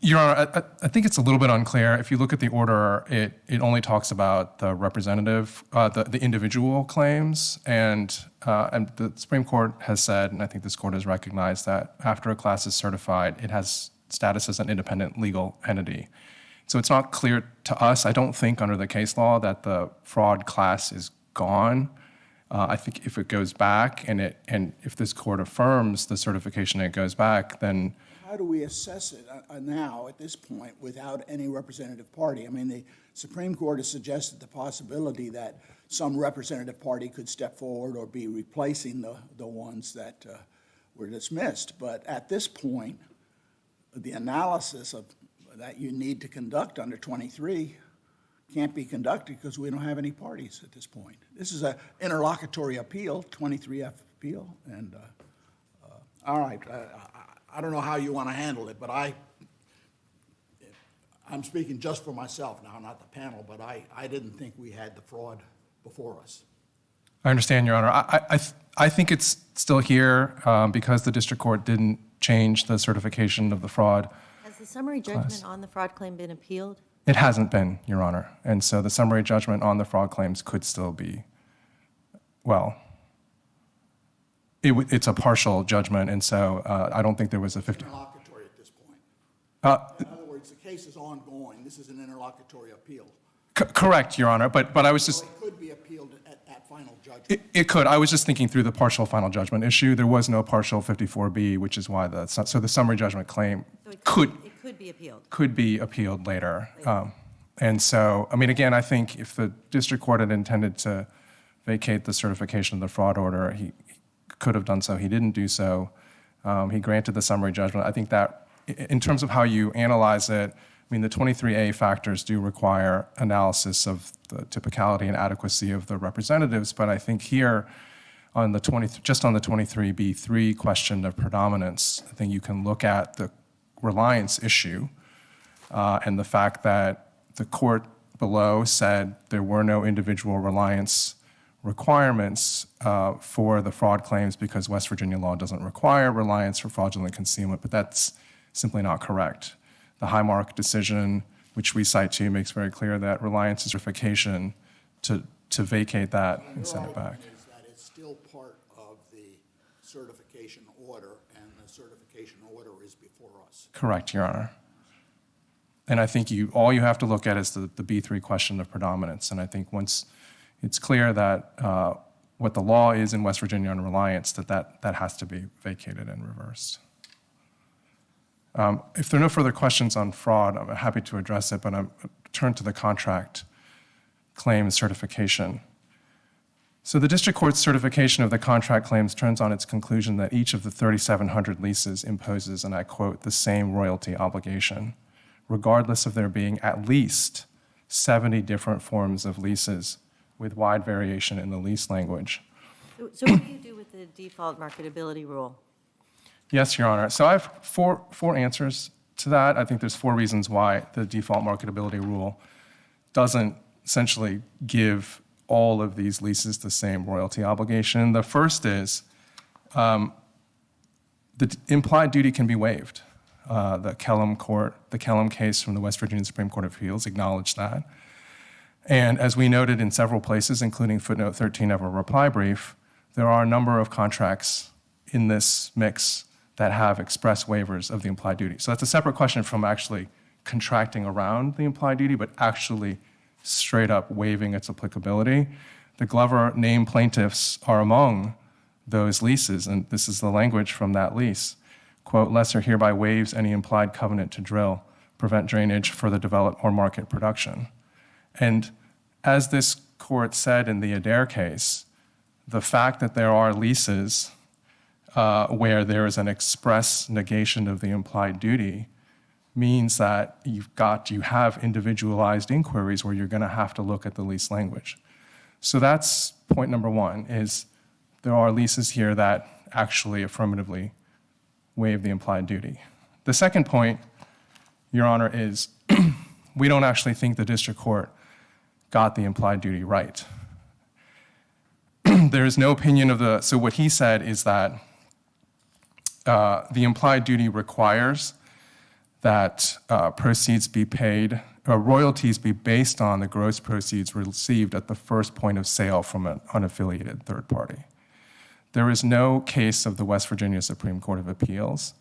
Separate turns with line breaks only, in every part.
Your Honor, I think it's a little bit unclear. If you look at the order, it only talks about the representative, the individual claims, and the Supreme Court has said, and I think this court has recognized, that after a class is certified, it has status as an independent legal entity. So it's not clear to us, I don't think under the case law, that the fraud class is gone. I think if it goes back and if this court affirms the certification and it goes back, then
how do we assess it now at this point without any representative party? I mean, the Supreme Court has suggested the possibility that some representative party could step forward or be replacing the ones that were dismissed. But at this point, the analysis that you need to conduct under 23 can't be conducted because we don't have any parties at this point. This is an interlocutory appeal, 23F appeal, and all right. I don't know how you want to handle it, but I'm speaking just for myself now, not the panel, but I didn't think we had the fraud before us.
I understand, Your Honor. I think it's still here because the district court didn't change the certification of the fraud.
Has the summary judgment on the fraud claim been appealed?
It hasn't been, Your Honor. And so the summary judgment on the fraud claims could still be, well, it's a partial judgment, and so I don't think there was a 50.
Interlocutory at this point. In other words, the case is ongoing. This is an interlocutory appeal.
Correct, Your Honor, but I was just...
So it could be appealed at final judgment.
It could. I was just thinking through the partial final judgment issue. There was no partial 54B, which is why the summary judgment claim could
be appealed.
Could be appealed later. And so, I mean, again, I think if the district court had intended to vacate the certification of the fraud order, he could have done so. He didn't do so. He granted the summary judgment. I think that in terms of how you analyze it, I mean, the 23A factors do require analysis of the typicality and adequacy of the representatives, but I think here on just on the 23B3 question of predominance, I think you can look at the reliance issue and the fact that the court below said there were no individual reliance requirements for the fraud claims because West Virginia law doesn't require reliance for fraudulent concealment, but that's simply not correct. The Highmark decision, which we cite to, makes very clear that reliance is certification to vacate that and send it back.
Is that it's still part of the certification order, and the certification order is before us.
Correct, Your Honor. And I think all you have to look at is the B3 question of predominance, and I think once it's clear that what the law is in West Virginia on reliance, that has to be vacated and reversed. If there are no further questions on fraud, I'm happy to address it, but I'm turn to the contract claim certification. So the district court's certification of the contract claims turns on its conclusion that each of the 3,700 leases imposes, and I quote, the same royalty obligation, regardless of there being at least 70 different forms of leases with wide variation in the lease language.
So what do you do with the default marketability rule?
Yes, Your Honor. So I have four answers to that. I think there's 4 reasons why the default marketability rule doesn't essentially give all of these leases the same royalty obligation. The first is the implied duty can be waived. The Gallen case from the West Virginia Supreme Court of Appeals acknowledged that. And as we noted in several places, including footnote 13 of our reply brief, there are a number of contracts in this mix that have express waivers of the implied duty. So that's a separate question from actually contracting around the implied duty, but actually straight up waiving its applicability. The Glover named plaintiffs are among those leases, and this is the language from that lease. Quote, lesser hereby waives any implied covenant to drill, prevent drainage, further develop, or market production. And as this court said in the Adair case, the fact that there are leases where there is an express negation of the implied duty means that you have individualized inquiries where you're going to have to look at the lease language. So that's point number 1, is there are leases here that actually affirmatively waive the implied duty. The second point, Your Honor, is we don't actually think the district court got the implied duty right. There is no opinion of so what he said is that the implied duty requires that proceeds be paid, or royalties be based on the gross proceeds received at the first point of sale from an unaffiliated third party. There is no case of the West Virginia Supreme Court of Appeals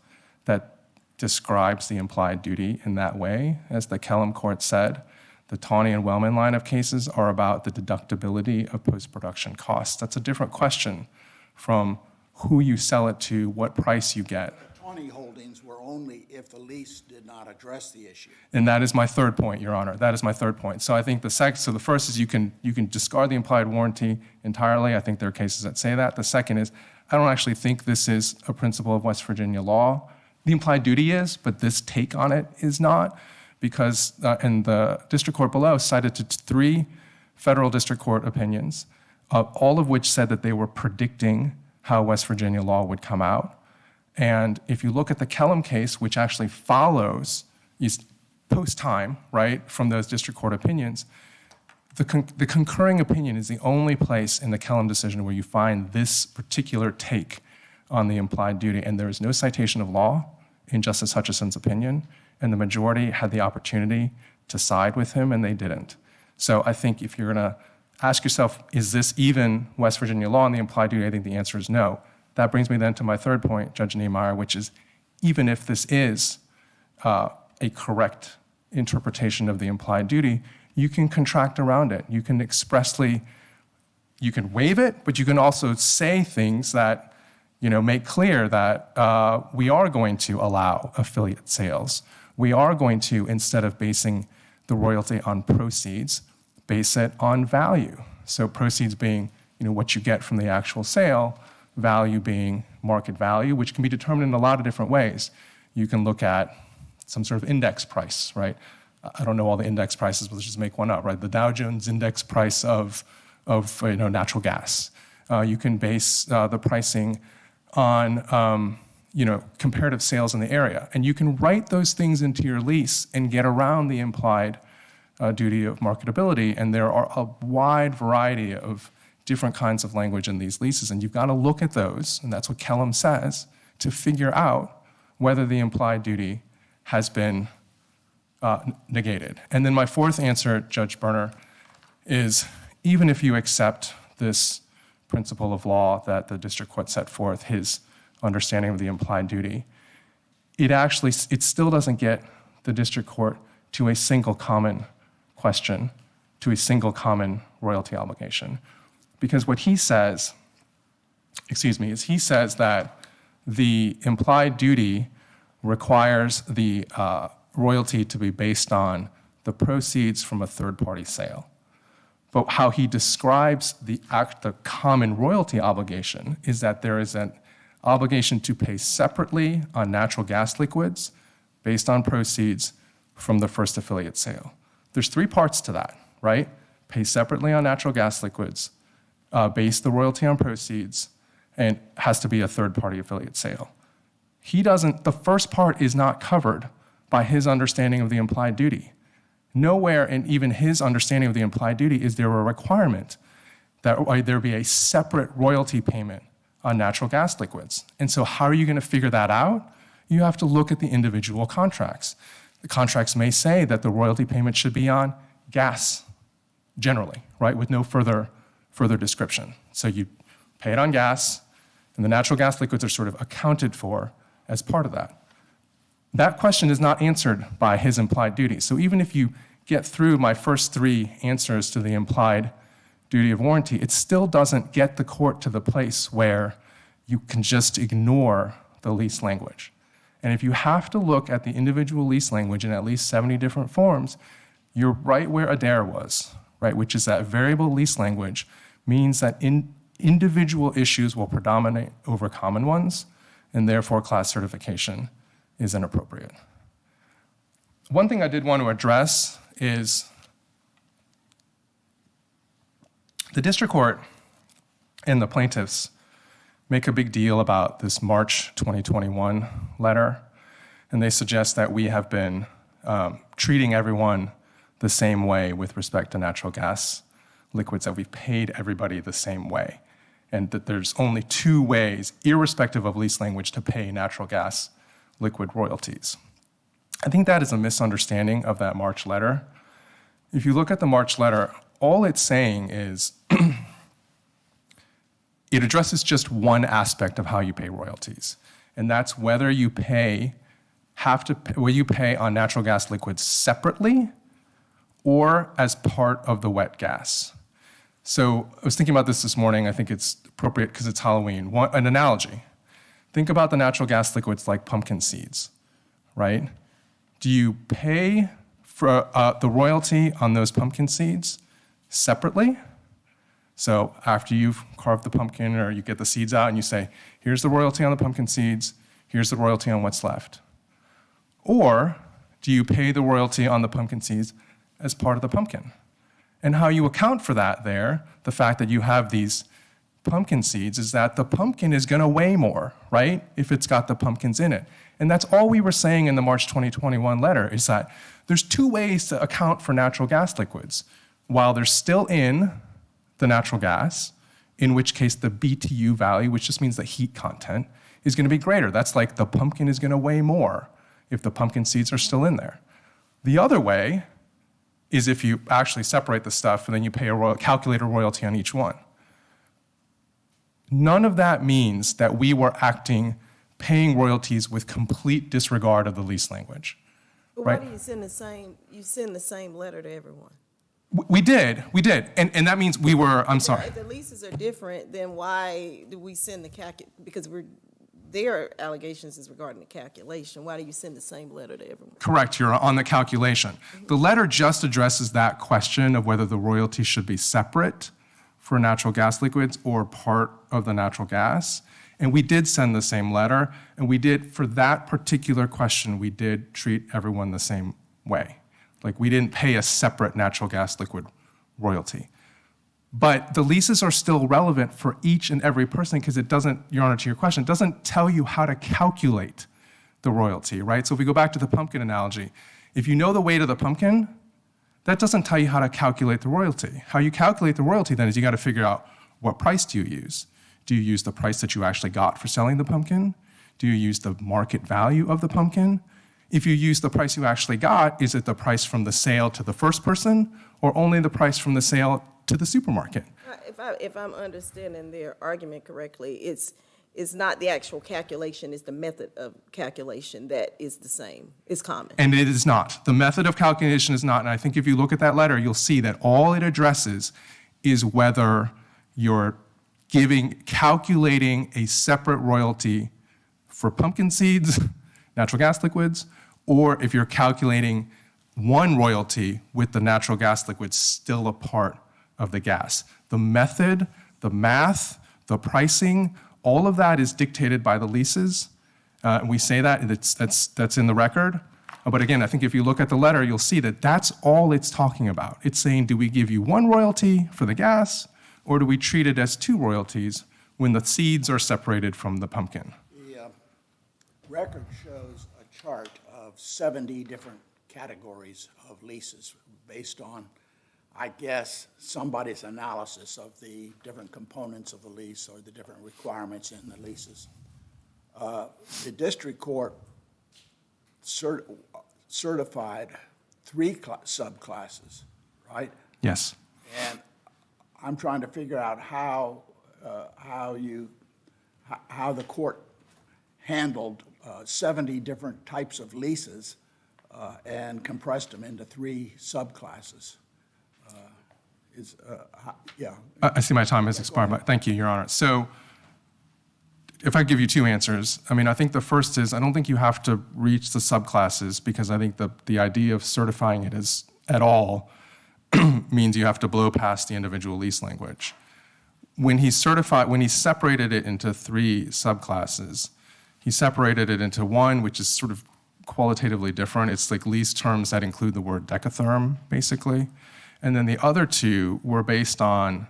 that describes the implied duty in that way. As the Kellam court said, the Tawney and Wellman line of cases are about the deductibility of post-production costs. That's a different question from who you sell it to, what price you get.
Tawney holdings were only if the lease did not address the issue.
And that is my third point, Your Honor. That is my third point. So I think the first is you can discard the implied warranty entirely. I think there are cases that say that. The second is I don't actually think this is a principle of West Virginia law. The implied duty is, but this take on it is not, because in the district court below cited to 3 federal district court opinions, all of which said that they were predicting how West Virginia law would come out. And if you look at the Kellam case, which actually follows post-time, right, from those district court opinions, the concurring opinion is the only place in the Kellam decision where you find this particular take on the implied duty. And there is no citation of law in Justice Hutchison's opinion, and the majority had the opportunity to side with him, and they didn't. So I think if you're going to ask yourself, is this even West Virginia law on the implied duty, I think the answer is no. That brings me then to my third point, Judge Niemeyer, which is even if this is a correct interpretation of the implied duty, you can contract around it. You can you can waive it, but you can also say things that make clear that we are going to allow affiliate sales. We are going to, instead of basing the royalty on proceeds, base it on value. So proceeds being what you get from the actual sale, value being market value, which can be determined in a lot of different ways. You can look at some sort of index price, right? I don't know all the index prices, but let's just make one up, right? The Dow Jones index price of natural gas. You can base the pricing on comparative sales in the area, and you can write those things into your lease and get around the implied duty of marketability. And there are a wide variety of different kinds of language in these leases, and you've got to look at those, and that's what Kellam says, to figure out whether the implied duty has been negated. And then my fourth answer, Judge Berner, is even if you accept this principle of law that the district court set forth, his understanding of the implied duty, it still doesn't get the district court to a single common question, to a single common royalty obligation. Because what he says, is he says that the implied duty requires the royalty to be based on the proceeds from a third-party sale. But how he describes the common royalty obligation is that there is an obligation to pay separately on natural gas liquids based on proceeds from the first affiliate sale. There's 3 parts to that, right? Pay separately on natural gas liquids, base the royalty on proceeds, and has to be a third-party affiliate sale. The first part is not covered by his understanding of the implied duty. Nowhere in even his understanding of the implied duty is there a requirement that there be a separate royalty payment on natural gas liquids. And so how are you going to figure that out? You have to look at the individual contracts. The contracts may say that the royalty payment should be on gas generally, right, with no further description. So you pay it on gas, and the natural gas liquids are sort of accounted for as part of that. That question is not answered by his implied duty. So even if you get through my first 3 answers to the implied duty of warranty, it still doesn't get the court to the place where you can just ignore the lease language. And if you have to look at the individual lease language in at least 70 different forms, you're right where Adair was, right, which is that variable lease language means that individual issues will predominate over common ones, and therefore class certification is inappropriate. One thing I did want to address is the district court and the plaintiffs make a big deal about this March 2021 letter, and they suggest that we have been treating everyone the same way with respect to natural gas liquids, that we've paid everybody the same way, and that there's only 2 ways, irrespective of lease language, to pay natural gas liquid royalties. I think that is a misunderstanding of that March letter. If you look at the March letter, all it's saying is it addresses just one aspect of how you pay royalties, and that's whether you pay on natural gas liquids separately or as part of the wet gas. So I was thinking about this morning. I think it's appropriate because it's Halloween. An analogy. Think about the natural gas liquids like pumpkin seeds, right? Do you pay for the royalty on those pumpkin seeds separately? So after you've carved the pumpkin or you get the seeds out and you say, here's the royalty on the pumpkin seeds, here's the royalty on what's left. Or do you pay the royalty on the pumpkin seeds as part of the pumpkin? And how you account for that there, the fact that you have these pumpkin seeds, is that the pumpkin is going to weigh more, right, if it's got the pumpkins in it. And that's all we were saying in the March 2021 letter, is that there's two ways to account for natural gas liquids. While they're still in the natural gas, in which case the BTU value, which just means the heat content, is going to be greater. That's like the pumpkin is going to weigh more if the pumpkin seeds are still in there. The other way is if you actually separate the stuff and then you pay calculate a royalty on each one. None of that means that we were paying royalties with complete disregard of the lease language.
But
right?
why do you send the same letter to everyone?
We did. And that means we were, I'm sorry.
If the leases are different, then why do we send because their allegations is regarding the calculation. Why do you send the same letter to everyone?
Correct, you're on the calculation. The letter just addresses that question of whether the royalty should be separate for natural gas liquids or part of the natural gas. And we did send the same letter, and we did, for that particular question, we did treat everyone the same way. Like, we didn't pay a separate natural gas liquid royalty. But the leases are still relevant for each and every person because it doesn't, Your Honor, to your question, it doesn't tell you how to calculate the royalty, right? So if we go back to the pumpkin analogy, if you know the weight of the pumpkin, that doesn't tell you how to calculate the royalty. How you calculate the royalty then is you got to figure out what price do you use. Do you use the price that you actually got for selling the pumpkin? Do you use the market value of the pumpkin? If you use the price you actually got, is it the price from the sale to the first person or only the price from the sale to the supermarket?
If I'm understanding their argument correctly, it's not the actual calculation, it's the method of calculation that is the same, is common.
And it is not. The method of calculation is not. And I think if you look at that letter, you'll see that all it addresses is whether you're calculating a separate royalty for pumpkin seeds, natural gas liquids, or if you're calculating one royalty with the natural gas liquids still a part of the gas. The method, the math, the pricing, all of that is dictated by the leases. And we say that, that's in the record. But again, I think if you look at the letter, you'll see that that's all it's talking about. It's saying, do we give you one royalty for the gas, or do we treat it as two royalties when the seeds are separated from the pumpkin?
The record shows a chart of 70 different categories of leases based on, I guess, somebody's analysis of the different components of the lease or the different requirements in the leases. The district court certified 3 subclasses, right?
Yes.
And I'm trying to figure out how the court handled 70 different types of leases and compressed them into 3 subclasses.
I see my time has expired, but thank you, Your Honor. So if I give you 2 answers, I mean, I think the first is I don't think you have to reach the subclasses because I think the idea of certifying it as at all means you have to blow past the individual lease language. When he separated it into 3 subclasses, he separated it into one, which is sort of qualitatively different. It's like lease terms that include the word decatherm, basically. And then the other 2 were based on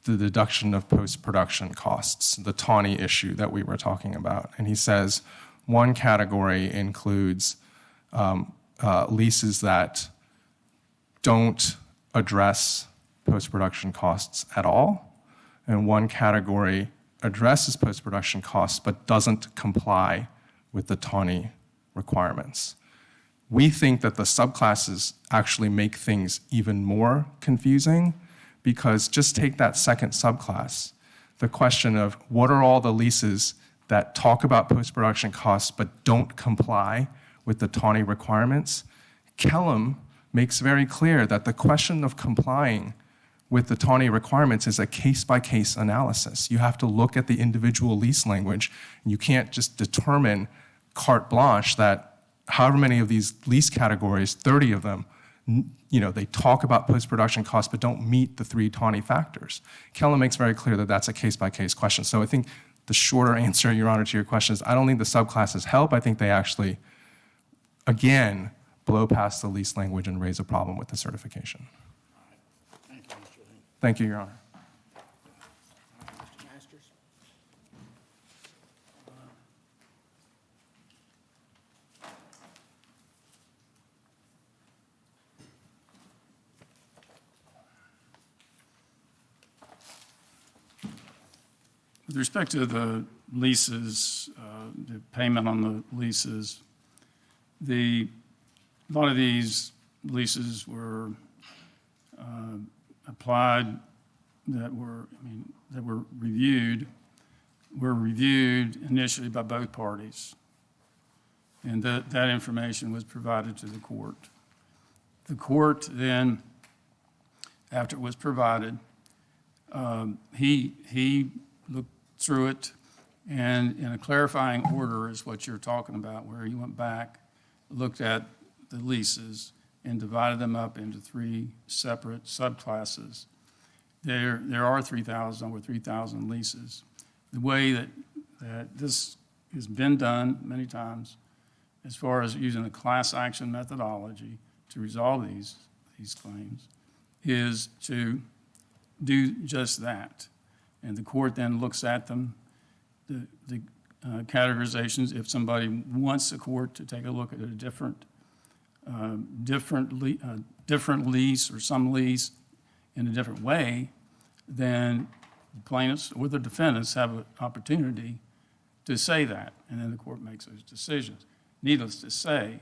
the deduction of post-production costs, the tawny issue that we were talking about. And he says one category includes leases that don't address post-production costs at all, and one category addresses post-production costs but doesn't comply with the tawny requirements. We think that the subclasses actually make things even more confusing, because just take that second subclass, the question of what are all the leases that talk about post-production costs but don't comply with the TANI requirements. Kellum makes very clear that the question of complying with the TANI requirements is a case-by-case analysis. You have to look at the individual lease language, and you can't just determine carte blanche that however many of these lease categories, 30 of them, they talk about post-production costs but don't meet the 3 TANI factors. Kellum makes very clear that that's a case-by-case question. So I think the shorter answer, Your Honor, to your question is I don't think the subclasses help. I think they actually, again, blow past the lease language and raise a problem with the certification.
Thank you, Mr. Lane.
Thank you, Your Honor.
Mr. Masters?
With respect to the leases, the payment on the leases, a lot of these leases were applied that were reviewed initially by both parties. And that information was provided to the court. The court then, after it was provided, he looked through it, and in a clarifying order is what you're talking about, where he went back, looked at the leases, and divided them up into 3 separate subclasses. There are over 3,000 leases. The way that this has been done many times, as far as using a class action methodology to resolve these claims, is to do just that. And the court then looks at them, the categorizations. If somebody wants the court to take a look at a different lease or some lease in a different way, then the plaintiffs or the defendants have an opportunity to say that, and then the court makes those decisions. Needless to say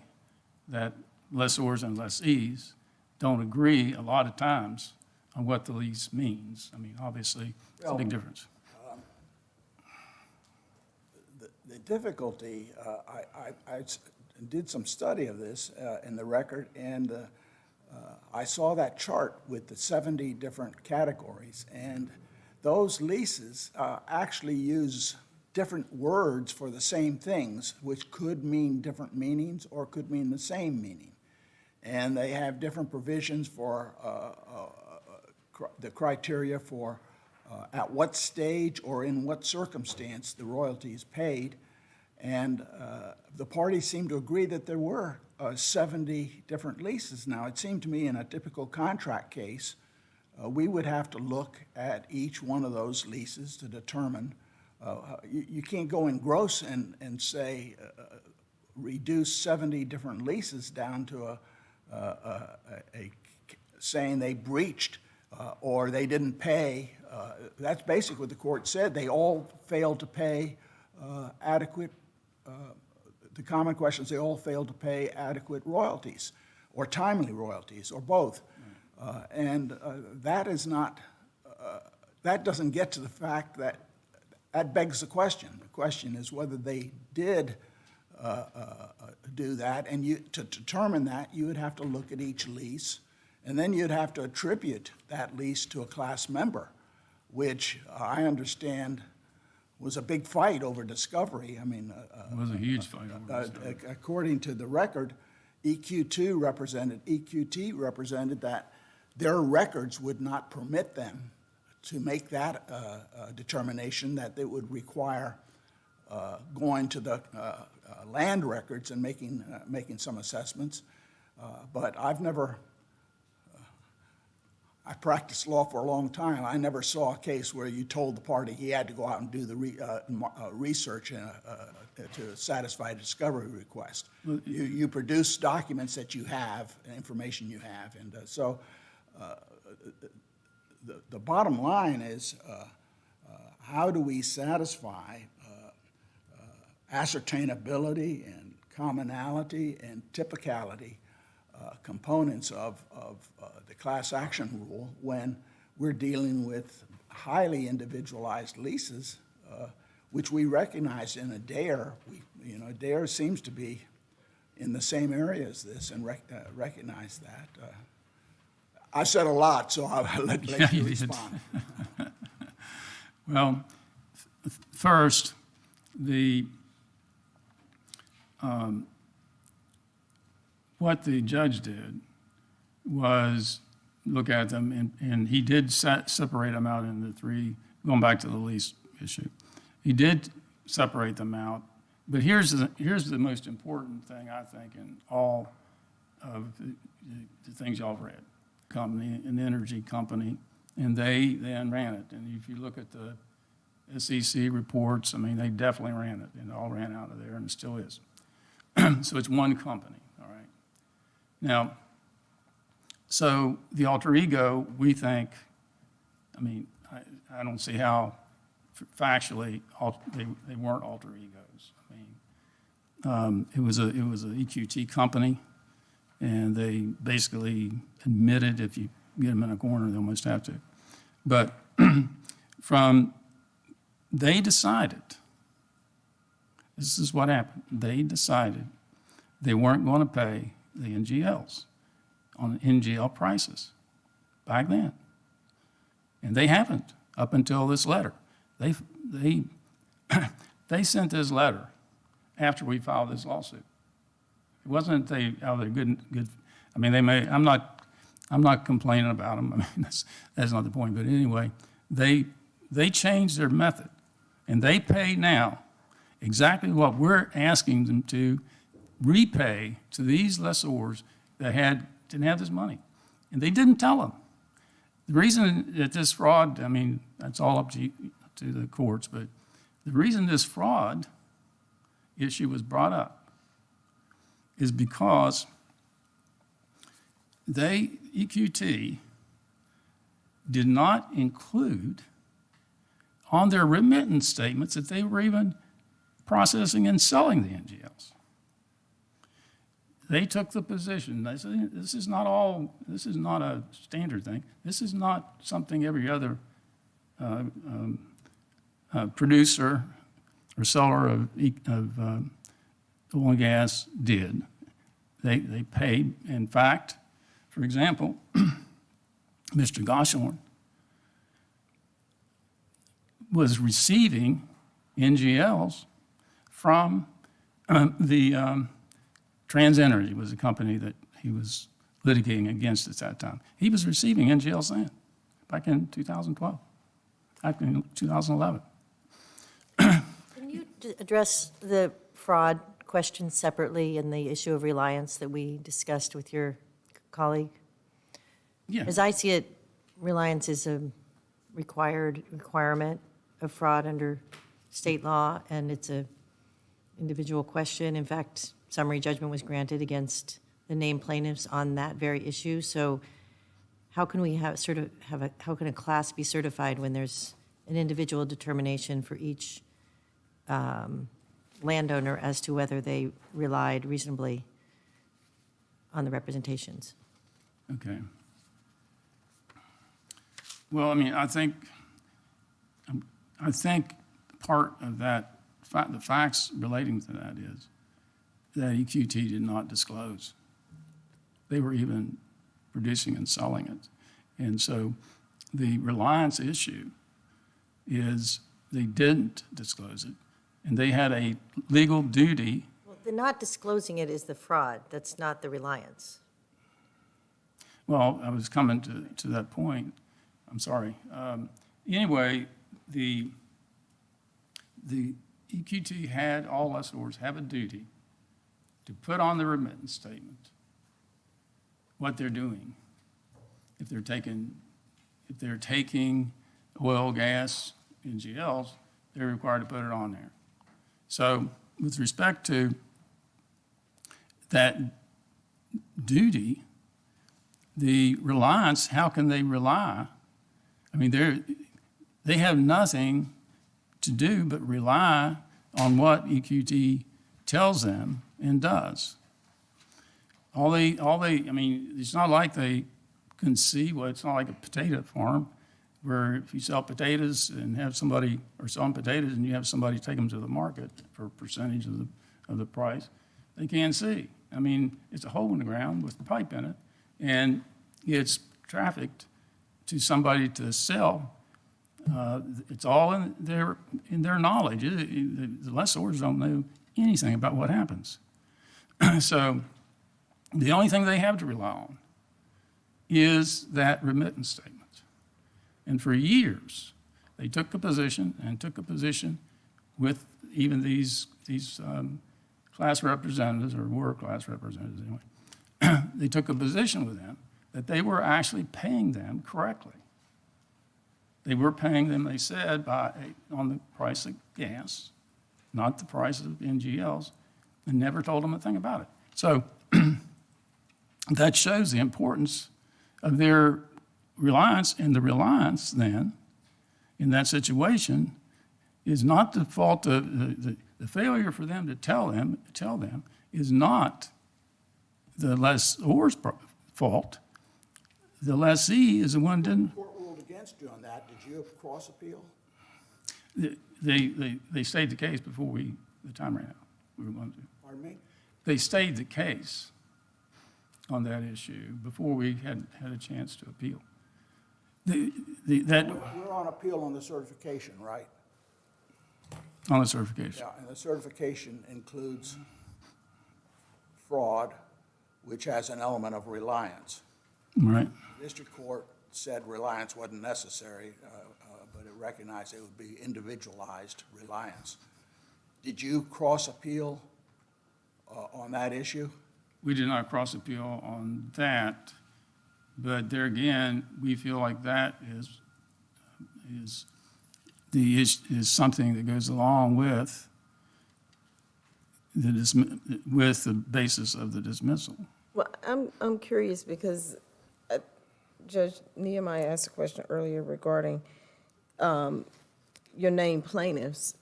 that lessors and lessees don't agree a lot of times on what the lease means. I mean, obviously, it's a big difference.
The difficulty, I did some study of this in the record, and I saw that chart with the 70 different categories, and those leases actually use different words for the same things, which could mean different meanings or could mean the same meaning. And they have different provisions for the criteria for at what stage or in what circumstance the royalty is paid. And the parties seem to agree that there were 70 different leases. Now, it seemed to me in a typical contract case, we would have to look at each one of those leases to determine. You can't go in gross and say reduce 70 different leases down to saying they breached or they didn't pay. That's basically what the court said. They all failed to pay adequate. The common question is they all failed to pay adequate royalties or timely royalties or both. And that is not, that doesn't get to the fact that begs the question. The question is whether they did do that, and to determine that, you would have to look at each lease, and then you'd have to attribute that lease to a class member, which I understand was a big fight over discovery. I mean,
It was a huge fight over discovery.
According to the record, EQT represented that their records would not permit them to make that determination, that they would require going to the land records and making some assessments. But I practiced law for a long time. I never saw a case where you told the party he had to go out and do the research to satisfy a discovery request. You produce documents that you have, information you have, and so the bottom line is how do we satisfy ascertainability and commonality and typicality components of the class action rule when we're dealing with highly individualized leases, which we recognize in a DARE. DARE seems to be in the same area as this and recognize that. I said a lot, so I'll let
Yeah,
you
you did.
respond.
Well, first, what the judge did was look at them, and he did separate them out into three, going back to the lease issue. He did separate them out, but here's the most important thing, I think, in all of the things y'all have read. An energy company, and they then ran it. And if you look at the SEC reports, I mean, they definitely ran it, and it all ran out of there, and it still is. So it's one company, all right? Now, so the alter ego, we think, I mean, I don't see how factually they weren't alter egos. I mean, it was an EQT company, and they basically admitted if you get them in a corner, they almost have to. But they decided, this is what happened. They decided they weren't going to pay the NGLs on NGL prices back then. And they haven't up until this letter. They sent this letter after we filed this lawsuit. It wasn't they're good. I mean, they may. I'm not complaining about them. I mean, that's not the point. But anyway, they changed their method, and they pay now exactly what we're asking them to repay to these lessors that didn't have this money, and they didn't tell them. The reason that this fraud, I mean, that's all up to the courts, but the reason this fraud issue was brought up is because EQT did not include on their remittance statements that they were even processing and selling the NGLs. They took the position, they said, this is not a standard thing. This is not something every other producer or seller of oil and gas did. They paid. In fact, for example, Mr. Goshorn was receiving NGLs from the TransEnergy was a company that he was litigating against at that time. He was receiving NGLs then, back in 2012, back in 2011.
Can you address the fraud question separately and the issue of reliance that we discussed with your colleague?
Yeah.
As I see it, reliance is a requirement of fraud under state law, and it's a individual question. In fact, summary judgment was granted against the named plaintiffs on that very issue. So how can we how can a class be certified when there's an individual determination for each landowner as to whether they relied reasonably on the representations?
Okay. Well, I mean, I think part of that, the facts relating to that is that EQT did not disclose. They were even producing and selling it. And so the reliance issue is they didn't disclose it, and they had a legal duty.
Well, the not disclosing it is the fraud. That's not the reliance.
Well, I was coming to that point. I'm sorry. Anyway, the EQT had, all lessors have a duty to put on the remittance statement what they're doing. If they're taking oil, gas, NGLs, they're required to put it on there. So with respect to that duty, the reliance, how can they rely? I mean, they have nothing to do but rely on what EQT tells them and does. I mean, it's not like they can see, well, it's not like a potato farm where if you sell potatoes and have somebody, or selling potatoes and you have somebody take them to the market for a percentage of the price, they can't see. I mean, it's a hole in the ground with a pipe in it, and it's trafficked to somebody to sell. It's all in their knowledge. The lessors don't know anything about what happens. So the only thing they have to rely on is that remittance statement. And for years, they took a position with even these class representatives, or were class representatives anyway. They took a position with them that they were actually paying them correctly. They were paying them, they said, on the price of gas, not the price of NGLs, and never told them a thing about it. So that shows the importance of their reliance, and the reliance then in that situation is not the fault of the failure for them to tell them is not the lessor's fault. The lessee is the one that didn't.
The court ruled against you on that. Did you cross appeal?
They stayed the case before the time ran out. We were going to.
Pardon me?
They stayed the case on that issue before we had a chance to appeal.
We're on appeal on the certification, right?
On the certification.
Yeah, and the certification includes fraud, which has an element of reliance.
Right.
The district court said reliance wasn't necessary, but it recognized it would be individualized reliance. Did you cross appeal on that issue?
We did not cross appeal on that, but there again, we feel like that is something that goes along with the basis of the dismissal.
Well, I'm curious because Judge Nehemiah asked a question earlier regarding your named plaintiffs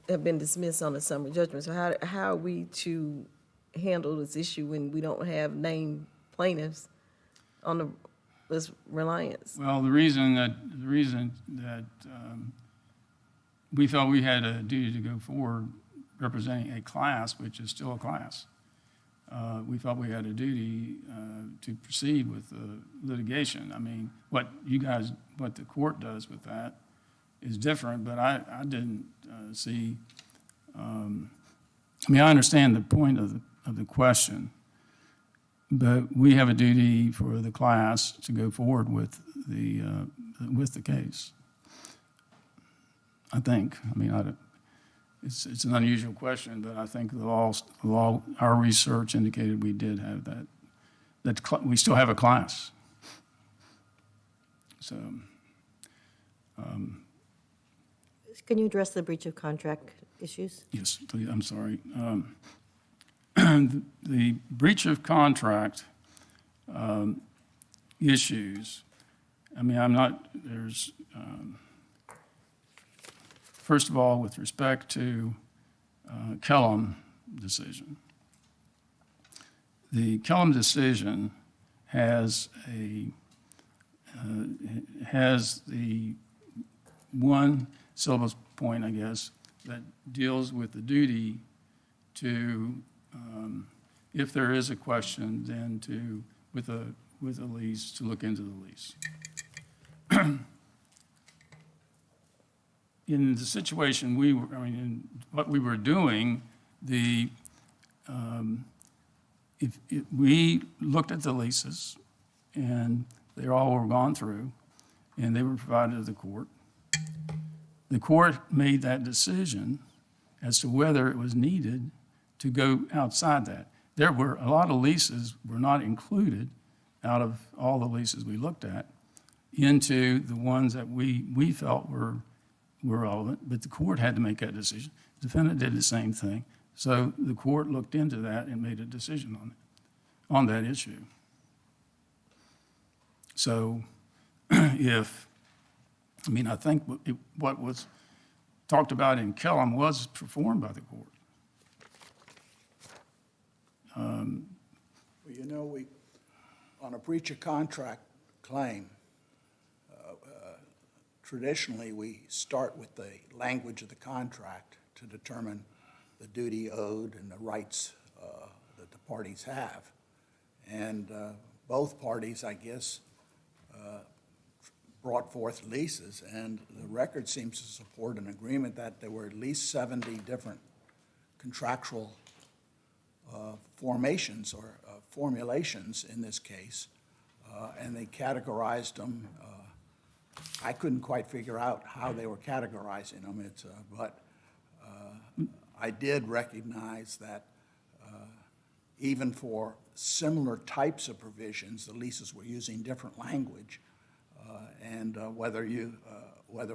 have been dismissed on a summary judgment. So how are we to handle this issue when we don't have named plaintiffs on this reliance?
Well, the reason that we felt we had a duty to go forward representing a class, which is still a class, we felt we had a duty to proceed with the litigation. I mean, what the court does with that is different, but I didn't see. I understand the point of the question, but we have a duty for the class to go forward with the case. I think. It's an unusual question, but I think the law, our research indicated we did have that we still have a class. So.
Can you address the breach of contract issues?
Yes, please, I'm sorry. The breach of contract issues, first of all, with respect to Kellum decision. The Kellum decision has the one syllabus point, I guess, that deals with the duty to, if there is a question, then with a lease, to look into the lease. In the situation in what we were doing, we looked at the leases, and they all were gone through, and they were provided to the court. The court made that decision as to whether it was needed to go outside that. There were a lot of leases were not included out of all the leases we looked at into the ones that we felt were relevant, but the court had to make that decision. The defendant did the same thing. So the court looked into that and made a decision on that issue. So I think what was talked about in Kellum was performed by the court.
Well, you know, on a breach of contract claim, traditionally, we start with the language of the contract to determine the duty owed and the rights that the parties have. And both parties, I guess, brought forth leases, and the record seems to support an agreement that there were at least 70 different contractual formations or formulations in this case, and they categorized them. I couldn't quite figure out how they were categorizing them, but I did recognize that even for similar types of provisions, the leases were using different language. And whether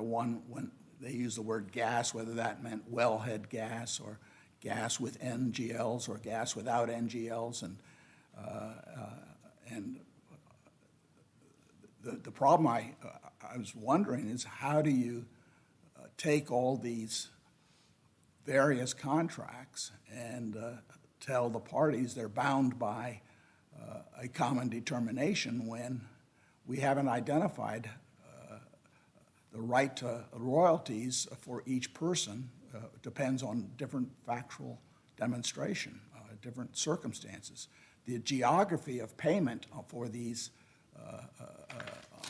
when they use the word gas, whether that meant wellhead gas or gas with NGLs or gas without NGLs, and the problem I was wondering is how do you take all these various contracts and tell the parties they're bound by a common determination when we haven't identified the right to royalties for each person. Depends on different factual demonstration, different circumstances. The geography of payment for these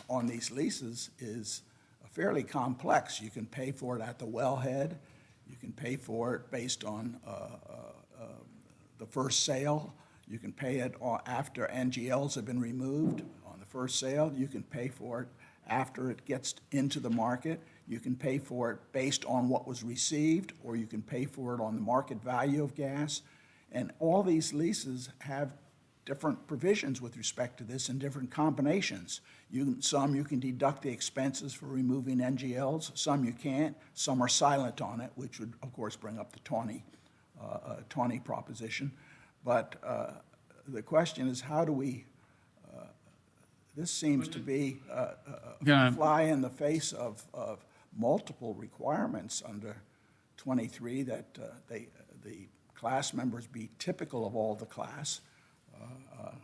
on these leases is fairly complex. You can pay for it at the wellhead. You can pay for it based on the first sale. You can pay it after NGLs have been removed on the first sale. You can pay for it after it gets into the market. You can pay for it based on what was received, or you can pay for it on the market value of gas. And all these leases have different provisions with respect to this and different combinations. Some you can deduct the expenses for removing NGLs, some you can't, some are silent on it, which would, of course, bring up the Tawney proposition. But the question is, how do we, this seems to be a fly in the face of multiple requirements under 23 that the class members be typical of all the class,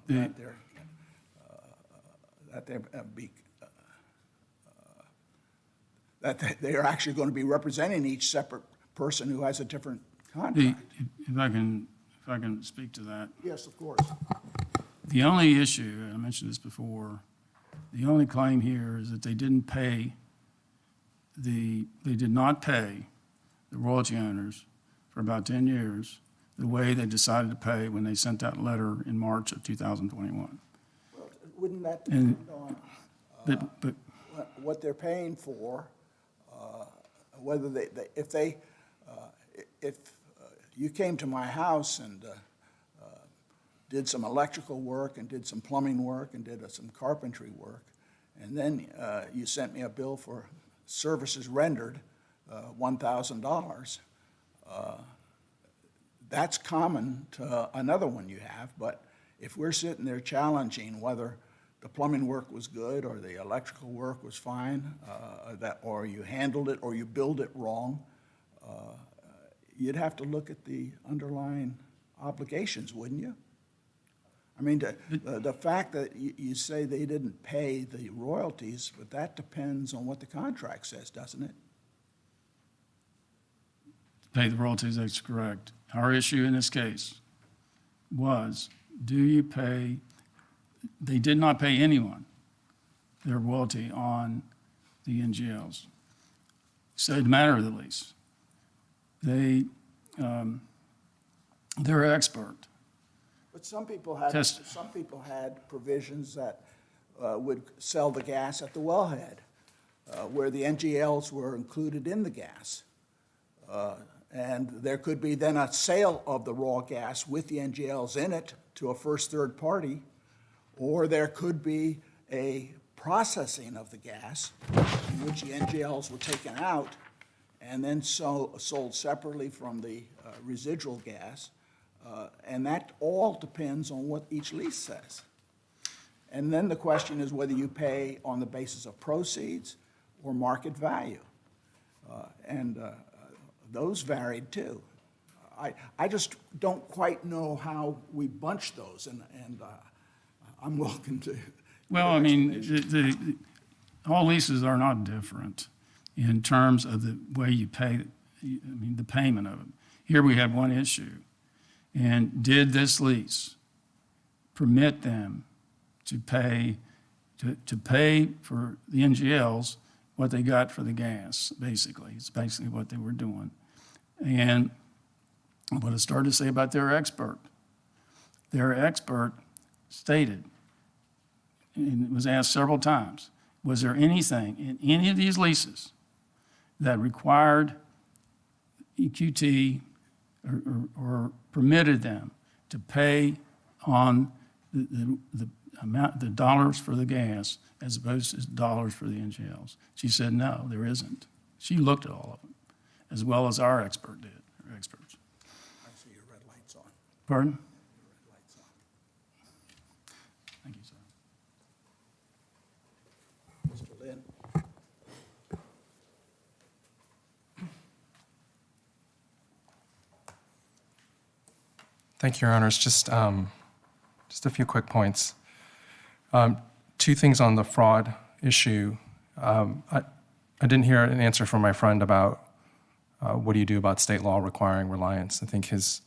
that they are actually going to be representing each separate person who has a different contract.
If I can speak to that.
Yes, of course.
The only issue, and I mentioned this before, the only claim here is that they did not pay the royalty owners for about 10 years the way they decided to pay when they sent that letter in March of 2021.
Well, wouldn't that depend on
But
what they're paying for, whether if you came to my house and did some electrical work and did some plumbing work and did some carpentry work, and then you sent me a bill for services rendered, $1,000, that's common to another one you have. But if we're sitting there challenging whether the plumbing work was good or the electrical work was fine, or you handled it or you billed it wrong, you'd have to look at the underlying obligations, wouldn't you? I mean, the fact that you say they didn't pay the royalties, but that depends on what the contract says, doesn't it?
pay the royalties, that's correct. Our issue in this case was, do you pay, they did not pay anyone their royalty on the NGLs. So it didn't matter the lease. They're expert.
But some people had provisions that would sell the gas at the wellhead, where the NGLs were included in the gas. And there could be then a sale of the raw gas with the NGLs in it to a first, third party, or there could be a processing of the gas in which the NGLs were taken out and then sold separately from the residual gas. And that all depends on what each lease says. And then the question is whether you pay on the basis of proceeds or market value. And those varied too. I just don't quite know how we bunch those, and I'm welcome to.
Well, I mean, all leases are not different in terms of the way you pay, the payment of them. Here we have one issue. And did this lease permit them to pay for the NGLs what they got for the gas, basically? It's basically what they were doing. And what I started to say about their expert stated, and it was asked several times, was there anything in any of these leases that required EQT or permitted them to pay on the amount, the dollars for the gas as opposed to dollars for the NGLs? She said, no, there isn't. She looked at all of them, as well as our expert did, our experts.
I see your red light's on.
Pardon?
Your red light's on.
Thank you, sir.
Mr. Lynn?
Thank you, Your Honors. Just a few quick points. Two things on the fraud issue. I didn't hear an answer from my friend about what do you do about state law requiring reliance. I think his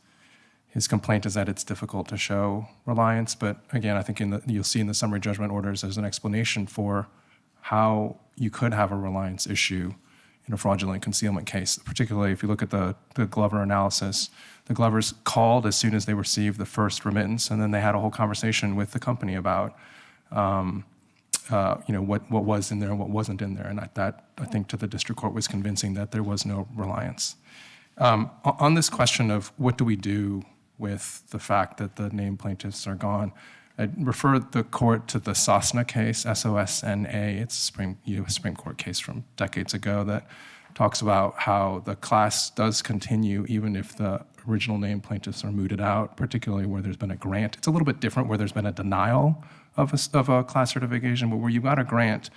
complaint is that it's difficult to show reliance, but again, I think you'll see in the summary judgment orders there's an explanation for how you could have a reliance issue in a fraudulent concealment case, particularly if you look at the Glover analysis. The Glovers called as soon as they received the first remittance, and then they had a whole conversation with the company about what was in there and what wasn't in there, and that, I think, to the district court was convincing that there was no reliance. On this question of what do we do with the fact that the named plaintiffs are gone, I'd refer the court to the Sosna case, S-O-S-N-A. It's a U.S. Supreme Court case from decades ago that talks about how the class does continue even if the original named plaintiffs are mooted out, particularly where there's been a grant. It's a little bit different where there's been a denial of a class certification, but where you got a grant,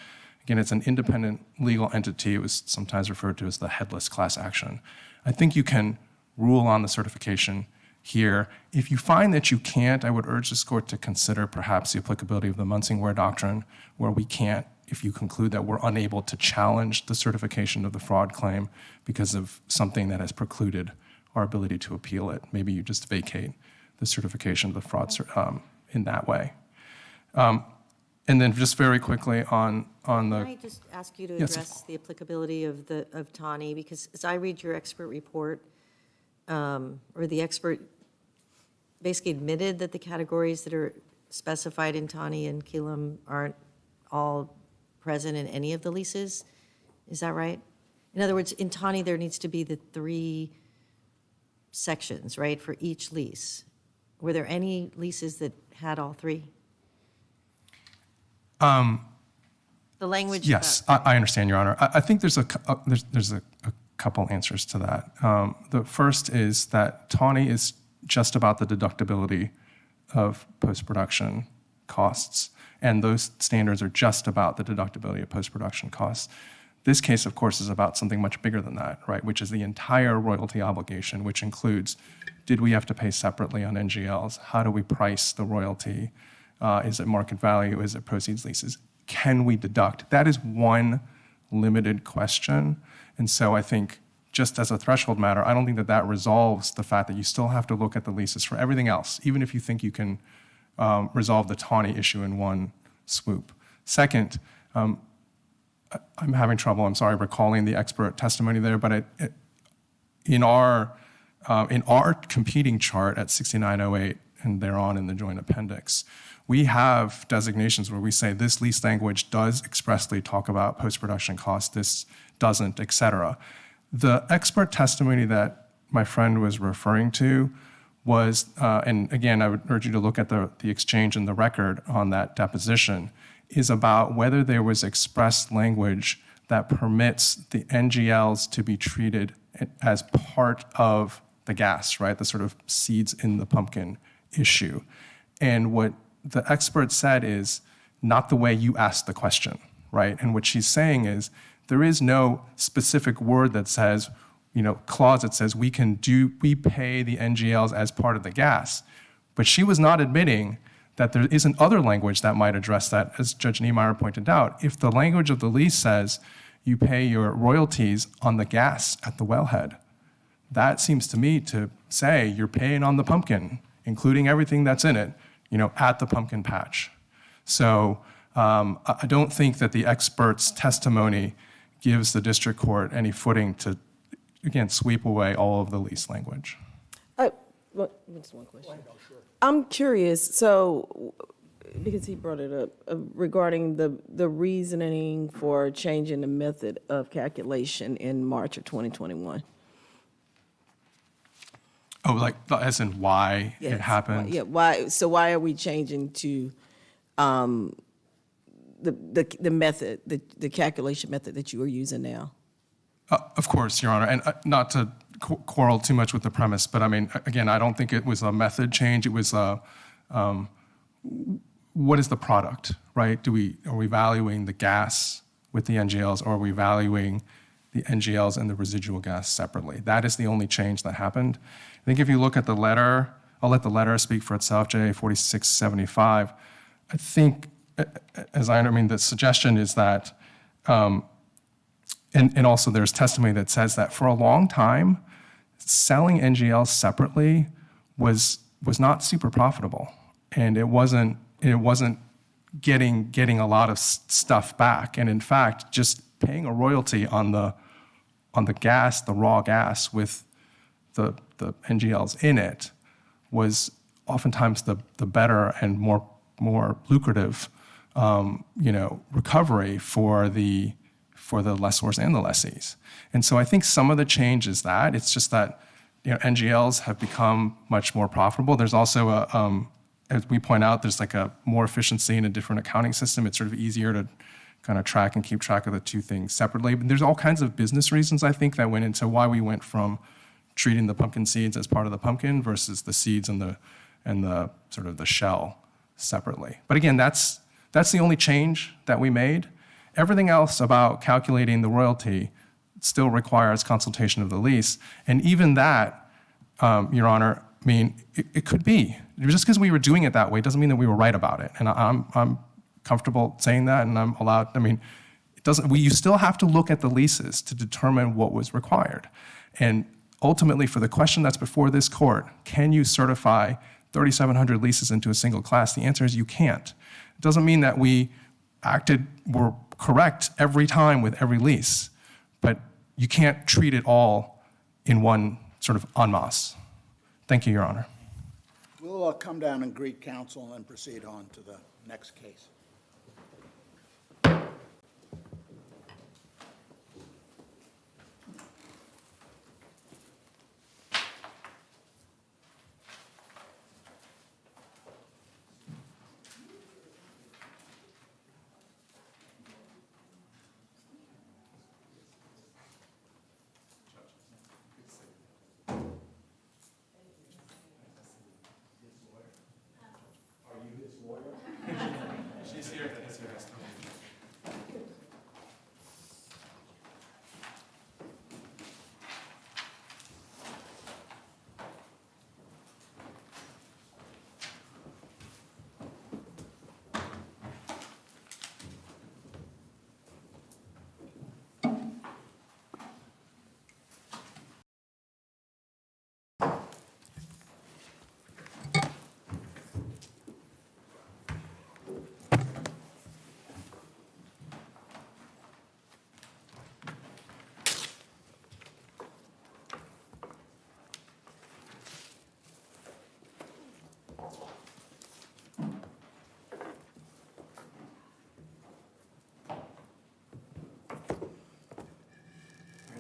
again, it's an independent legal entity. It was sometimes referred to as the headless class action. I think you can rule on the certification here. If you find that you can't, I would urge this court to consider perhaps the applicability of the Munsingware doctrine, where we can't, if you conclude that we're unable to challenge the certification of the fraud claim because of something that has precluded our ability to appeal it. Maybe you just vacate the certification of the fraud in that way. And then just very quickly on the...
Can I just ask you to
Yes.
address the applicability of Tawny? Because as I read your expert report, or the expert basically admitted that the categories that are specified in Tawny and Keelam aren't all present in any of the leases. Is that right? In other words, in Tawny, there needs to be the 3 sections, right, for each lease. Were there any leases that had all 3? The language.
Yes, I understand, Your Honor. I think there's a couple answers to that. The first is that Tawny is just about the deductibility of post-production costs, and those standards are just about the deductibility of post-production costs. This case, of course, is about something much bigger than that, right, which is the entire royalty obligation, which includes, did we have to pay separately on NGLs? How do we price the royalty? Is it market value? Is it proceeds leases? Can we deduct? That is one limited question. And so I think just as a threshold matter, I don't think that resolves the fact that you still have to look at the leases for everything else, even if you think you can resolve the Tawny issue in one swoop. Second, I'm having trouble, I'm sorry, recalling the expert testimony there, but in our competing chart at 6908 and thereon in the joint appendix, we have designations where we say this lease language does expressly talk about post-production costs, this doesn't, et cetera. The expert testimony that my friend was referring to was, and again, I would urge you to look at the exchange in the record on that deposition, is about whether there was expressed language that permits the NGLs to be treated as part of the gas, right? The sort of seeds in the pumpkin issue. And what the expert said is not the way you asked the question, right? And what she's saying is there is no specific word that says clause that says we pay the NGLs as part of the gas. But she was not admitting that there isn't other language that might address that, as Judge Niemeyer pointed out. If the language of the lease says you pay your royalties on the gas at the wellhead, that seems to me to say you're paying on the pumpkin, including everything that's in it, at the pumpkin patch. So I don't think that the expert's testimony gives the district court any footing to, again, sweep away all of the lease language.
Just one question. I'm curious, so, because he brought it up, regarding the reasoning for changing the method of calculation in March of 2021.
Oh, like, as in why it
Yes.
happened?
Yeah, why are we changing to the method, the calculation method that you are using now?
Of course, Your Honor, and not to quarrel too much with the premise, but I mean, again, I don't think it was a method change. It was what is the product, right? Are we valuing the gas with the NGLs, or are we valuing the NGLs and the residual gas separately? That is the only change that happened. I think if you look at the letter, I'll let the letter speak for itself, JA 4675. I think, the suggestion is that, and also there's testimony that says that for a long time, selling NGLs separately was not super profitable, and it wasn't getting a lot of stuff back. And in fact, just paying a royalty on the gas, the raw gas with the NGLs in it, was oftentimes the better and more lucrative recovery for the lessors and the lessees. And so I think some of the change is that. It's just that NGLs have become much more profitable. There's also as we point out, there's like a more efficiency in a different accounting system. It's sort of easier to kind of track and keep track of the two things separately. But there's all kinds of business reasons, I think, that went into why we went from treating the pumpkin seeds as part of the pumpkin versus the seeds and the sort of the shell separately. But again, that's the only change that we made. Everything else about calculating the royalty still requires consultation of the lease. And even that, Your Honor, it could be. Just because we were doing it that way doesn't mean that we were right about it. And I'm comfortable saying that, and I'm allowed, you still have to look at the leases to determine what was required. And ultimately, for the question that's before this court, can you certify 3,700 leases into a single class? The answer is you can't. It doesn't mean that were correct every time with every lease, but you can't treat it all in one sort of en masse. Thank you, Your Honor.
We'll come down and greet counsel and then proceed on to the next case.
She's here.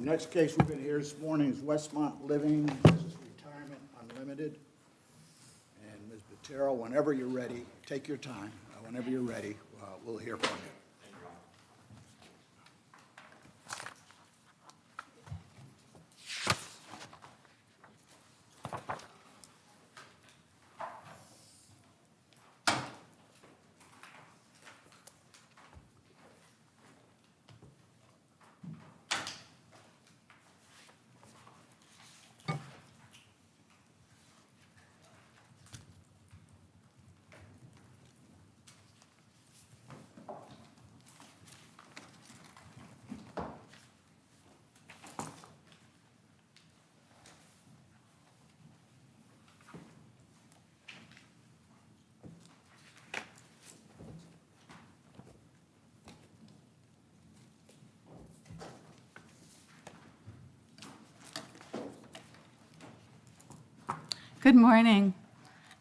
The next case we're going to hear this morning is Westmont Living. This is Retirement Unlimited. And Ms. Botero, whenever you're ready, take your time. Whenever you're ready, we'll hear from you.
Good morning.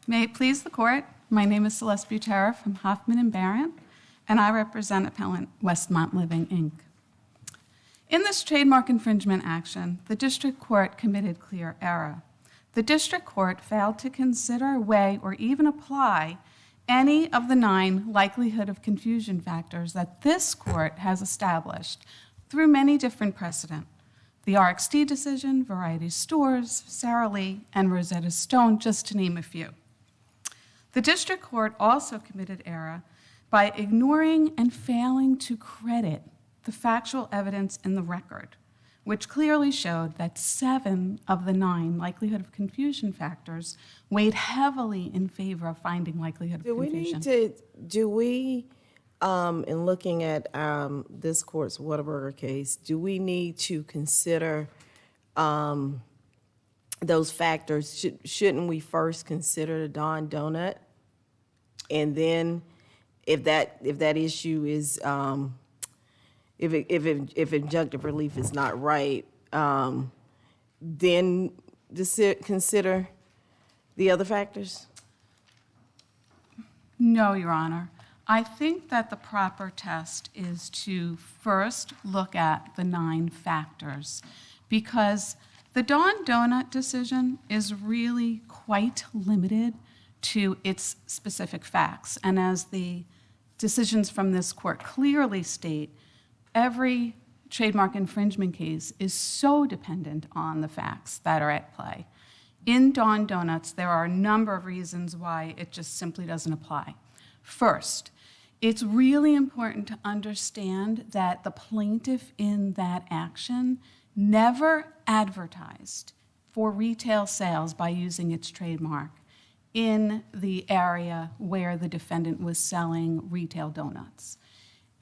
May it please the court, my name is Celeste Butera from Hoffman and Barrett, and I represent appellant Westmont Living, Inc. In this trademark infringement action, the district court committed clear error. The district court failed to consider, weigh, or even apply any of the 9 likelihood of confusion factors that this court has established through many different precedent. The RXT decision, Variety Stores, Sara Lee, and Rosetta Stone, just to name a few. The district court also committed error by ignoring and failing to credit the factual evidence in the record, which clearly showed that 7 of the 9 likelihood of confusion factors weighed heavily in favor of finding likelihood of confusion.
In looking at this court's Whataburger case, do we need to consider those factors? Shouldn't we first consider the Don Donut? And then if that issue is, if injunctive relief is not right, then consider the other factors?
No, Your Honor. I think that the proper test is to first look at the 9 factors, because the Don Donut decision is really quite limited to its specific facts. And as the decisions from this court clearly state, every trademark infringement case is so dependent on the facts that are at play. In Don Donuts, there are a number of reasons why it just simply doesn't apply. First, it's really important to understand that the plaintiff in that action never advertised for retail sales by using its trademark in the area where the defendant was selling retail donuts.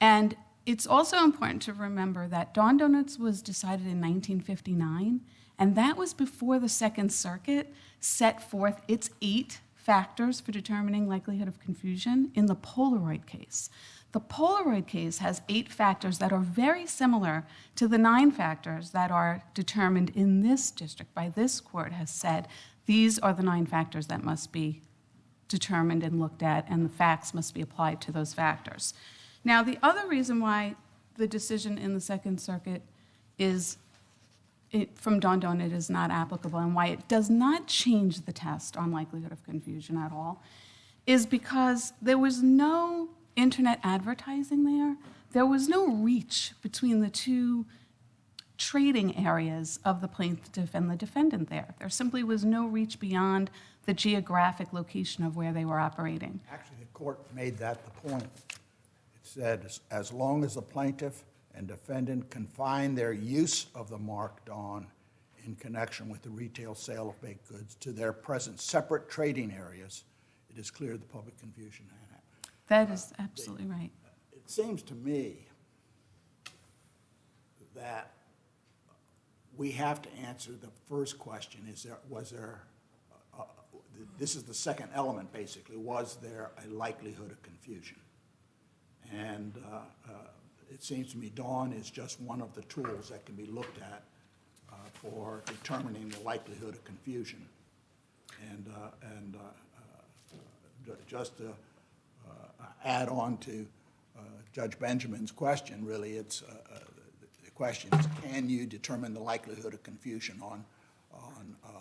And it's also important to remember that Don Donuts was decided in 1959, and that was before the Second Circuit set forth its 8 factors for determining likelihood of confusion in the Polaroid case. The Polaroid case has 8 factors that are very similar to the 9 factors that are determined in this district by this court has said these are the 9 factors that must be determined and looked at, and the facts must be applied to those factors. Now, the other reason why the decision in the Second Circuit from Don Donut is not applicable and why it does not change the test on likelihood of confusion at all is because there was no internet advertising there. There was no reach between the 2 trading areas of the plaintiff and the defendant there. There simply was no reach beyond the geographic location of where they were operating.
Actually, the court made that the point. It said, as long as the plaintiff and defendant confine their use of the mark Don in connection with the retail sale of baked goods to their present separate trading areas, it is clear the public confusion had happened.
That is absolutely right.
It seems to me that we have to answer the first question, this is the second element basically, was there a likelihood of confusion? And it seems to me Dawn is just one of the tools that can be looked at for determining the likelihood of confusion. And just to add on to Judge Benjamin's question, really, the question is, can you determine the likelihood of confusion on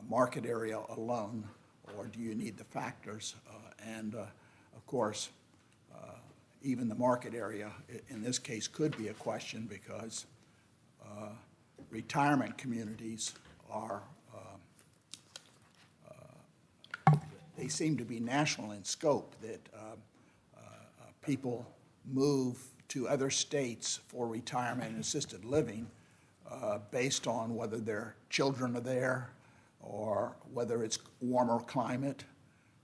market area alone, or do you need the factors? Of course, even the market area, in this case, could be a question because retirement communities they seem to be national in scope, that people move to other states for retirement and assisted living based on whether their children are there, or whether it's warmer climate,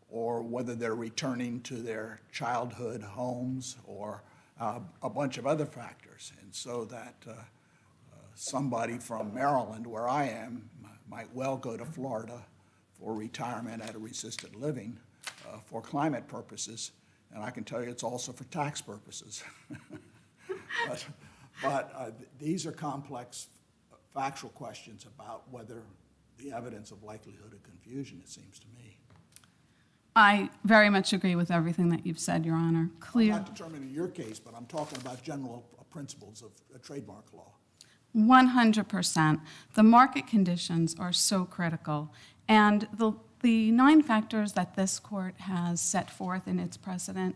or whether they're returning to their childhood homes, or a bunch of other factors. And so that somebody from Maryland, where I am, might well go to Florida for retirement at a assisted living for climate purposes. And I can tell you it's also for tax purposes. but these are complex factual questions about whether the evidence of likelihood of confusion, it seems to me.
I very much agree with everything that you've said, Your Honor.
I'm
Clear.
not determining your case, but I'm talking about general principles of trademark law.
100%. The market conditions are so critical. And the 9 factors that this court has set forth in its precedent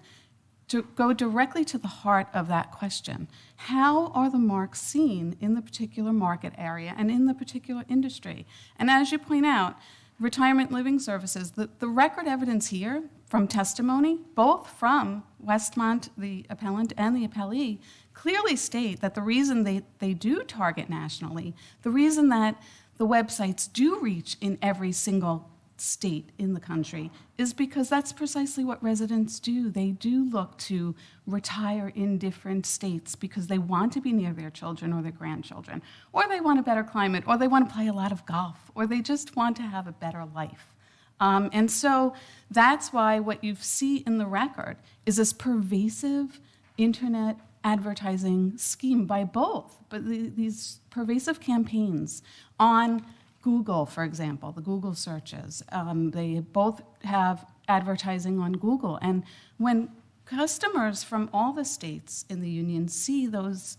to go directly to the heart of that question. How are the marks seen in the particular market area and in the particular industry? And as you point out, retirement living services, the record evidence here from testimony, both from Westmont, the appellant, and the appellee, clearly state that the reason they do target nationally, the reason that the websites do reach in every single state in the country is because that's precisely what residents do. They do look to retire in different states because they want to be near their children or their grandchildren, or they want a better climate, or they want to play a lot of golf, or they just want to have a better life. And so that's why what you see in the record is this pervasive internet advertising scheme by both, but these pervasive campaigns on Google, for example, the Google searches. They both have advertising on Google. And when customers from all the states in the union see those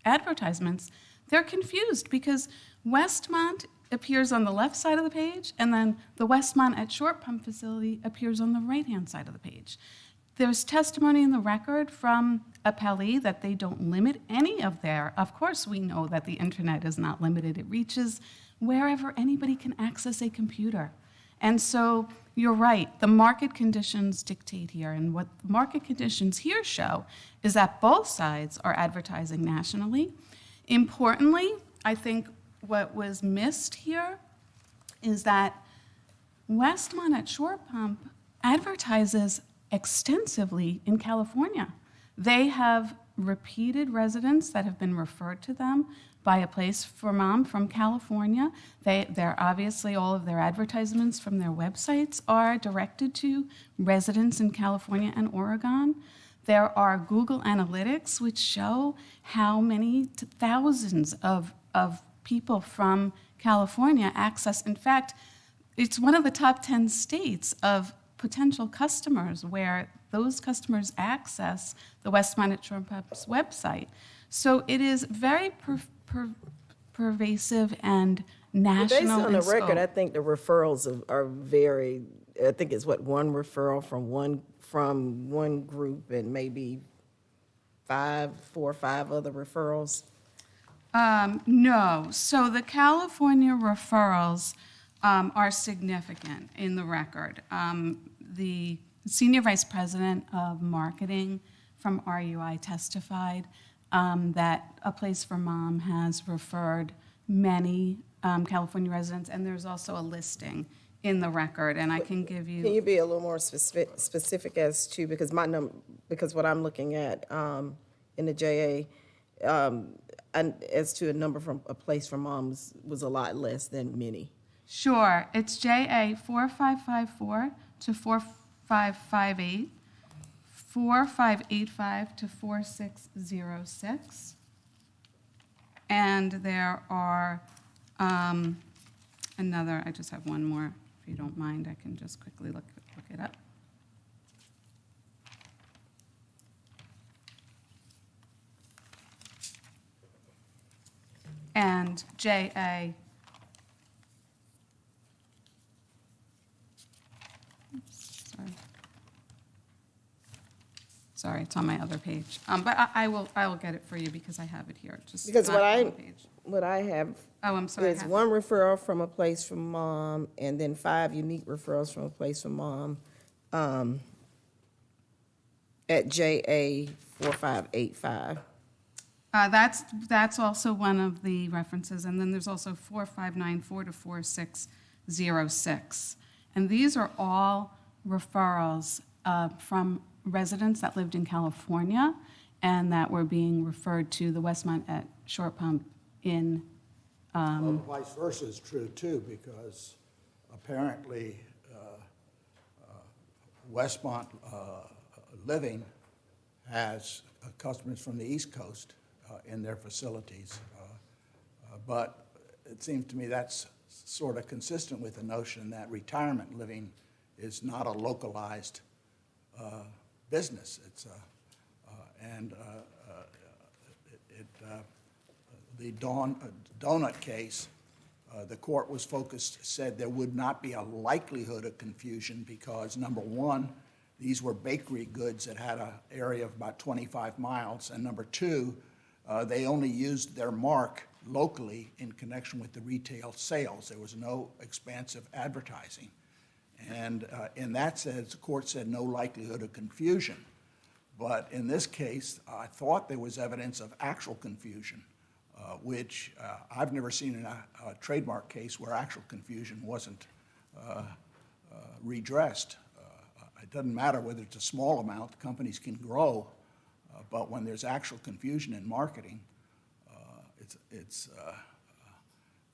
advertisements, they're confused because Westmont appears on the left side of the page, and then the Westmont at Short Pump facility appears on the right-hand side of the page. There's testimony in the record from appellee that they don't limit any of of course we know that the internet is not limited. It reaches wherever anybody can access a computer. And so you're right, the market conditions dictate here, and what market conditions here show is that both sides are advertising nationally. Importantly, I think what was missed here is that Westmont at Short Pump advertises extensively in California. They have repeated residents that have been referred to them by A Place for Mom from California. They're obviously, all of their advertisements from their websites are directed to residents in California and Oregon. There are Google Analytics, which show how many thousands of people from California access. In fact, it's one of the top 10 states of potential customers where those customers access the Westmont at Short Pump's website. So it is very pervasive and national.
Based on the
in
record,
scope.
I think the referrals are very, I think it's one referral from one group and maybe 4 or 5 other referrals.
No. So the California referrals are significant in the record. The senior vice president of marketing from RUI testified that A Place for Mom has referred many California residents, and there's also a listing in the record, and I can give you.
Can you be a little more specific as to, because because what I'm looking at in the JA, and as to a number from A Place for Moms was a lot less than many.
Sure. It's JA 4554 to 4558, 4585 to 4606. And there are I just have one more. If you don't mind, I can just quickly look it up. And JA, sorry, it's on my other page. But I will get it for you because I have it here. Just
Because
not on the page.
what I have
Oh, I'm sorry. I
is
have
one referral from A Place for Mom, and then 5 unique referrals from A Place for Mom at JA 4585.
That's also one of the references, and then there's also 4594 to 4606. And these are all referrals from residents that lived in California and that were being referred to the Westmont at Short Pump in.
Well, vice versa is true too, because apparently Westmont Living has customers from the East Coast in their facilities, but it seems to me that's sort of consistent with the notion that retirement living is not a localized business. It's the donut case, the court was focused, said there would not be a likelihood of confusion because, number one, these were bakery goods that had an area of about 25 miles, and number two, they only used their mark locally in connection with the retail sales. There was no expansive advertising. And in that sense, the court said no likelihood of confusion. But in this case, I thought there was evidence of actual confusion, which I've never seen in a trademark case where actual confusion wasn't redressed. It doesn't matter whether it's a small amount, companies can grow, but when there's actual confusion in marketing,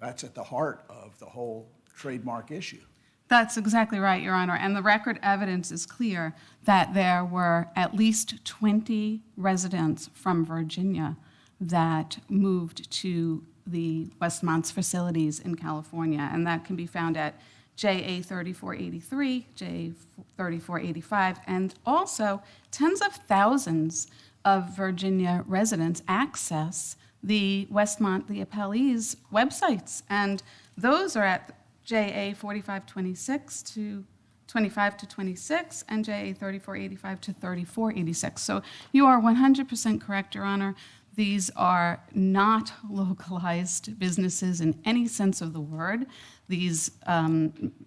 that's at the heart of the whole trademark issue.
That's exactly right, Your Honor. And the record evidence is clear that there were at least 20 residents from Virginia that moved to the Westmont's facilities in California. And that can be found at JA 3483, JA 3485, and also tens of thousands of Virginia residents access the Westmont, the appellees' websites. And those are at JA 4526 to 25 to 26 and JA 3485 to 3486. So you are 100% correct, Your Honor. These are not localized businesses in any sense of the word. These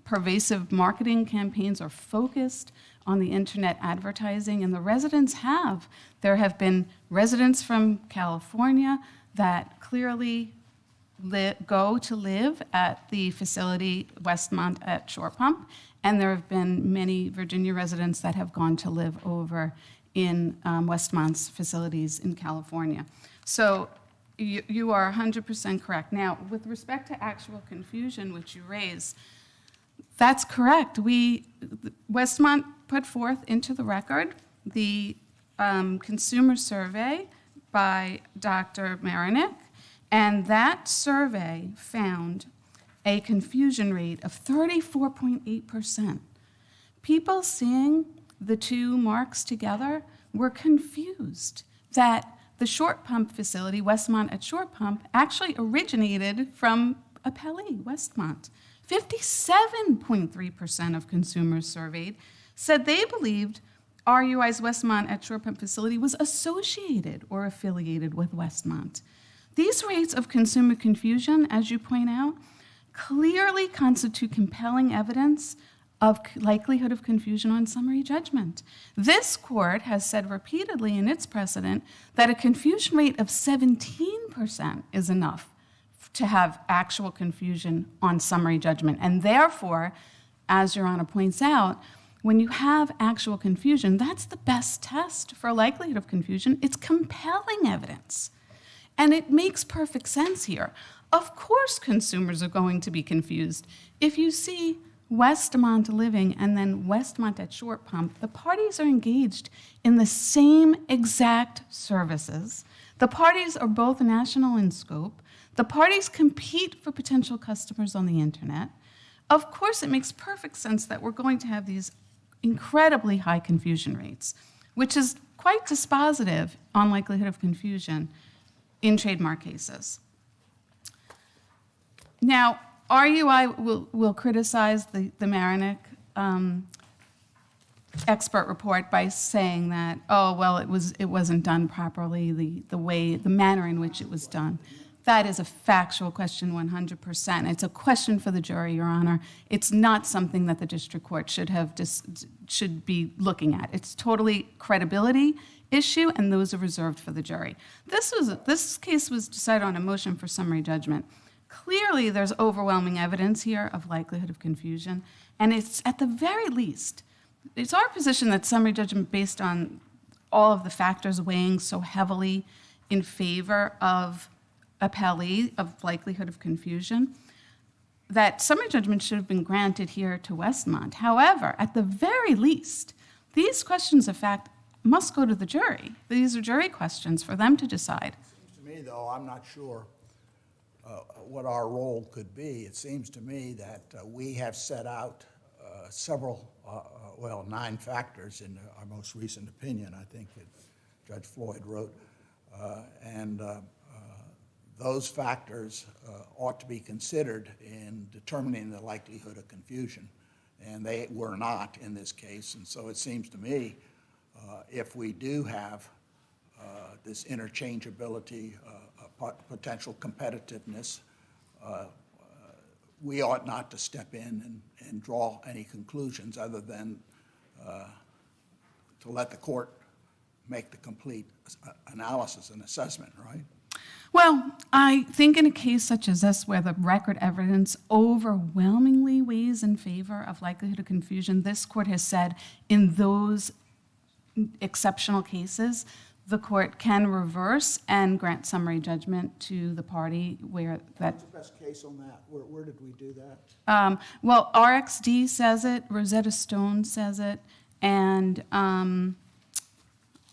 pervasive marketing campaigns are focused on the internet advertising, and the residents have. There have been residents from California that clearly go to live at the facility Westmont at Shore Pump, and there have been many Virginia residents that have gone to live over in Westmont's facilities in California. So you are 100% correct. Now, with respect to actual confusion, which you raise, that's correct. Westmont put forth into the record the consumer survey by Dr. Marinick, and that survey found a confusion rate of 34.8%. People seeing the two marks together were confused that the Short Pump facility, Westmont at Short Pump, actually originated from appellee Westmont. 57.3% of consumers surveyed said they believed RUI's Westmont at Short Pump facility was associated or affiliated with Westmont. These rates of consumer confusion, as you point out, clearly constitute compelling evidence of likelihood of confusion on summary judgment. This court has said repeatedly in its precedent that a confusion rate of 17% is enough to have actual confusion on summary judgment. And therefore, as Your Honor points out, when you have actual confusion, that's the best test for likelihood of confusion. It's compelling evidence. And it makes perfect sense here. Of course consumers are going to be confused. If you see Westmont Living and then Westmont at Short Pump, the parties are engaged in the same exact services. The parties are both national in scope. The parties compete for potential customers on the internet. Of course, it makes perfect sense that we're going to have these incredibly high confusion rates, which is quite dispositive on likelihood of confusion in trademark cases. Now, RUI will criticize the Marinick expert report by saying that, oh, well, it wasn't done properly, the manner in which it was done. That is a factual question 100%. It's a question for the jury, Your Honor. It's not something that the district court should be looking at. It's totally credibility issue, and those are reserved for the jury. This case was decided on a motion for summary judgment. Clearly, there's overwhelming evidence here of likelihood of confusion, and it's at the very least, it's our position that summary judgment based on all of the factors weighing so heavily in favor of appellee, of likelihood of confusion, that summary judgment should have been granted here to Westmont. However, at the very least, these questions of fact must go to the jury. These are jury questions for them to decide.
Seems to me, though, I'm not sure what our role could be. It seems to me that we have set out several, 9 factors in our most recent opinion, I think, that Judge Floyd wrote. And those factors ought to be considered in determining the likelihood of confusion. And they were not in this case. And so it seems to me if we do have this interchangeability, potential competitiveness, we ought not to step in and draw any conclusions other than to let the court make the complete analysis and assessment, right?
Well, I think in a case such as this, where the record evidence overwhelmingly weighs in favor of likelihood of confusion, this court has said in those exceptional cases, the court can reverse and grant summary judgment to the party where that.
What's the best case on that? Where did we do that?
Well, RxD says it, Rosetta Stone says it, and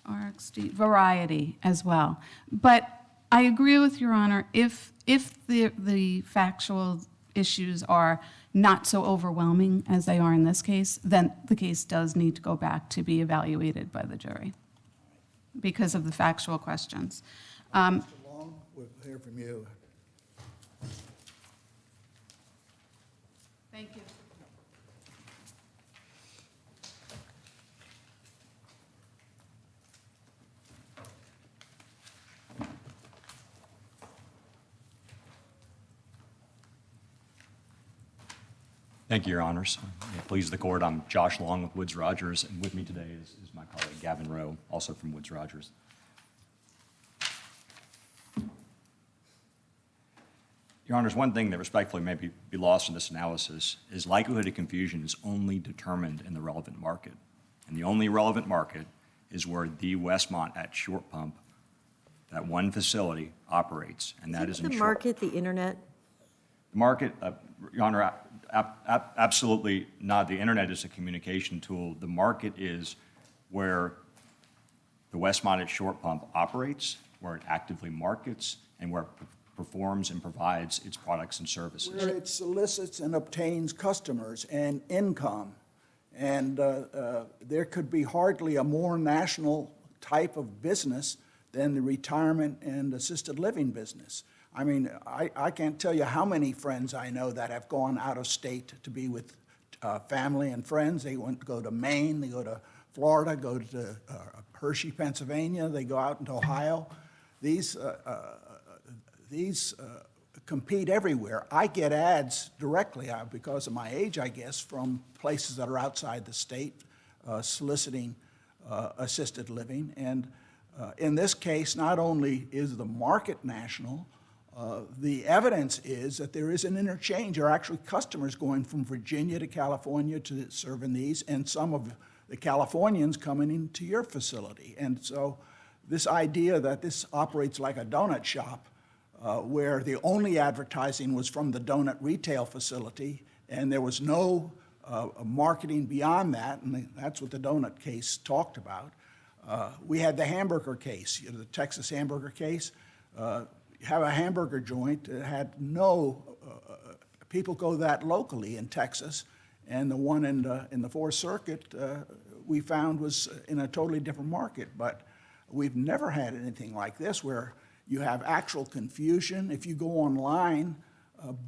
RxD, Variety as well. But I agree with Your Honor, if the factual issues are not so overwhelming as they are in this case, then the case does need to go back to be evaluated by the jury because of the factual questions.
Mr. Long, we'll hear from you.
Thank you.
Thank you, Your Honors. May it please the court, I'm Josh Long with Woods Rogers, and with me today is my colleague Gavin Rowe, also from Woods Rogers. Your Honors, one thing that respectfully may be lost in this analysis is likelihood of confusion is only determined in the relevant market. And the only relevant market is where the Westmont at Short Pump, that one facility, operates, and that is in
the
Short.
market, the internet?
The market, Your Honor, absolutely not. The internet is a communication tool. The market is where the Westmont at Short Pump operates, where it actively markets, and where it performs and provides its products and services.
Where it solicits and obtains customers and income. And there could be hardly a more national type of business than the retirement and assisted living business. I mean, I can't tell you how many friends I know that have gone out of state to be with family and friends. They go to Maine, they go to Florida, go to Hershey, Pennsylvania, they go out into Ohio. These compete everywhere. I get ads directly, because of my age, I guess, from places that are outside the state soliciting assisted living. And in this case, not only is the market national, the evidence is that there is an interchange. There are actually customers going from Virginia to California to serving these, and some of the Californians coming into your facility. And so this idea that this operates like a donut shop, where the only advertising was from the donut retail facility, and there was no marketing beyond that, and that's what the donut case talked about. We had the hamburger case, the Texas hamburger case. Have a hamburger joint that had no, people go that locally in Texas, and the one in the Fourth Circuit we found was in a totally different market. But we've never had anything like this where you have actual confusion. If you go online,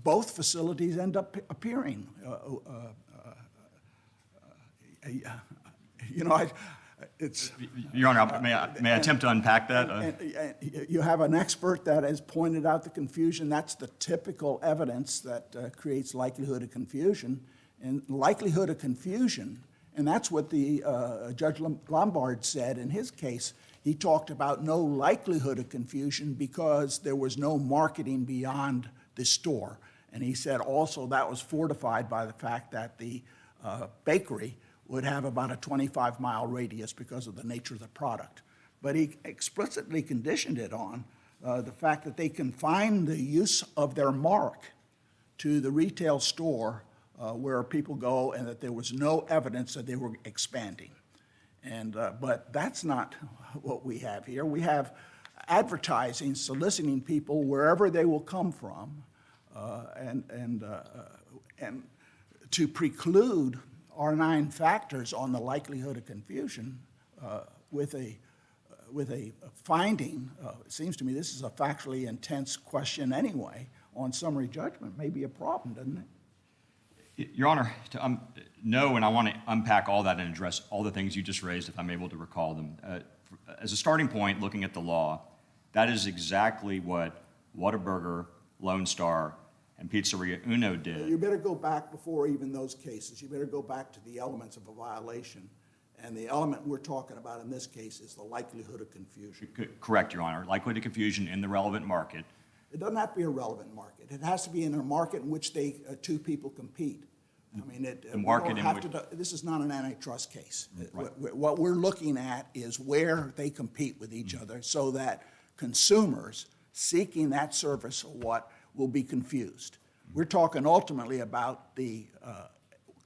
both facilities end up appearing. It's.
Your Honor, may I attempt to unpack that?
You have an expert that has pointed out the confusion. That's the typical evidence that creates likelihood of confusion. And likelihood of confusion, and that's what the Judge Lombard said in his case. He talked about no likelihood of confusion because there was no marketing beyond the store. And he said also that was fortified by the fact that the bakery would have about a 25-mile radius because of the nature of the product. But he explicitly conditioned it on the fact that they confined the use of their mark to the retail store where people go, and that there was no evidence that they were expanding. And but that's not what we have here. We have advertising, soliciting people wherever they will come from, and to preclude our 9 factors on the likelihood of confusion with a finding, it seems to me this is a factually intense question anyway, on summary judgment may be a problem, doesn't it?
Your Honor, no, and I want to unpack all that and address all the things you just raised if I'm able to recall them. As a starting point, looking at the law, that is exactly what Whataburger, Lone Star, and Pizzeria Uno did.
You better go back before even those cases. You better go back to the elements of a violation. And the element we're talking about in this case is the likelihood of confusion.
Correct, Your Honor. Likelihood of confusion in the relevant market.
It doesn't have to be a relevant market. It has to be in a market in which two people compete. I mean,
The market in which...
this is not an antitrust case.
Right.
What we're looking at is where they compete with each other so that consumers seeking that service or what will be confused. We're talking ultimately about the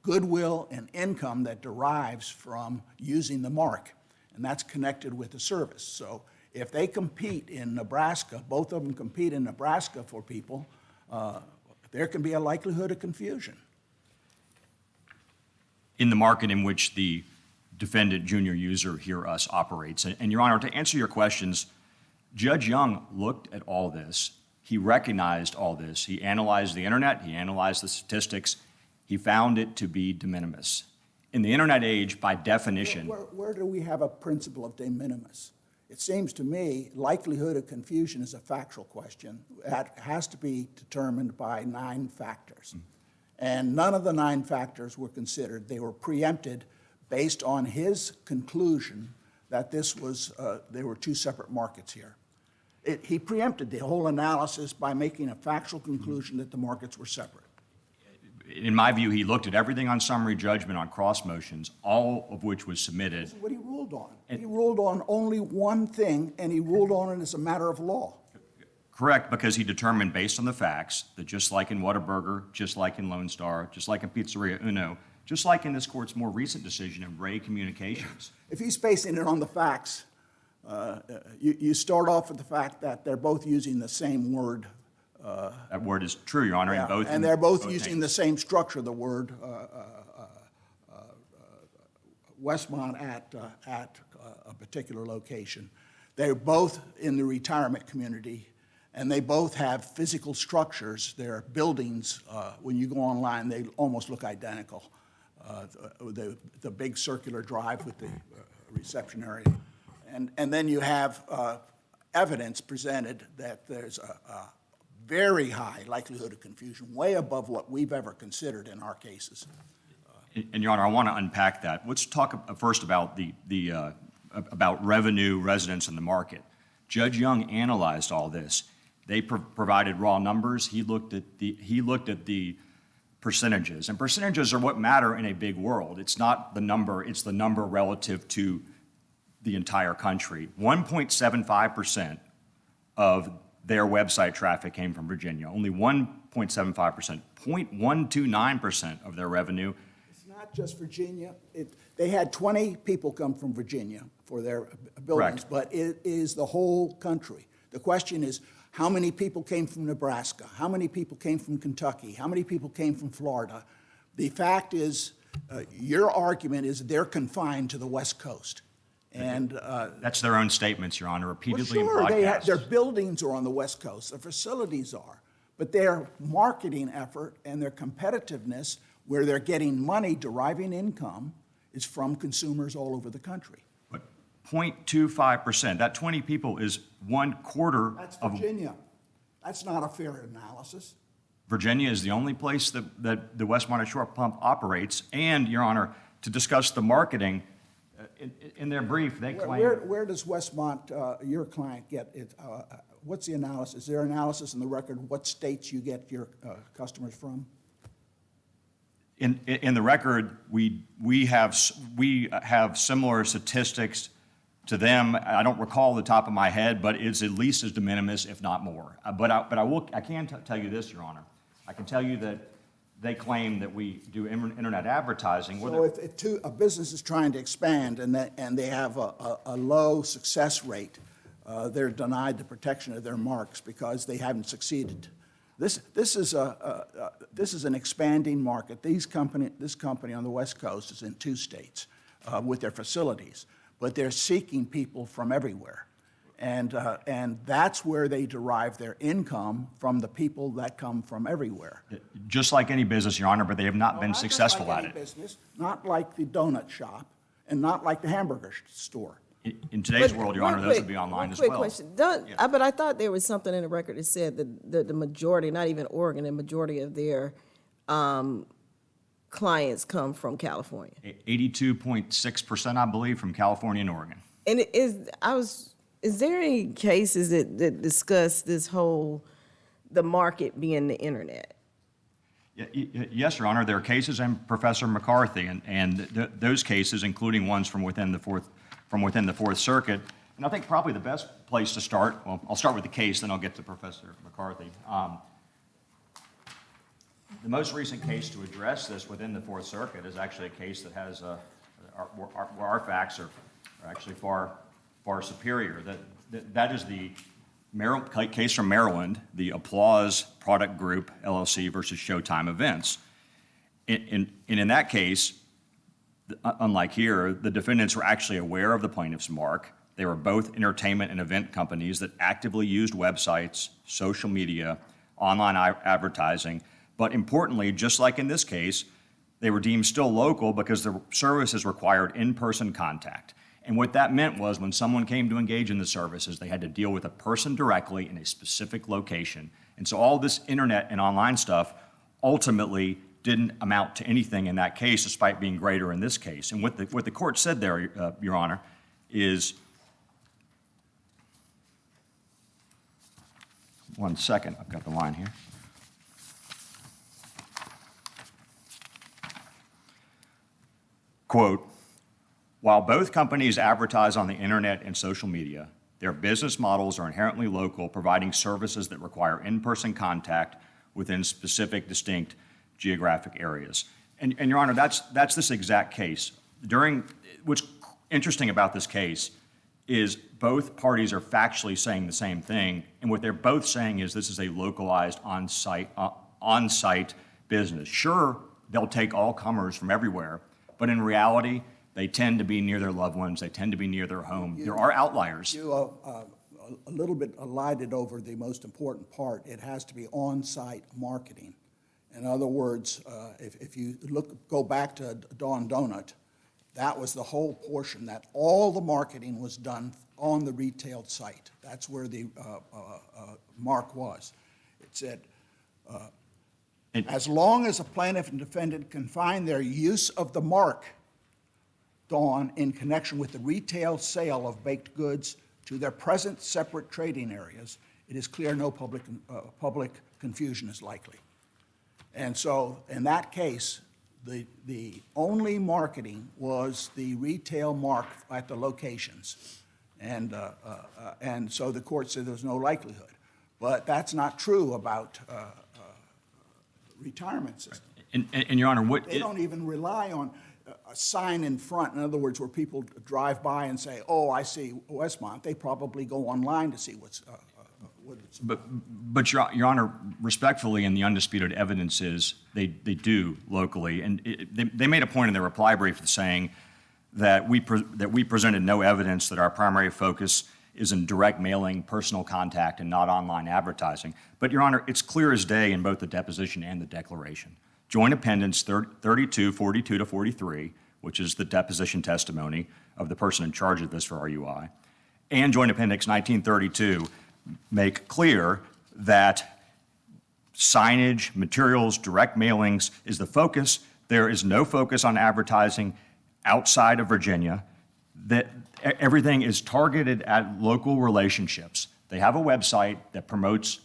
goodwill and income that derives from using the mark, and that's connected with the service. So if they compete in Nebraska, both of them compete in Nebraska for people, there can be a likelihood of confusion.
In the market in which the defendant junior user here, us, operates. And Your Honor, to answer your questions, Judge Young looked at all this. He recognized all this. He analyzed the internet. He analyzed the statistics. He found it to be de minimis. In the internet age, by definition...
Where do we have a principle of de minimis? It seems to me likelihood of confusion is a factual question that has to be determined by 9 factors. And none of the 9 factors were considered. They were preempted based on his conclusion that there were 2 separate markets here. He preempted the whole analysis by making a factual conclusion that the markets were separate.
In my view, he looked at everything on summary judgment on cross motions, all of which was submitted.
This is what he ruled on. He ruled on only one thing, and he ruled on it as a matter of law.
Correct, because he determined based on the facts that just like in Whataburger, just like in Lone Star, just like in Pizzeria Uno, just like in this court's more recent decision in Ray Communications.
If he's basing it on the facts, you start off with the fact that they're both using the same word.
That word is true, Your Honor, in both.
And they're both using the same structure, the word Westmont at a particular location. They're both in the retirement community, and they both have physical structures. Their buildings, when you go online, they almost look identical. The big circular drive with the reception area. And then you have evidence presented that there's a very high likelihood of confusion, way above what we've ever considered in our cases.
And Your Honor, I want to unpack that. Let's talk first about about revenue, residents, and the market. Judge Young analyzed all this. They provided raw numbers. He looked at the percentages, and percentages are what matter in a big world. It's not the number; it's the number relative to the entire country. 1.75% of their website traffic came from Virginia. Only 1.75%, 0.129% of their revenue.
It's not just Virginia. They had 20 people come from Virginia for their buildings,
Correct.
But it is the whole country. The question is, how many people came from Nebraska? How many people came from Kentucky? How many people came from Florida? The fact is, your argument is they're confined to the West Coast. And
that's their own statements, Your Honor, repeatedly in
well, sure,
broadcasts.
their buildings are on the West Coast, their facilities are, but their marketing effort and their competitiveness, where they're getting money, deriving income, is from consumers all over the country.
But 0.25%, that 20 people is 1/4
That's
of
Virginia. That's not a fair analysis.
Virginia is the only place that the Westmont Short Pump operates. And, Your Honor, to discuss the marketing, in their brief, they claim...
Where does Westmont, your client, get it? What's the analysis? Is there analysis in the record what states you get your customers from?
In the record, we have similar statistics to them. I don't recall the top of my head, but it's at least as de minimis, if not more. But I can tell you this, Your Honor. I can tell you that they claim that we do internet advertising.
So if a business is trying to expand and they have a low success rate, they're denied the protection of their marks because they haven't succeeded. This is an expanding market. This company on the West Coast is in 2 states with their facilities, but they're seeking people from everywhere. And that's where they derive their income, from the people that come from everywhere.
Just like any business, Your Honor, but they have not been successful
Not
at
like any
it.
business, not like the donut shop, and not like the hamburger store.
In today's
But
world, Your
one
Honor, those
quick-
would be online
one
as
quick
well.
question.
Yeah.
But I thought there was something in the record that said that the majority, not even Oregon, the majority of their clients come from California.
82.6%, I believe, from California and Oregon.
And is there any cases that discuss this whole, the market being the internet?
Yes, Your Honor, there are cases, and Professor McCarthy, and those cases, including ones from within the Fourth Circuit. And I think probably the best place to start, well, I'll start with the case, then I'll get to Professor McCarthy. The most recent case to address this within the Fourth Circuit is actually a case that has, where our facts are actually far superior. That is the case from Maryland, the Applause Product Group, LLC versus Showtime Events. And in that case, unlike here, the defendants were actually aware of the plaintiff's mark. They were both entertainment and event companies that actively used websites, social media, online advertising. But importantly, just like in this case, they were deemed still local because the services required in-person contact. And what that meant was when someone came to engage in the services, they had to deal with a person directly in a specific location. And so all this internet and online stuff ultimately didn't amount to anything in that case, despite being greater in this case. And what the court said there, Your Honor, is, one second, I've got the line here. Quote, while both companies advertise on the internet and social media, their business models are inherently local, providing services that require in-person contact within specific, distinct geographic areas. And Your Honor, that's this exact case. What's interesting about this case is both parties are factually saying the same thing, and what they're both saying is this is a localized on-site business. Sure, they'll take all comers from everywhere, but in reality, they tend to be near their loved ones. They tend to be near their home. There are outliers.
You a little bit alighted over the most important part. It has to be on-site marketing. In other words, if you go back to Dawn Donut, that was the whole portion, that all the marketing was done on the retail site. That's where the mark was. It said, as long as a plaintiff and defendant can find their use of the mark, Dawn, in connection with the retail sale of baked goods to their present separate trading areas, it is clear no public confusion is likely. And so, in that case, the only marketing was the retail mark at the locations. And so the court said there's no likelihood. But that's not true about retirement systems.
And Your Honor,
They don't even rely on a sign in front. In other words, where people drive by and say, oh, I see Westmont. They probably go online to see what it's about.
But Your Honor, respectfully, and the undisputed evidence is they do locally. And they made a point in their reply brief saying that we presented no evidence that our primary focus is in direct mailing, personal contact, and not online advertising. But Your Honor, it's clear as day in both the deposition and the declaration. Joint Appendix 32, 42 to 43, which is the deposition testimony of the person in charge of this for RUI, and Joint Appendix 1932 make clear that signage, materials, direct mailings is the focus. There is no focus on advertising outside of Virginia. That everything is targeted at local relationships. They have a website that promotes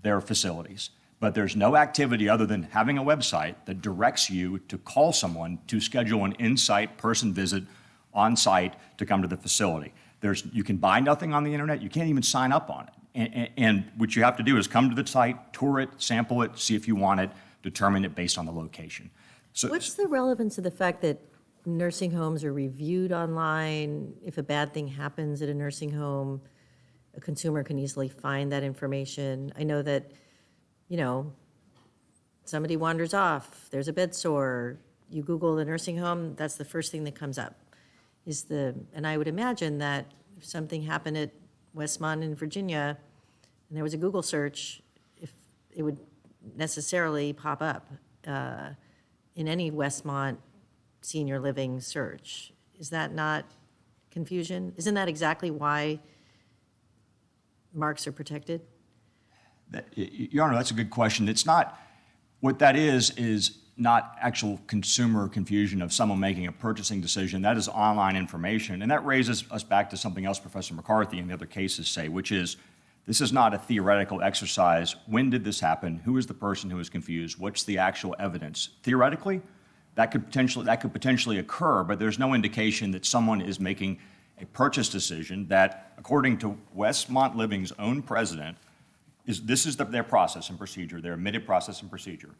their facilities, but there's no activity other than having a website that directs you to call someone to schedule an in-site person visit on site to come to the facility. You can buy nothing on the internet. You can't even sign up on it. And what you have to do is come to the site, tour it, sample it, see if you want it, determine it based on the location. So,
What's the relevance of the fact that nursing homes are reviewed online? If a bad thing happens at a nursing home, a consumer can easily find that information. I know that, somebody wanders off, there's a bed sore, you Google the nursing home, that's the first thing that comes up. And I would imagine that if something happened at Westmont in Virginia, and there was a Google search, if it would necessarily pop up in any Westmont senior living search. Is that not confusion? Isn't that exactly why marks are protected?
Your Honor, that's a good question. It's not, what that is not actual consumer confusion of someone making a purchasing decision. That is online information. And that raises us back to something else Professor McCarthy and the other cases say, which is, this is not a theoretical exercise. When did this happen? Who is the person who is confused? What's the actual evidence? Theoretically, that could potentially occur, but there's no indication that someone is making a purchase decision that, according to Westmont Living's own president, this is their process and procedure, their admitted process and procedure.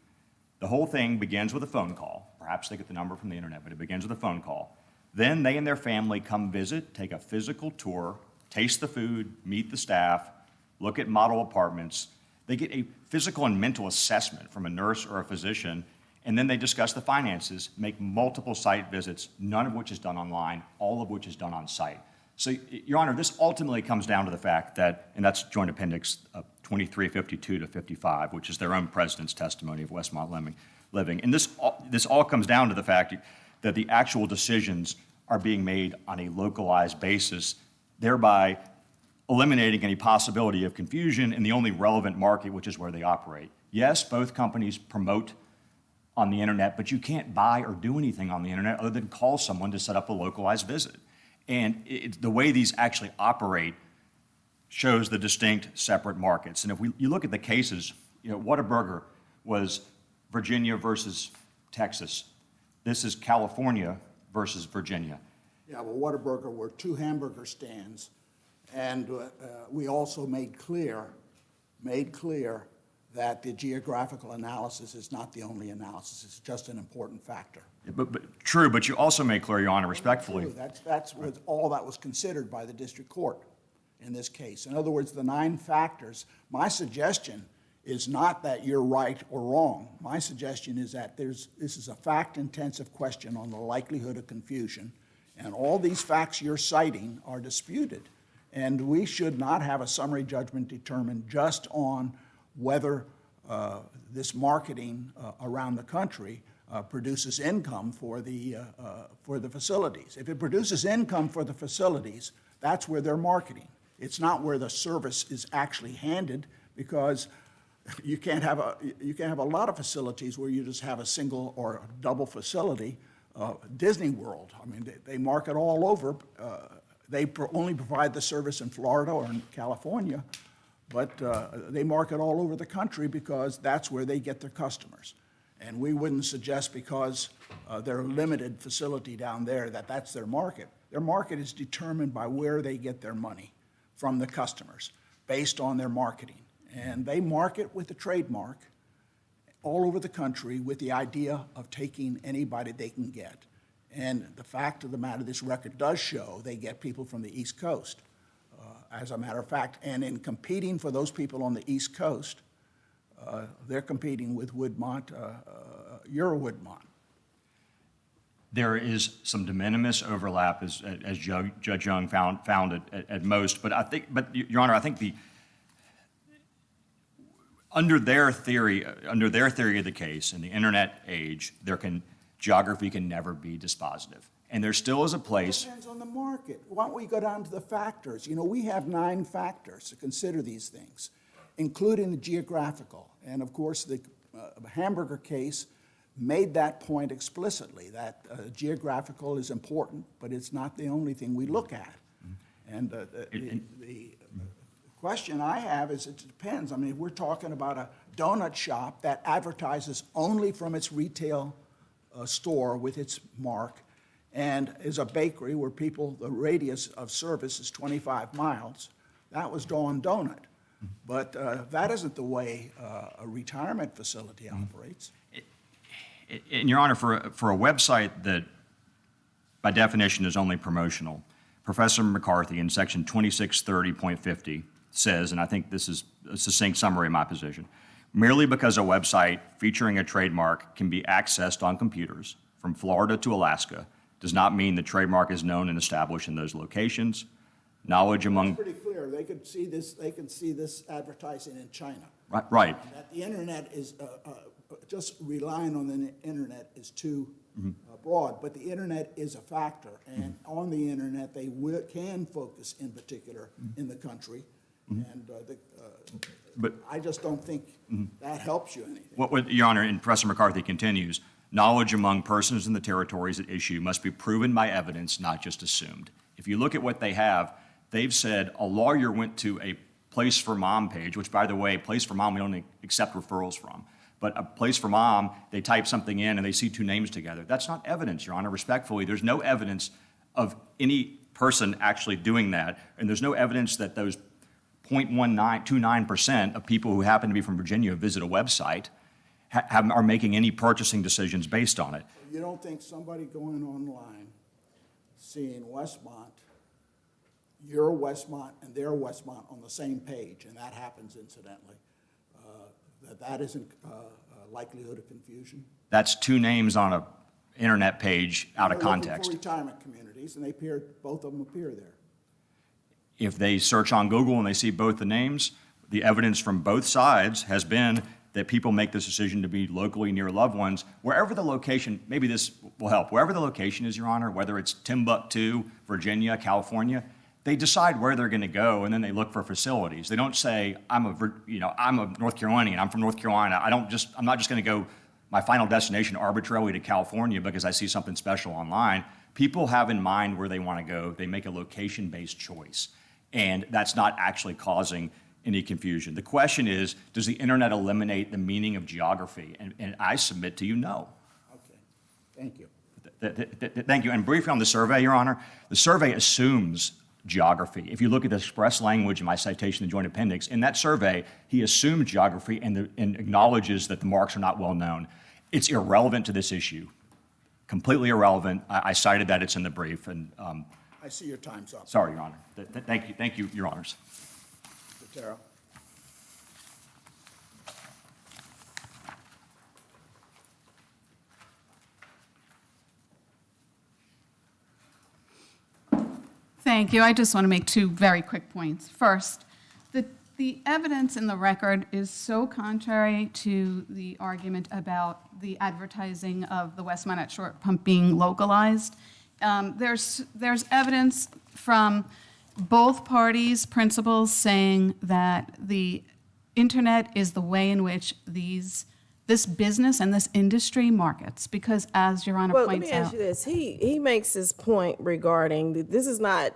The whole thing begins with a phone call. Perhaps they get the number from the internet, but it begins with a phone call. Then they and their family come visit, take a physical tour, taste the food, meet the staff, look at model apartments. They get a physical and mental assessment from a nurse or a physician, and then they discuss the finances, make multiple site visits, none of which is done online, all of which is done on site. So, Your Honor, this ultimately comes down to the fact that, and that's Joint Appendix 2352 to 55, which is their own president's testimony of Westmont Living. And this all comes down to the fact that the actual decisions are being made on a localized basis, thereby eliminating any possibility of confusion in the only relevant market, which is where they operate. Yes, both companies promote on the internet, but you can't buy or do anything on the internet other than call someone to set up a localized visit. And the way these actually operate shows the distinct separate markets. And if you look at the cases, Whataburger was Virginia versus Texas. This is California versus Virginia.
Yeah, well, Whataburger were two hamburger stands, and we also made clear that the geographical analysis is not the only analysis. It's just an important factor.
True, but you also made clear, Your Honor, respectfully.
True. That's all that was considered by the district court in this case. In other words, the 9 factors, my suggestion is not that you're right or wrong. My suggestion is that this is a fact-intensive question on the likelihood of confusion, and all these facts you're citing are disputed. And we should not have a summary judgment determined just on whether this marketing around the country produces income for the facilities. If it produces income for the facilities, that's where they're marketing. It's not where the service is actually handed, because you can't have a lot of facilities where you just have a single or a double facility. Disney World, I mean, they market all over. They only provide the service in Florida or in California, but they market all over the country because that's where they get their customers. And we wouldn't suggest because they're a limited facility down there that that's their market. Their market is determined by where they get their money from the customers based on their marketing. And they market with the trademark all over the country with the idea of taking anybody they can get. And the fact of the matter, this record does show they get people from the East Coast, as a matter of fact. And in competing for those people on the East Coast, they're competing with Woodmont, Woodmont.
There is some de minimis overlap, as Judge Young found it at most. But Your Honor, I think under their theory of the case in the internet age, geography can never be dispositive. And there still is a place.
It depends on the market. Why don't we go down to the factors? We have 9 factors to consider these things, including the geographical. And of course, the hamburger case made that point explicitly, that geographical is important, but it's not the only thing we look at. And the question I have is, it depends. I mean, if we're talking about a donut shop that advertises only from its retail store with its mark, and is a bakery where the radius of service is 25 miles, that was Dawn Donut. But that isn't the way a retirement facility operates.
And Your Honor, for a website that by definition is only promotional, Professor McCarthy in section 2630.50 says, and I think this is a succinct summary of my position, merely because a website featuring a trademark can be accessed on computers from Florida to Alaska does not mean the trademark is known and established in those locations. Knowledge among...
It's pretty clear. They could see this advertising in China.
Right.
And that the internet is, just relying on the internet is too broad, but the internet is a factor. And on the internet, they can focus in particular in the country. And
But
I just don't think that helps you anything.
what Your Honor, and Professor McCarthy continues, knowledge among persons in the territories at issue must be proven by evidence, not just assumed. If you look at what they have, they've said a lawyer went to a Place for Mom page, which, by the way, Place for Mom we don't accept referrals from. But a Place for Mom, they type something in and they see two names together. That's not evidence, Your Honor, respectfully. There's no evidence of any person actually doing that. And there's no evidence that those 0.29% of people who happen to be from Virginia who visit a website are making any purchasing decisions based on it.
You don't think somebody going online, seeing Westmont, your Westmont and their Westmont on the same page, and that happens incidentally, that isn't a likelihood of confusion?
That's two names on an internet page out of
They're looking
context.
for retirement communities, and both of them appear there.
If they search on Google and they see both the names, the evidence from both sides has been that people make this decision to be locally near loved ones, wherever the location, maybe this will help, wherever the location is, Your Honor, whether it's Timbuktu, Virginia, California, they decide where they're going to go, and then they look for facilities. They don't say, I'm a North Carolinian, I'm from North Carolina, I'm not just going to go my final destination arbitrarily to California because I see something special online. People have in mind where they want to go. They make a location-based choice, and that's not actually causing any confusion. The question is, does the internet eliminate the meaning of geography? And I submit to you, no.
Okay, thank you.
Thank you. And briefly on the survey, Your Honor, the survey assumes geography. If you look at the express language in my citation in the Joint Appendix, in that survey, he assumed geography and acknowledges that the marks are not well known. It's irrelevant to this issue, completely irrelevant. I cited that, it's in the brief. And
I see your time's up.
sorry, Your Honor. Thank you, Your Honors.
Mr. Terrell.
Thank you. I just want to make two very quick points. First, the evidence in the record is so contrary to the argument about the advertising of the Westmont at Short Pump being localized. There's evidence from both parties' principals saying that the internet is the way in which this business and this industry markets, because as Your Honor points out.
Well, let me ask you this. He makes his point regarding this is not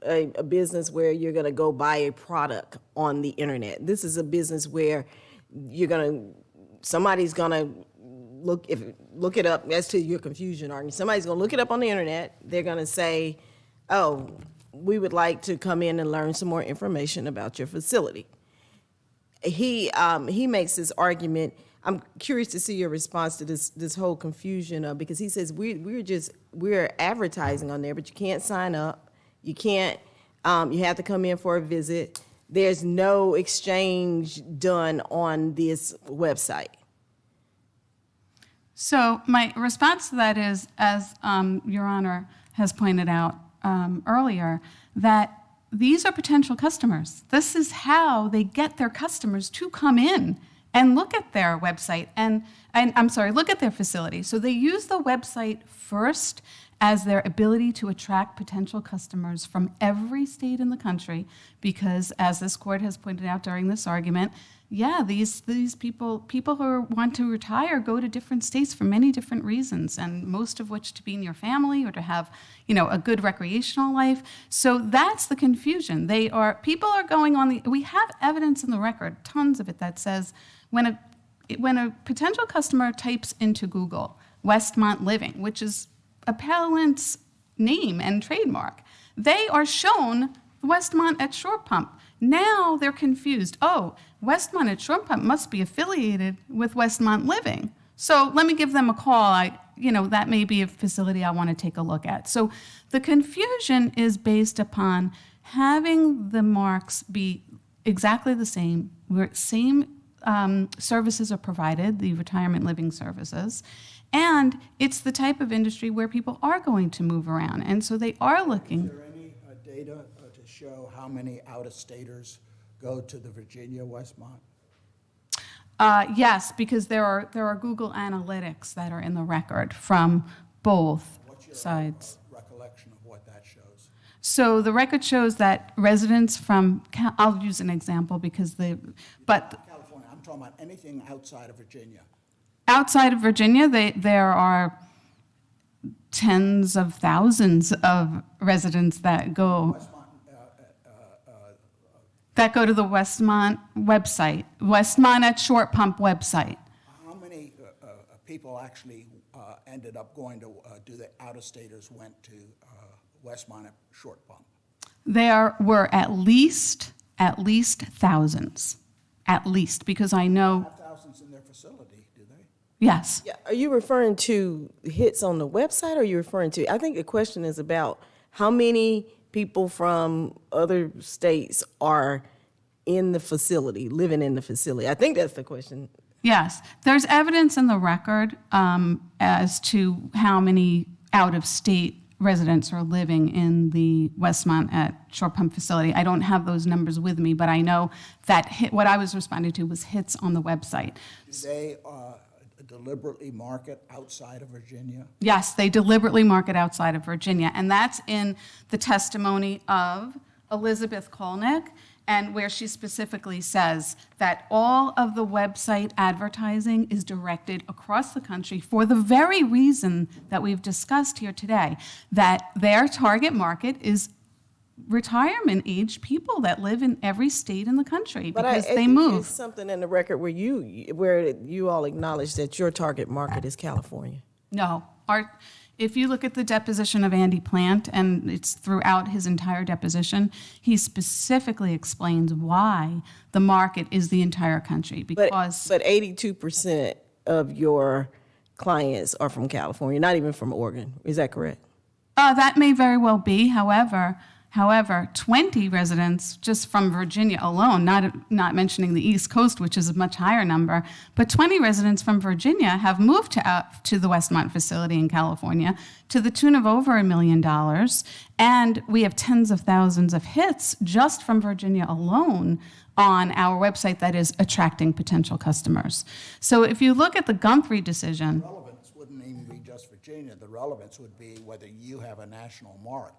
a business where you're going to go buy a product on the internet. This is a business where somebody's going to look it up. As to your confusion, argument, somebody's going to look it up on the internet. They're going to say, "Oh, we would like to come in and learn some more information about your facility." He makes this argument. I'm curious to see your response to this whole confusion because he says we're advertising on there, but you can't sign up. You can't. You have to come in for a visit. There's no exchange done on this website.
So my response to that is, as Your Honor has pointed out earlier, that these are potential customers. This is how they get their customers to come in and look at their website look at their facility. So they use the website first as their ability to attract potential customers from every state in the country, because as this court has pointed out during this argument, these people who want to retire go to different states for many different reasons, and most of which to be near family or to have, a good recreational life. So that's the confusion. People are going on we have evidence in the record, tons of it, that says when a potential customer types into Google Westmont Living, which is appellant's name and trademark, they are shown Westmont at Short Pump. Now they're confused. Oh, Westmont at Short Pump must be affiliated with Westmont Living. So let me give them a call. that may be a facility I want to take a look at. So the confusion is based upon having the marks be exactly the same, where same services are provided, the retirement living services, and it's the type of industry where people are going to move around, and so they are looking.
Is there any data to show how many out-of-staters go to the Virginia Westmont?
Yes, because there are Google Analytics that are in the record from both
What's your
sides.
recollection of what that shows?
So the record shows that residents from, I'll use an example because
California, I'm talking about anything outside of Virginia.
outside of Virginia, there are tens of thousands of residents that go to the Westmont website, Westmont at Short Pump website.
How many people actually ended up going to, do the out-of-staters went to Westmont at Short Pump?
There were at least thousands, at least, because I know,
Have thousands in their facility, do they?
yes.
Yeah, are you referring to hits on the website, or are you referring to, I think the question is about how many people from other states are in the facility, living in the facility. I think that's the question.
Yes, there's evidence in the record as to how many out-of-state residents are living in the Westmont at Short Pump facility. I don't have those numbers with me, but I know that what I was responding to was hits on the website.
Do they deliberately market outside of Virginia?
Yes, they deliberately market outside of Virginia, and that's in the testimony of Elizabeth Kolnick, and where she specifically says that all of the website advertising is directed across the country for the very reason that we've discussed here today, that their target market is retirement age people that live in every state in the country because they move.
There's something in the record where you all acknowledge that your target market is California.
No. If you look at the deposition of Andy Plant, and it's throughout his entire deposition, he specifically explains why the market is the entire country. Because
But 82% of your clients are from California, not even from Oregon. Is that correct?
that may very well be. However, 20 residents just from Virginia alone, not mentioning the East Coast, which is a much higher number, but 20 residents from Virginia have moved to the Westmont facility in California to the tune of over $1 million. And we have tens of thousands of hits just from Virginia alone on our website that is attracting potential customers. So if you look at the Gumphrey decision.
The relevance wouldn't even be just Virginia. The relevance would be whether you have a national mark.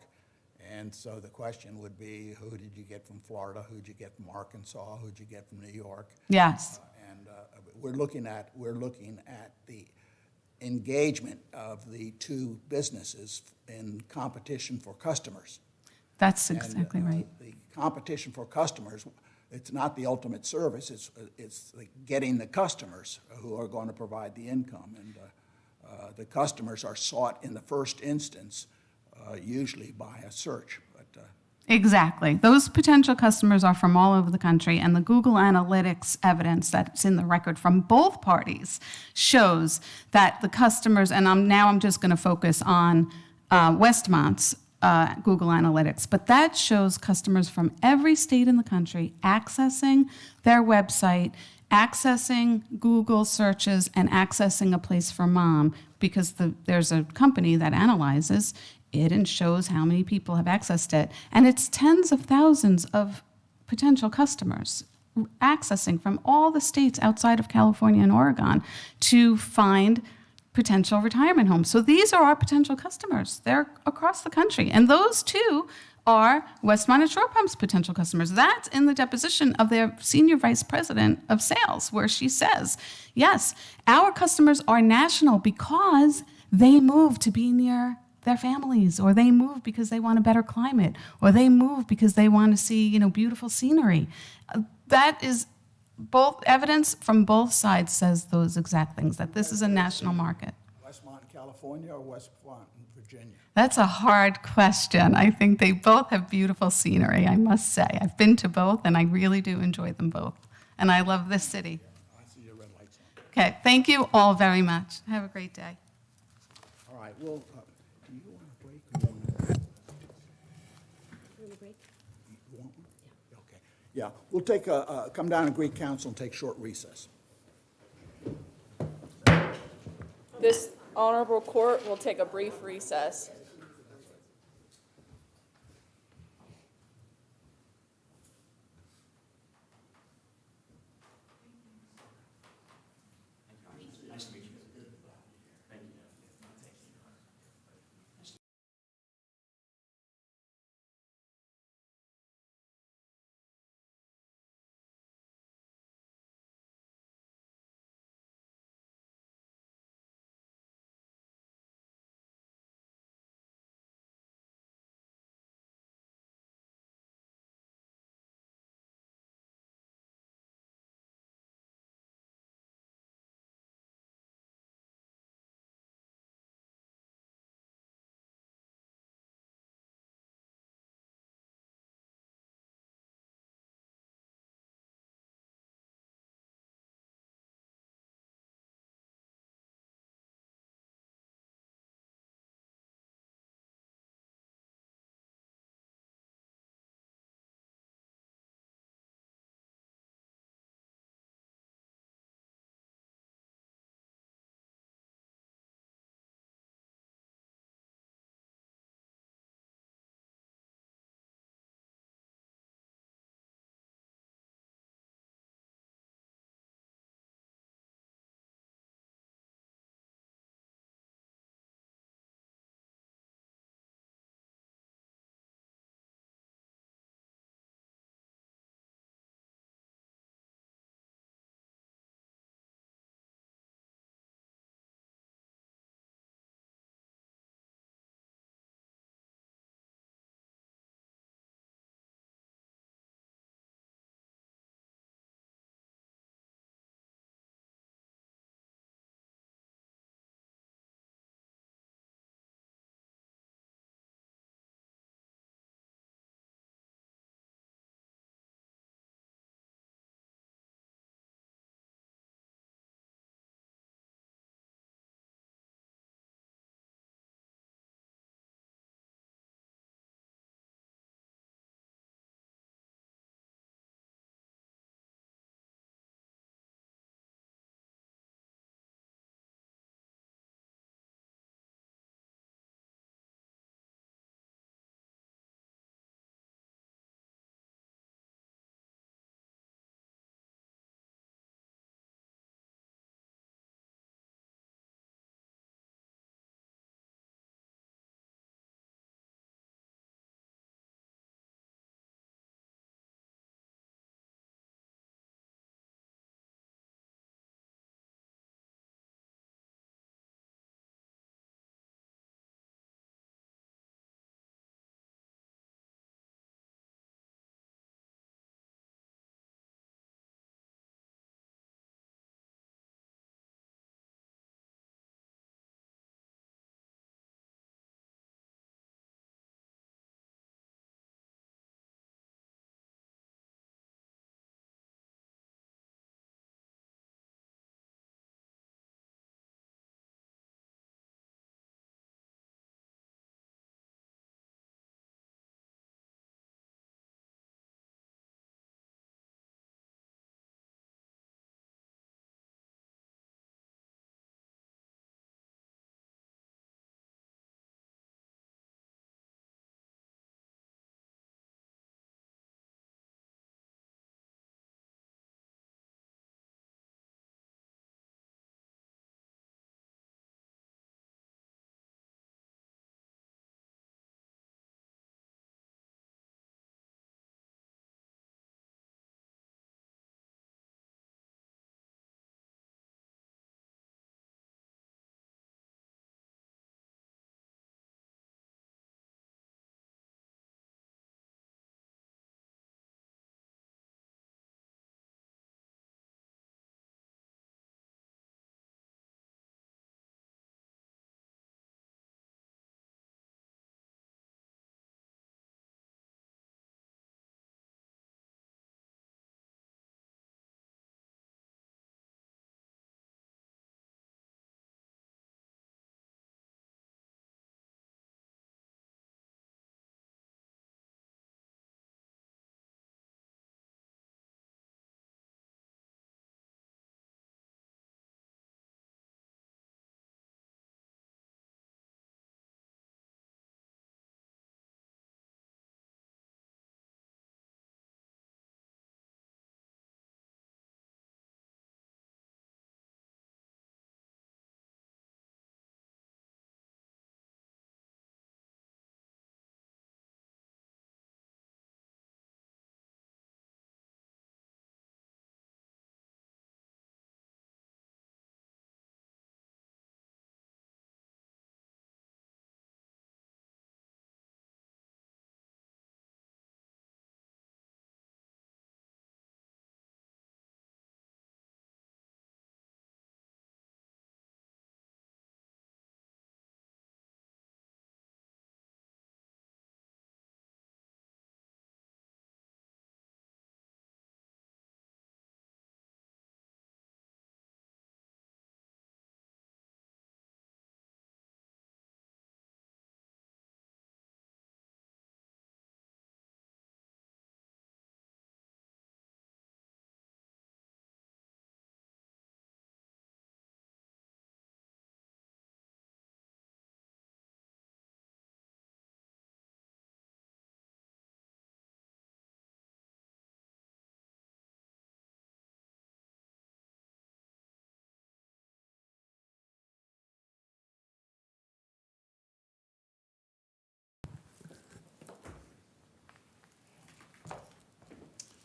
And so the question would be, who did you get from Florida? Who did you get from Arkansas? Who did you get from New York?
Yes.
And we're looking at the engagement of the two businesses in competition for customers.
That's exactly right.
The competition for customers, it's not the ultimate service. It's like getting the customers who are going to provide the income. And the customers are sought in the first instance, usually by a search.
Exactly. Those potential customers are from all over the country, and the Google Analytics evidence that's in the record from both parties shows that the customers, and I'm just going to focus on Westmont's Google Analytics, but that shows customers from every state in the country accessing their website, accessing Google searches, and accessing a place for mom, because there's a company that analyzes it and shows how many people have accessed it. And it's tens of thousands of potential customers accessing from all the states outside of California and Oregon to find potential retirement homes. So these are our potential customers. They're across the country. And those two are Westmont and Short Pump's potential customers. That's in the deposition of their senior vice president of sales, where she says, yes, our customers are national because they move to be near their families, or they move because they want a better climate, or they move because they want to see, beautiful scenery. That is both evidence from both sides says those exact things, that this is a national market.
Westmont, California, or Westmont, Virginia?
That's a hard question. I think they both have beautiful scenery, I must say. I've been to both, and I really do enjoy them both. And I love this city.
I see your red lights on.
Okay, thank you all very much. Have a great day.
right, well, do you want a break or you want? You want one? Yeah. Okay, yeah, we'll take come down to Greek Council and take short recess.
This honorable court will take a brief recess.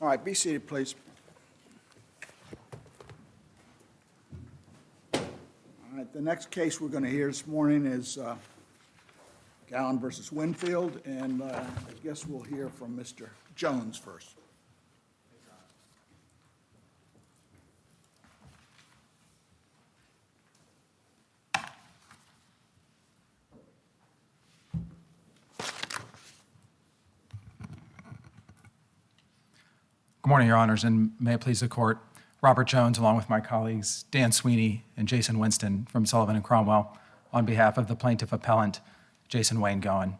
All right, be seated, please. All right, the next case we're going to hear this morning is Gallen versus Winfield, and I guess we'll hear from Mr. Jones first.
Good morning, Your Honors, and may it please the Court. Robert Jones, along with my colleagues Dan Sweeney and Jason Winston from Sullivan & Cromwell, on behalf of the plaintiff appellant, Jason Wayne Gallen.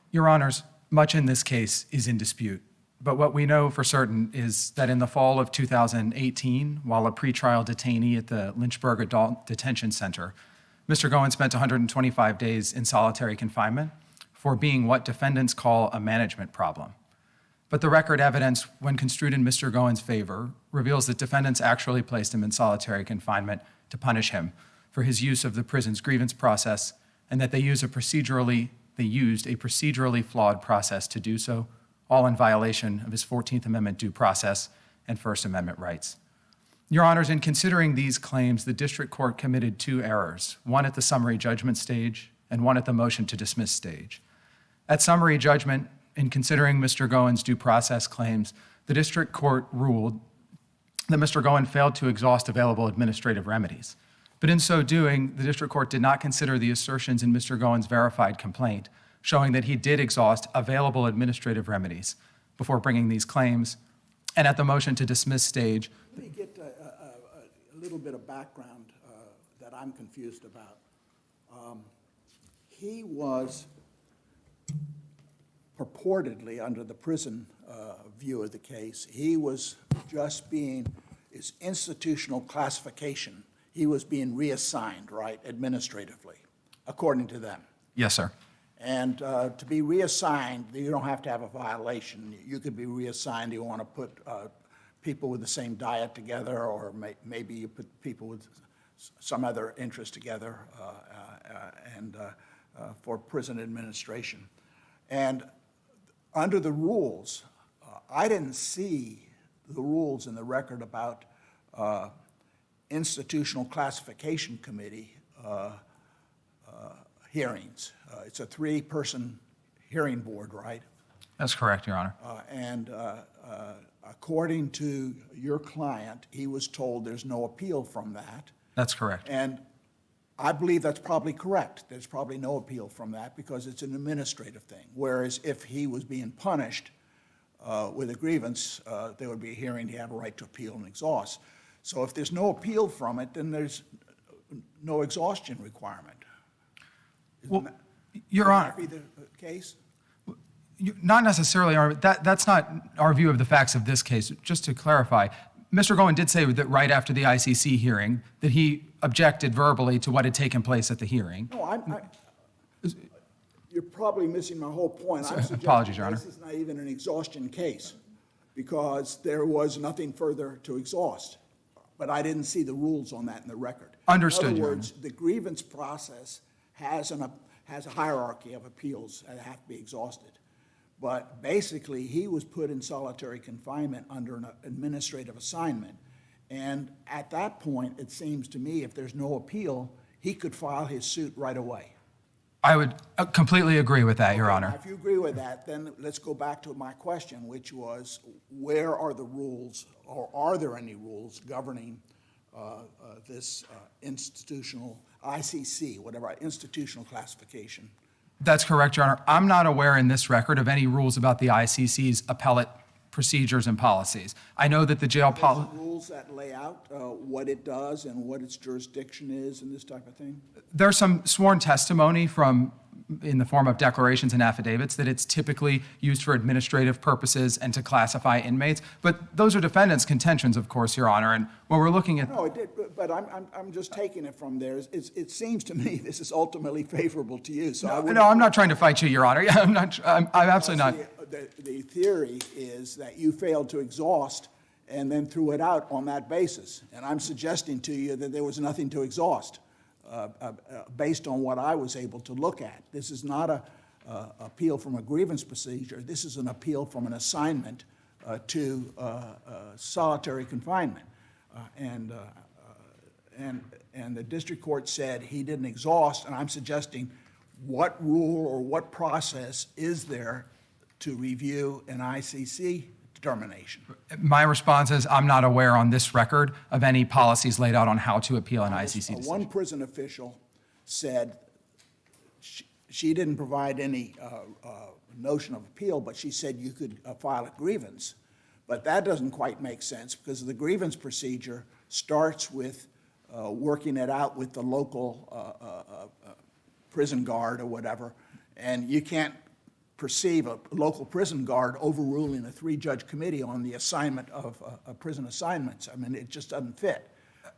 Your Honors, much in this case is in dispute, but what we know for certain is that in the fall of 2018, while a pretrial detainee at the Lynchburg Adult Detention Center, Mr. Gallen spent 125 days in solitary confinement for being what defendants call a management problem. But the record evidence, when construed in Mr. Gallen's favor, reveals that defendants actually placed him in solitary confinement to punish him for his use of the prison's grievance process, and that they used a procedurally flawed process to do so, all in violation of his 14th Amendment due process and First Amendment rights. Your Honors, in considering these claims, the district court committed two errors, one at the summary judgment stage and one at the motion to dismiss stage. At summary judgment, in considering Mr. Gallen's due process claims, the district court ruled that Mr. Gallen failed to exhaust available administrative remedies. But in so doing, the district court did not consider the assertions in Mr. Gallen's verified complaint, showing that he did exhaust available administrative remedies before bringing these claims. And at the motion to dismiss stage,
Let me get a little bit of background that I'm confused about. He was purportedly, under the prison view of the case, he was just being, his institutional classification, he was being reassigned, right, administratively, according to them.
yes, sir.
And to be reassigned, you don't have to have a violation. You could be reassigned, you want to put people with the same diet together, or maybe you put people with some other interest together and for prison administration. And under the rules, I didn't see the rules in the record about institutional classification committee hearings. It's a three-person hearing board, right?
That's correct, Your Honor.
And according to your client, he was told there's no appeal from that.
That's correct.
And I believe that's probably correct. There's probably no appeal from that because it's an administrative thing. Whereas if he was being punished with a grievance, there would be a hearing, he'd have a right to appeal and exhaust. So if there's no appeal from it, then there's no exhaustion requirement.
Well, Your Honor,
Would that be the case?
not necessarily, that's not our view of the facts of this case. Just to clarify, Mr. Gallen did say that right after the ICC hearing that he objected verbally to what had taken place at the hearing.
No, you're probably missing my whole point. I'm suggesting
Apologies, Your Honor.
this is not even an exhaustion case because there was nothing further to exhaust. But I didn't see the rules on that in the record.
Understood,
In
Your
other
Honor.
words, the grievance process has a hierarchy of appeals that have to be exhausted. But basically, he was put in solitary confinement under an administrative assignment. And at that point, it seems to me, if there's no appeal, he could file his suit right away.
I would completely agree with that, Your
Now,
Honor.
if you agree with that, then let's go back to my question, which was, where are the rules, or are there any rules governing this institutional, ICC, whatever, institutional classification?
That's correct, Your Honor. I'm not aware in this record of any rules about the ICC's appellate procedures and policies. I know that the jail
There's
policy.
rules that lay out what it does and what its jurisdiction is and this type of thing?
There's some sworn testimony in the form of declarations and affidavits that it's typically used for administrative purposes and to classify inmates. But those are defendants' contentions, of course, Your Honor. And when we're looking at
No, it did, but I'm just taking it from there. It seems to me this is ultimately favorable to you, so I wouldn't.
No, I'm not trying to fight you, Your Honor. Yeah, I'm absolutely not.
The theory is that you failed to exhaust and then threw it out on that basis. And I'm suggesting to you that there was nothing to exhaust based on what I was able to look at. This is not an appeal from a grievance procedure. This is an appeal from an assignment to solitary confinement. And the district court said he didn't exhaust, and I'm suggesting what rule or what process is there to review an ICC determination?
My response is I'm not aware on this record of any policies laid out on how to appeal an ICC decision.
One prison official said she didn't provide any notion of appeal, but she said you could file a grievance. But that doesn't quite make sense because the grievance procedure starts with working it out with the local prison guard or whatever, and you can't perceive a local prison guard overruling a 3-judge committee on the assignment of prison assignments. I mean, it just doesn't fit.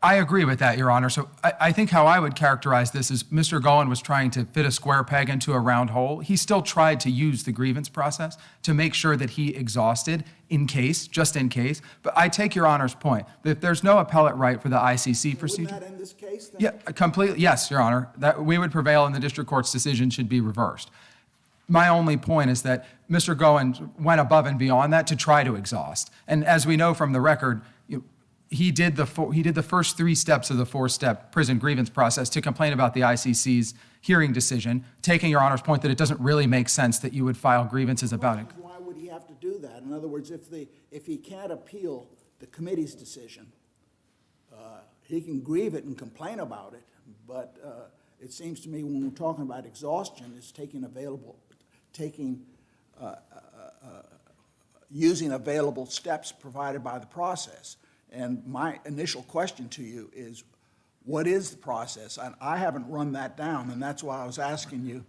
I agree with that, Your Honor. So I think how I would characterize this is Mr. Gallen was trying to fit a square peg into a round hole. He still tried to use the grievance process to make sure that he exhausted in case, just in case. But I take Your Honor's point that if there's no appellate right for the ICC procedure.
Wouldn't that end this case then?
Yeah, completely. Yes, Your Honor. That we would prevail and the district court's decision should be reversed. My only point is that Mr. Gallen went above and beyond that to try to exhaust. And as we know from the record, he did the first 3 steps of the 4-step prison grievance process to complain about the ICC's hearing decision, taking Your Honor's point that it doesn't really make sense that you would file grievances about it.
Why would he have to do that? In other words, if he can't appeal the committee's decision, he can grieve it and complain about it, but it seems to me when we're talking about exhaustion, it's using available steps provided by the process. And my initial question to you is, what is the process? And I haven't run that down, and that's why I was asking you,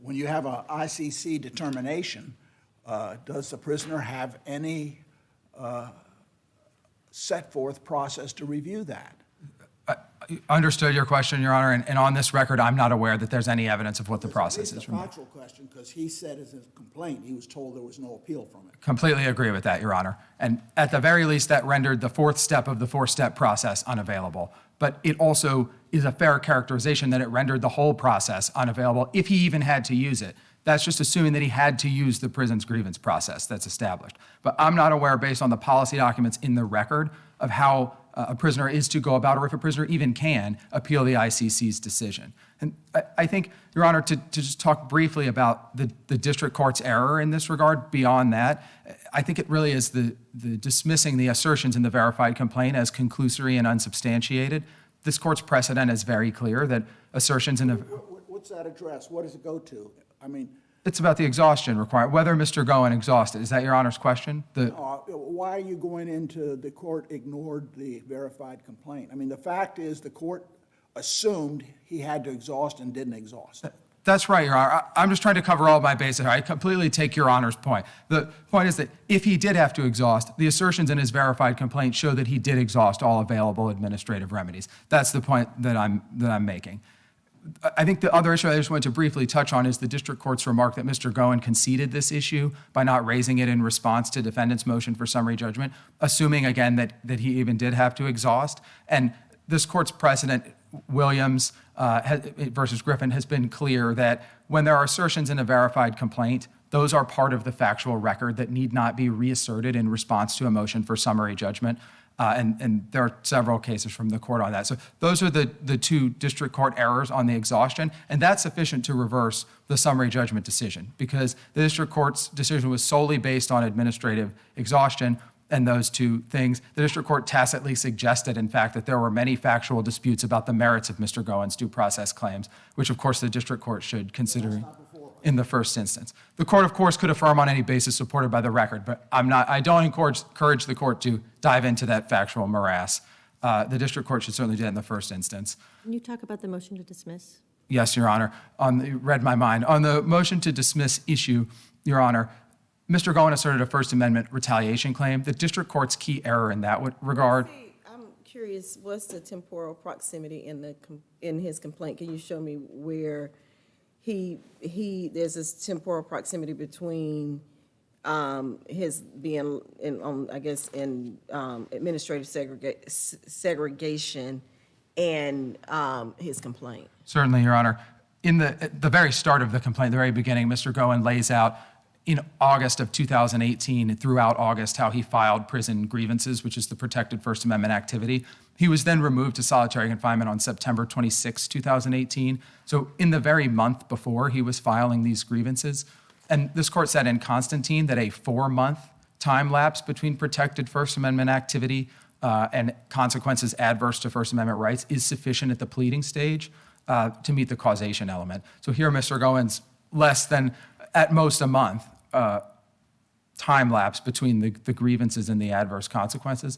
when you have an ICC determination, does the prisoner have any set forth process to review that?
Understood your question, Your Honor, and on this record, I'm not aware that there's any evidence of what the process is.
It's a factual question because he said in his complaint he was told there was no appeal from it.
Completely agree with that, Your Honor. And at the very least, that rendered the 4th step of the 4-step process unavailable. But it also is a fair characterization that it rendered the whole process unavailable if he even had to use it. That's just assuming that he had to use the prison's grievance process that's established. But I'm not aware, based on the policy documents in the record, of how a prisoner is to go about, or if a prisoner even can, appeal the ICC's decision. And I think, Your Honor, to just talk briefly about the district court's error in this regard, beyond that, I think it really is the dismissing the assertions in the verified complaint as conclusory and unsubstantiated. This court's precedent is very clear that assertions in a...
What's that address? What does it go to? I mean...
It's about the exhaustion requirement, whether Mr. Gallen exhausted. Is that Your Honor's question?
Why are you going into the court ignored the verified complaint? I mean, the fact is the court assumed he had to exhaust and didn't exhaust.
That's right, Your Honor. I'm just trying to cover all my bases here. I completely take Your Honor's point. The point is that if he did have to exhaust, the assertions in his verified complaint show that he did exhaust all available administrative remedies. That's the point that I'm making. I think the other issue I just wanted to briefly touch on is the district court's remark that Mr. Gallen conceded this issue by not raising it in response to defendant's motion for summary judgment, assuming, again, that he even did have to exhaust. And this court's precedent, Williams versus Griffin, has been clear that when there are assertions in a verified complaint, those are part of the factual record that need not be reasserted in response to a motion for summary judgment. And there are several cases from the court on that. So those are the 2 district court errors on the exhaustion, and that's sufficient to reverse the summary judgment decision because the district court's decision was solely based on administrative exhaustion and those 2 things. The district court tacitly suggested, in fact, that there were many factual disputes about the merits of Mr. Gallen's due process claims, which, of course, the district court should consider in the first instance. The court, of course, could affirm on any basis supported by the record, but I don't encourage the court to dive into that factual morass. The district court should certainly do that in the first instance.
Can you talk about the motion to dismiss?
Yes, Your Honor. Read my mind. On the motion to dismiss issue, Your Honor, Mr. Gallen asserted a First Amendment retaliation claim. The district court's key error in that regard.
I'm curious, what's the temporal proximity in his complaint? Can you show me where there's this temporal proximity between his being in administrative segregation and his complaint?
Certainly, Your Honor. At the very start of the complaint, the very beginning, Mr. Gallen lays out in August of 2018, throughout August, how he filed prison grievances, which is the protected First Amendment activity. He was then removed to solitary confinement on September 26, 2018. So in the very month before he was filing these grievances, and this court said in Constantine that a 4-month time lapse between protected First Amendment activity and consequences adverse to First Amendment rights is sufficient at the pleading stage to meet the causation element. So here, Mr. Goins, less than, at most, a month time lapse between the grievances and the adverse consequences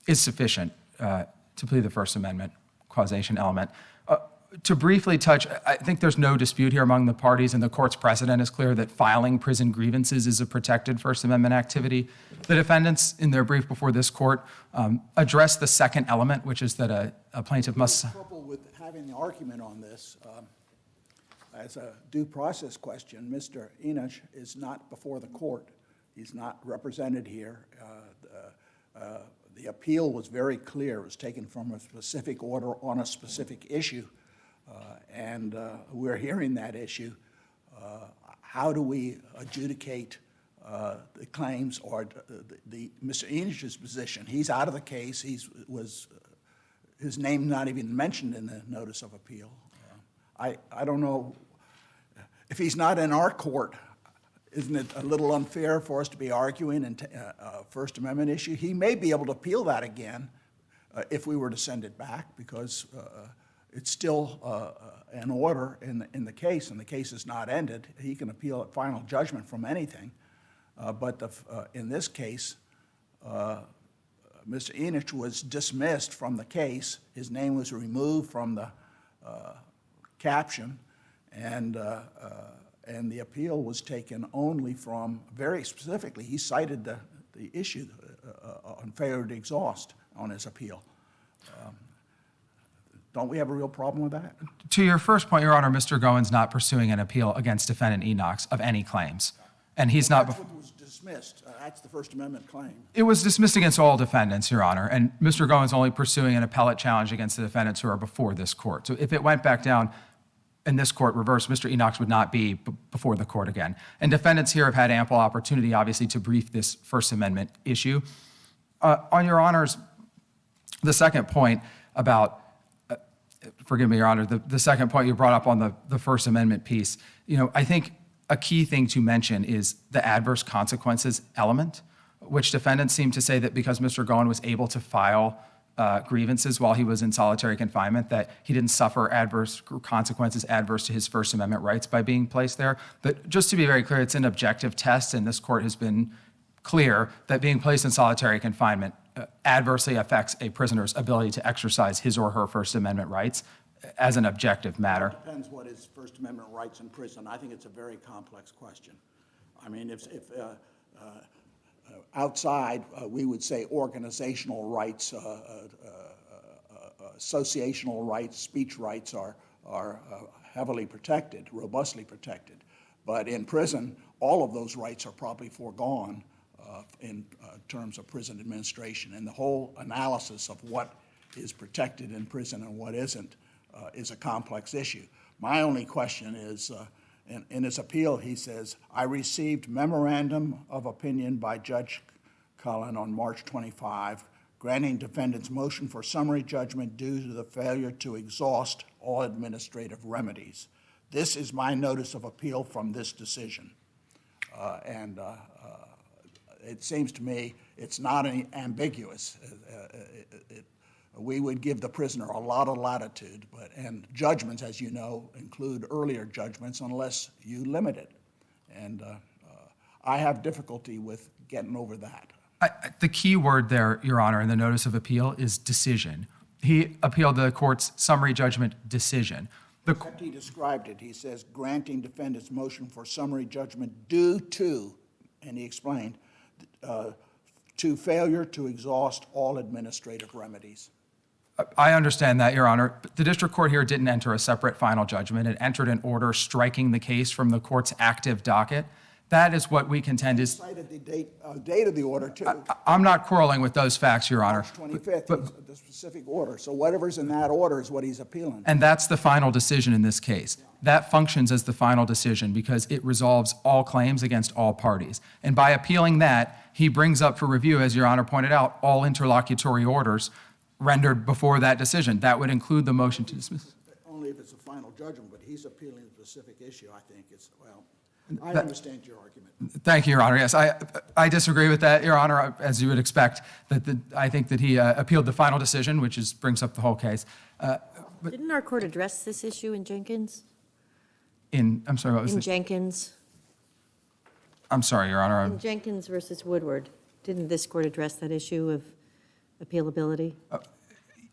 is sufficient to plead the First Amendment causation element. To briefly touch, I think there's no dispute here among the parties, and the court's precedent is clear that filing prison grievances is a protected First Amendment activity. The defendants, in their brief before this court, addressed the second element, which is that a plaintiff must...
Trouble with having the argument on this, as a due process question, Mr. Enoch is not before the court. He's not represented here. The appeal was very clear. It was taken from a specific order on a specific issue. And we're hearing that issue. How do we adjudicate the claims or Mr. Enoch's position? He's out of the case. His name not even mentioned in the notice of appeal. I don't know. If he's not in our court, isn't it a little unfair for us to be arguing a First Amendment issue? He may be able to appeal that again if we were to send it back, because it's still an order in the case, and the case is not ended. He can appeal a final judgment from anything. But in this case, Mr. Enoch was dismissed from the case. His name was removed from the caption, and the appeal was taken only from, very specifically, he cited the issue on failure to exhaust on his appeal. Don't we have a real problem with that?
To your first point, Your Honor, Mr. Goins not pursuing an appeal against defendant Enoch of any claims. And he's not...
That's what was dismissed. That's the First Amendment claim.
It was dismissed against all defendants, Your Honor, and Mr. Goins only pursuing an appellate challenge against the defendants who are before this court. So if it went back down and this court reversed, Mr. Enoch would not be before the court again. And defendants here have had ample opportunity, obviously, to brief this First Amendment issue. On Your Honors, the second point about... forgive me, Your Honor, the second point you brought up on the First Amendment piece, I think a key thing to mention is the adverse consequences element, which defendants seem to say that because Mr. Goins was able to file grievances while he was in solitary confinement, that he didn't suffer adverse consequences adverse to his First Amendment rights by being placed there. But just to be very clear, it's an objective test, and this court has been clear that being placed in solitary confinement adversely affects a prisoner's ability to exercise his or her First Amendment rights as an objective matter.
It depends what is First Amendment rights in prison. I think it's a very complex question. I mean, if outside, we would say organizational rights, associational rights, speech rights are heavily protected, robustly protected. But in prison, all of those rights are probably foregone in terms of prison administration. And the whole analysis of what is protected in prison and what isn't is a complex issue. My only question is, in his appeal, he says, I received memorandum of opinion by Judge Gallen on March 25, granting defendant's motion for summary judgment due to the failure to exhaust all administrative remedies. This is my notice of appeal from this decision. It seems to me it's not ambiguous. We would give the prisoner a lot of latitude, and judgments, as you know, include earlier judgments unless you limit it. And I have difficulty with getting over that.
The key word there, Your Honor, in the notice of appeal is decision. He appealed the court's summary judgment decision.
Except he described it. He says, granting defendant's motion for summary judgment due to, and he explained, to failure to exhaust all administrative remedies.
I understand that, Your Honor. But the district court here didn't enter a separate final judgment. It entered an order striking the case from the court's active docket That is what we contend is,
Cited the date of the order, too.
I'm not quarreling with those facts, Your Honor.
March 25th, the specific order. So whatever's in that order is what he's appealing.
And that's the final decision in this case. That functions as the final decision because it resolves all claims against all parties. And by appealing that, he brings up for review, as Your Honor pointed out, all interlocutory orders rendered before that decision. That would include the motion to dismiss.
Only if it's a final judgment, but he's appealing a specific issue, I think. I understand your argument.
Thank you, Your Honor. Yes, I disagree with that, Your Honor, as you would expect. I think that he appealed the final decision, which brings up the whole case.
Didn't our court address this issue in Jenkins?
I'm sorry, what was
In
it?
Jenkins?
I'm sorry, Your Honor.
In Jenkins versus Woodward, didn't this court address that issue of appealability?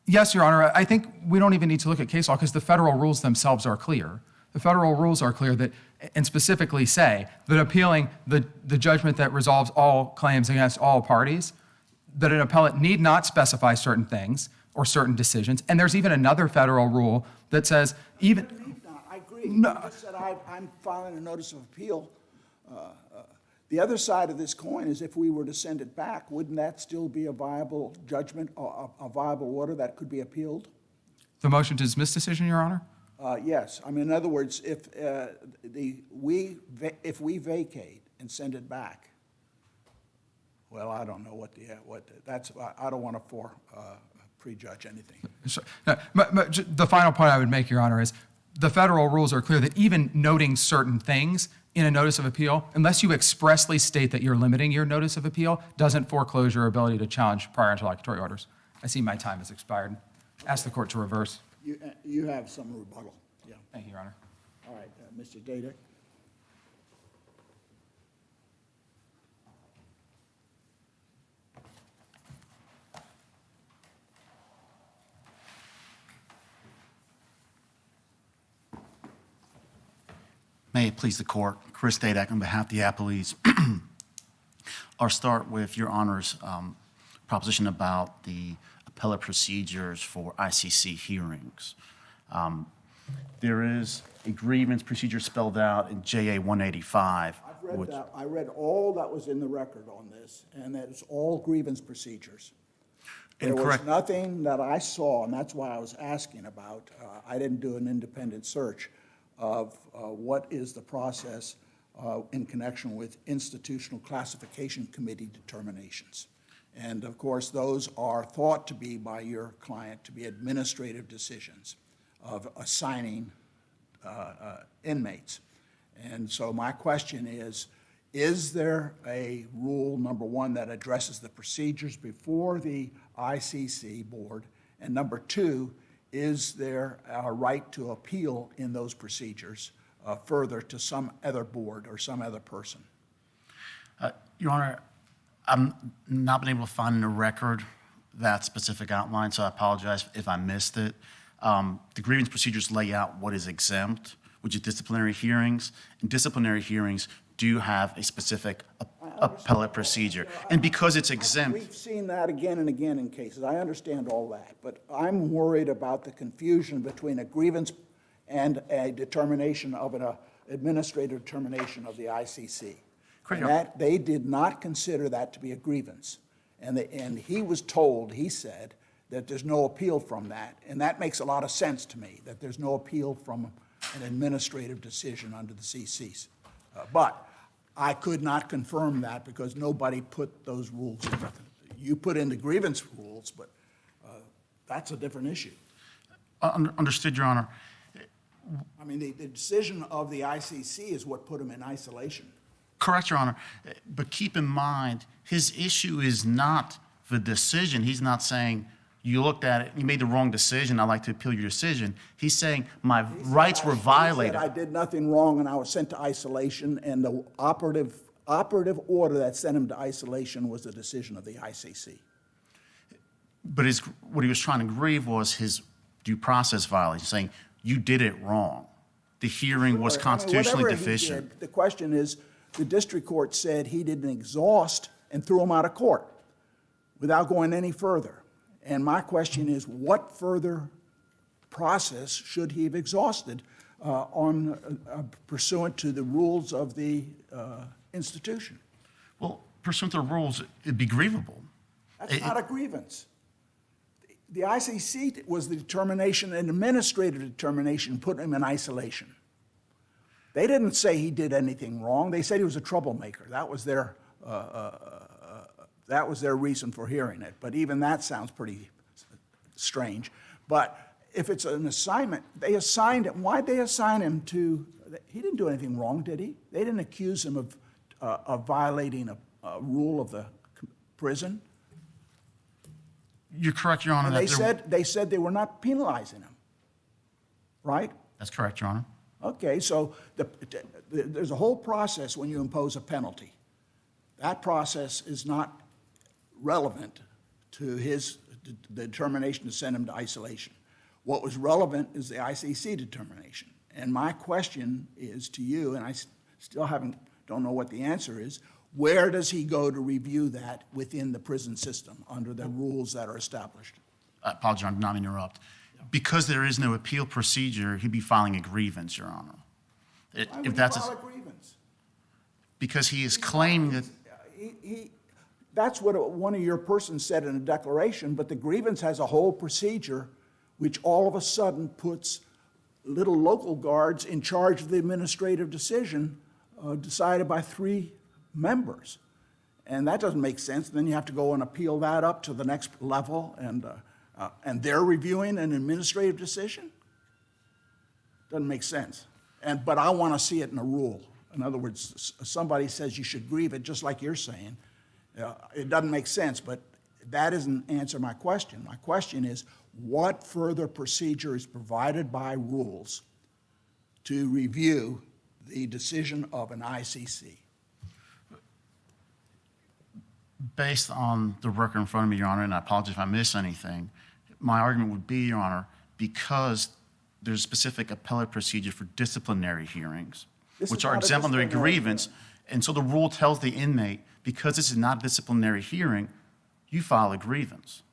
Yes, Your Honor. I think we don't even need to look at case law because the federal rules themselves are clear. The federal rules are clear that, and specifically say that appealing the judgment that resolves all claims against all parties, that an appellate need not specify certain things or certain decisions. And there's even another federal rule that says even.
I agree. You just said I'm filing a notice of appeal. The other side of this coin is if we were to send it back, wouldn't that still be a viable judgment, a viable order that could be appealed?
The motion to dismiss decision, Your Honor?
Yes. I mean, in other words, if we vacate and send it back, well, I don't know I don't want to prejudge anything.
Sure. No, the final point I would make, Your Honor, is the federal rules are clear that even noting certain things in a notice of appeal, unless you expressly state that you're limiting your notice of appeal, doesn't foreclose your ability to challenge prior interlocutory orders. I see my time has expired. Ask the court to reverse.
You have some rebuttal. Yeah.
Thank you, Your Honor.
All right, Mr. Dadek.
May it please the court, Chris Dadak on behalf of the appellees. I'll start with Your Honor's proposition about the appellate procedures for ICC hearings. There is a grievance procedure spelled out in JA 185.
I've read that. I read all that was in the record on this, and that is all grievance procedures. There was nothing that I saw, and that's why I was asking about. I didn't do an independent search of what is the process in connection with institutional classification committee determinations. And of course, those are thought to be by your client to be administrative decisions of assigning inmates. And so my question is there a rule, number one, that addresses the procedures before the ICC board? And number two, is there a right to appeal in those procedures further to some other board or some other person?
Your Honor, I'm not been able to find in the record that specific outline, so I apologize if I missed it. The grievance procedures lay out what is exempt, which is disciplinary hearings, and disciplinary hearings do have a specific appellate procedure. And because it's exempt.
We've seen that again and again in cases. I understand all that, but I'm worried about the confusion between a grievance and a determination of an administrative determination of the ICC. And that they did not consider that to be a grievance. And he was told, he said, that there's no appeal from that. And that makes a lot of sense to me, that there's no appeal from an administrative decision under the CCs. But I could not confirm that because nobody put those rules in. You put in the grievance rules, but that's a different issue.
Understood, Your Honor.
I mean, the decision of the ICC is what put him in isolation.
Correct, Your Honor. But keep in mind, his issue is not the decision. He's not saying, you looked at it, you made the wrong decision, I'd like to appeal your decision. He's saying, my rights were violated.
He said I did nothing wrong and I was sent to isolation, and the operative order that sent him to isolation was the decision of the ICC.
But what he was trying to grieve was his due process violation, saying, you did it wrong. The hearing was constitutionally deficient.
The question is, the district court said he didn't exhaust and threw him out of court without going any further. And my question is, what further process should he have exhausted pursuant to the rules of the institution.
Well, pursuant to the rules, it'd be grievable.
That's not a grievance. The ICC was the determination, an administrative determination, put him in isolation. They didn't say he did anything wrong. They said he was a troublemaker. That was their reason for hearing it. But even that sounds pretty strange. But if it's an assignment, they assigned him. Why'd they assign him to? He didn't do anything wrong, did he? They didn't accuse him of violating a rule of the prison.
You're correct, Your Honor.
And
that
they said they were not penalizing him, right?
That's correct, Your Honor.
Okay, so there's a whole process when you impose a penalty. That process is not relevant to the determination to send him to isolation. What was relevant is the ICC determination. And my question is to you, and I still don't know what the answer is, where does he go to review that within the prison system under the rules that are established?
I apologize, I did not interrupt. Because there is no appeal procedure, he'd be filing a grievance, Your Honor.
Why would he file a grievance?
Because he is claiming that.
That's what one of your persons said in a declaration, but the grievance has a whole procedure which all of a sudden puts little local guards in charge of the administrative decision decided by 3 members. And that doesn't make sense. Then you have to go and appeal that up to the next level, and they're reviewing an administrative decision? Doesn't make sense. But I want to see it in a rule. In other words, somebody says you should grieve it, just like you're saying. It doesn't make sense, but that doesn't answer my question. My question is, what further procedure is provided by rules to review the decision of an ICC?
Based on the record in front of me, Your Honor, and I apologize if I miss anything, my argument would be, Your Honor, because there's a specific appellate procedure for disciplinary hearings, which are exempt under a grievance, and so the rule tells the inmate, because this is not a disciplinary hearing, you file a grievance.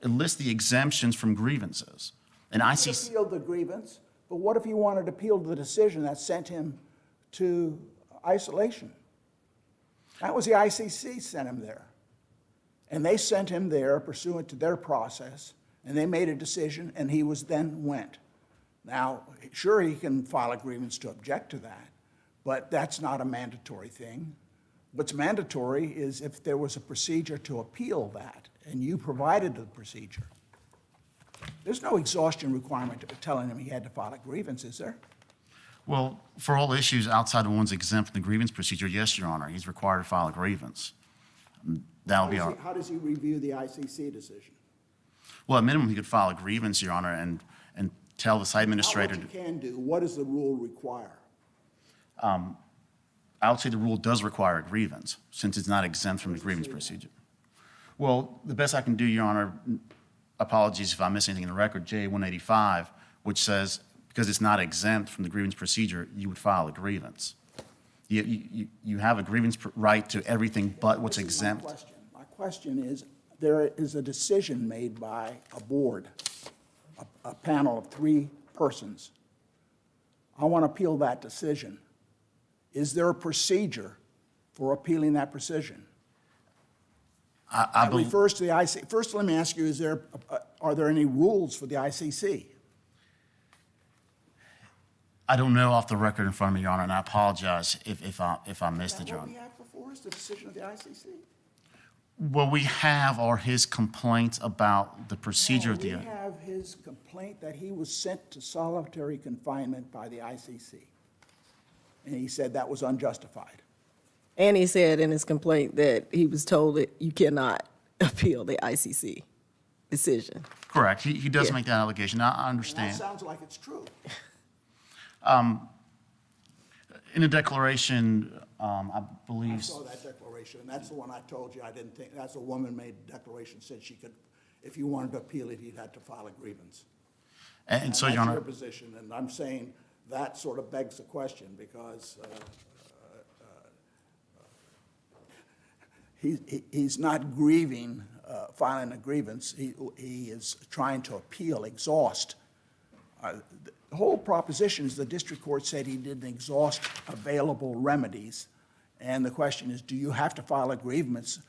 It lists the exemptions from grievances. And ICC
appealed the grievance, but what if he wanted to appeal the decision that sent him to isolation? That was the ICC sent him there. And they sent him there pursuant to their process, and they made a decision, and he went. Now, sure, he can file a grievance to object to that, but that's not a mandatory thing. What's mandatory is if there was a procedure to appeal that, and you provided the procedure. There's no exhaustion requirement telling him he had to file a grievance, is there?
Well, for all issues outside the ones exempt from the grievance procedure, yes, Your Honor, he's required to file a grievance. That'll be our.
How does he review the ICC decision?
Well, at minimum, he could file a grievance, Your Honor, and tell the site administrator.
Not what you can do. What does the rule require?
I would say the rule does require a grievance, since it's not exempt from the grievance procedure. Well, the best I can do, Your Honor, apologies if I miss anything in the record, J185, which says, because it's not exempt from the grievance procedure, you would file a grievance. You have a grievance right to everything but what's exempt.
My question is, there is a decision made by a board, a panel of 3 persons. I want to appeal that decision. Is there a procedure for appealing that decision?
I
That refers to the ICC. First, let me ask you, are there any rules for the ICC?
I don't know off the record in front of me, Your Honor, and I apologize if I missed it, Your
What
Honor.
we have before is the decision of the ICC.
What we have are his complaints about the procedure of the.
We have his complaint that he was sent to solitary confinement by the ICC. And he said that was unjustified.
And he said in his complaint that he was told that you cannot appeal the ICC decision.
Correct. He does
Yeah.
make that allegation. I
And that
understand.
sounds like it's true.
In the declaration, I
I
believe.
saw that declaration, and that's the one I told you I didn't think, that's a woman-made declaration, said she could, if you wanted to appeal it, you'd have to file a grievance.
And so, Your
That's
Honor.
your position, and I'm saying that sort of begs the question, because he's not grieving, filing a grievance, he is trying to appeal, exhaust. The whole proposition is the district court said he didn't exhaust available remedies, And the question is, do you have to file a grievance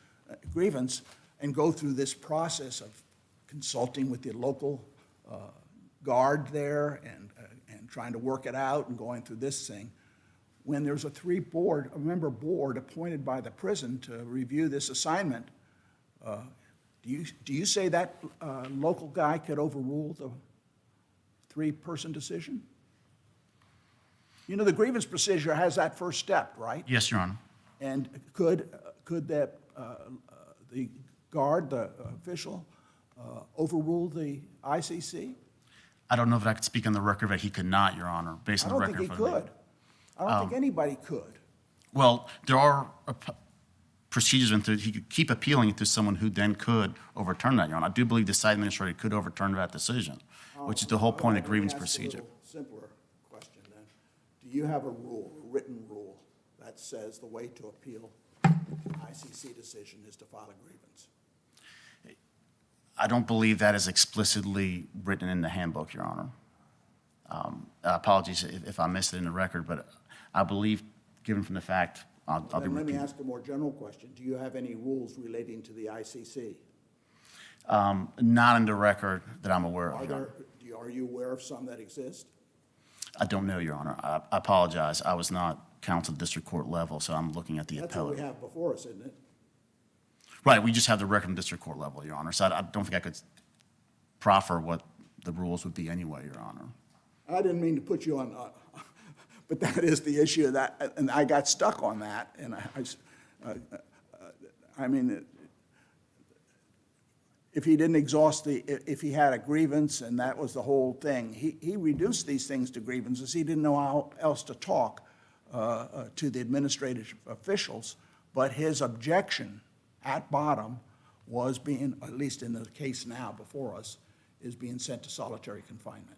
and go through this process of consulting with the local guard there and trying to work it out and going through this thing, when there's a member board appointed by the prison to review this assignment? Do you say that local guy could overrule the 3-person decision? You know, the grievance procedure has that first step, right?
Yes, Your Honor.
And could the guard, the official, overrule the ICC?
I don't know if I could speak on the record, but he could not, Your Honor, based
I
on the
don't
record.
think he could. I don't think anybody could.
Well, there are procedures into he could keep appealing it to someone who then could overturn that, Your Honor. I do believe the site administrator could overturn that decision, which is the whole point of grievance procedure.
Let me ask a little simpler question then. Do you have a written rule, that says the way to appeal an ICC decision is to file a grievance?
I don't believe that is explicitly written in the handbook, Your Honor. Apologies if I missed it in the record, but I believe, given from the fact, I'll be
Then let me
repeating.
ask a more general question. Do you have any rules relating to the ICC?
Not in the record that I'm aware of,
Are
Your Honor.
are you aware of some that exist?
I don't know, Your Honor. I apologize. I was not counsel at district court level, so I'm looking at the
That's what
appellate.
we have before us, isn't it?
Right, we just have the record in district court level, Your Honor. So I don't think I could proffer what the rules would be anyway, Your Honor.
I didn't mean to put you on, but that is the issue that, and I got stuck on that, and I mean, if he didn't exhaust if he had a grievance and that was the whole thing, he reduced these things to grievances. He didn't know how else to talk to the administrative officials, but his objection at bottom was being, at least in the case now before us, is being sent to solitary confinement.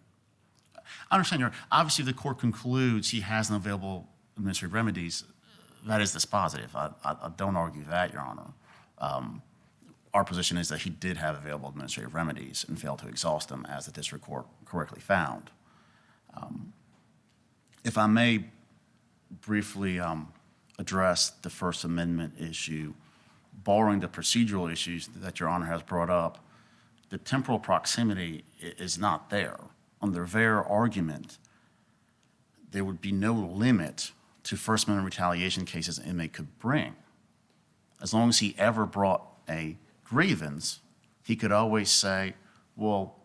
I understand, Your Honor. Obviously, if the court concludes he has no available administrative remedies, that is dispositive. I don't argue that, Your Honor. Our position is that he did have available administrative remedies and failed to exhaust them, as the district court correctly found. If I may briefly address the First Amendment issue, borrowing the procedural issues that Your Honor has brought up, the temporal proximity is not there. Under their argument, there would be no limit to First Amendment retaliation cases an inmate could bring. As long as he ever brought a grievance, he could always say, well,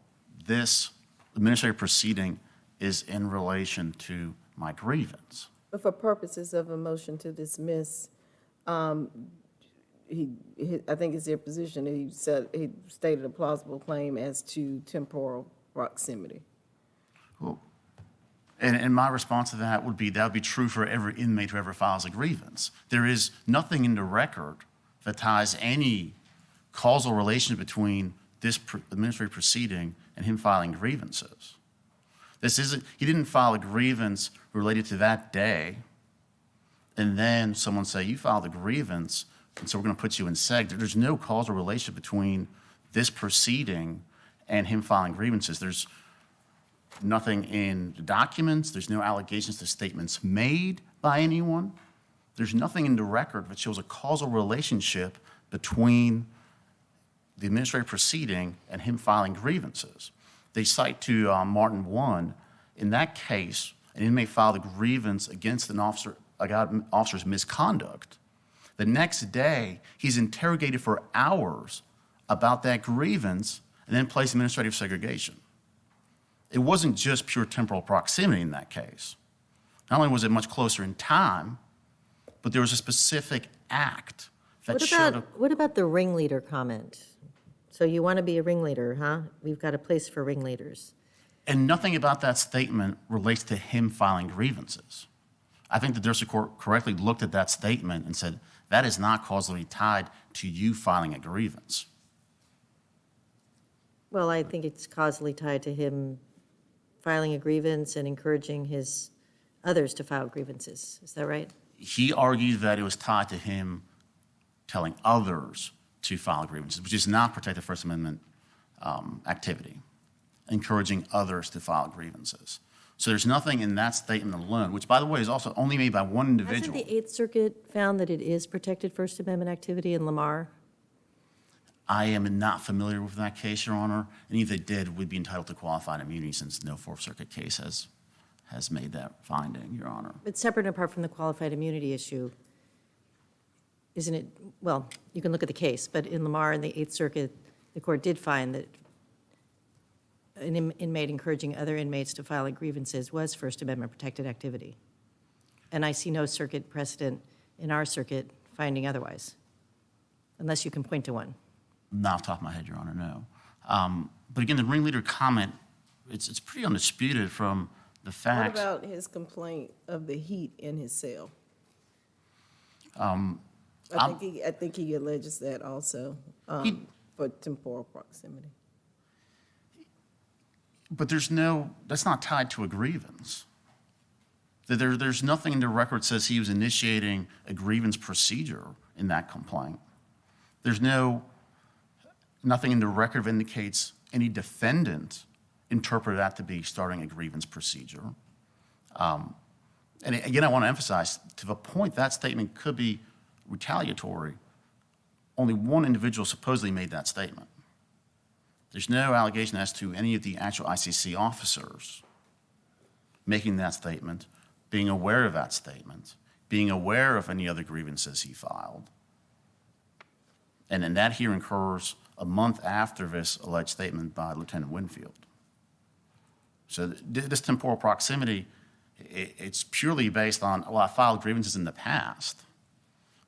this administrative proceeding is in relation to my grievance.
But for purposes of a motion to dismiss, I think it's their position that he stated a plausible claim as to temporal proximity.
Well, and my response to that would be true for every inmate who ever files a grievance. There is nothing in the record that ties any causal relation between this administrative proceeding and him filing grievances. He didn't file a grievance related to that day, and then someone say, you filed a grievance, and so we're going to put you in seg. There's no causal relation between this proceeding and him filing grievances. There's nothing in the documents. There's no allegations to statements made by anyone. There's nothing in the record that shows a causal relationship between the administrative proceeding and him filing grievances. They cite to Martin 1, in that case, an inmate filed a grievance against an officer's misconduct. The next day, he's interrogated for hours about that grievance and then placed in administrative segregation. It wasn't just pure temporal proximity in that case. Not only was it much closer in time, but there was a specific act that showed up.
What about the ringleader comment? So you want to be a ringleader, huh? We've got a place for ringleaders.
And nothing about that statement relates to him filing grievances. I think the district court correctly looked at that statement and said, that is not causally tied to you filing a grievance.
Well, I think it's causally tied to him filing a grievance and encouraging his others to file grievances. Is that right?
He argued that it was tied to him telling others to file grievances, which is not protected First Amendment activity, encouraging others to file grievances. So there's nothing in that statement alone, which, by the way, is also only made by one
Hasn't
individual.
the Eighth Circuit found that it is protected First Amendment activity in Lamar?
I am not familiar with that case, Your Honor, and if they did, we'd be entitled to qualified immunity since no Fourth Circuit case has made that finding, Your Honor.
But separate and apart from the qualified immunity issue, isn't it, well, you can look at the case, but in Lamar in the Eighth Circuit, the court did find that an inmate encouraging other inmates to file grievances was First Amendment protected activity. And I see no circuit precedent in our circuit finding otherwise, unless you can point to one.
Not off the top of my head, Your Honor, no. But again, the ringleader comment, it's pretty undisputed from the
What
facts.
about his complaint of the heat in his cell? I think he alleges that also, for temporal proximity.
But that's not tied to a grievance. There's nothing in the record that says he was initiating a grievance procedure in that complaint. There's nothing in the record indicates any defendant interpreted that to be starting a grievance procedure. And again, I want to emphasize, to the point that statement could be retaliatory, only one individual supposedly made that statement. There's no allegation as to any of the actual ICC officers making that statement, being aware of that statement, being aware of any other grievances he filed. And then that hearing occurs a month after this alleged statement by Lieutenant Winfield. So this temporal proximity, it's purely based on, well, I filed grievances in the past.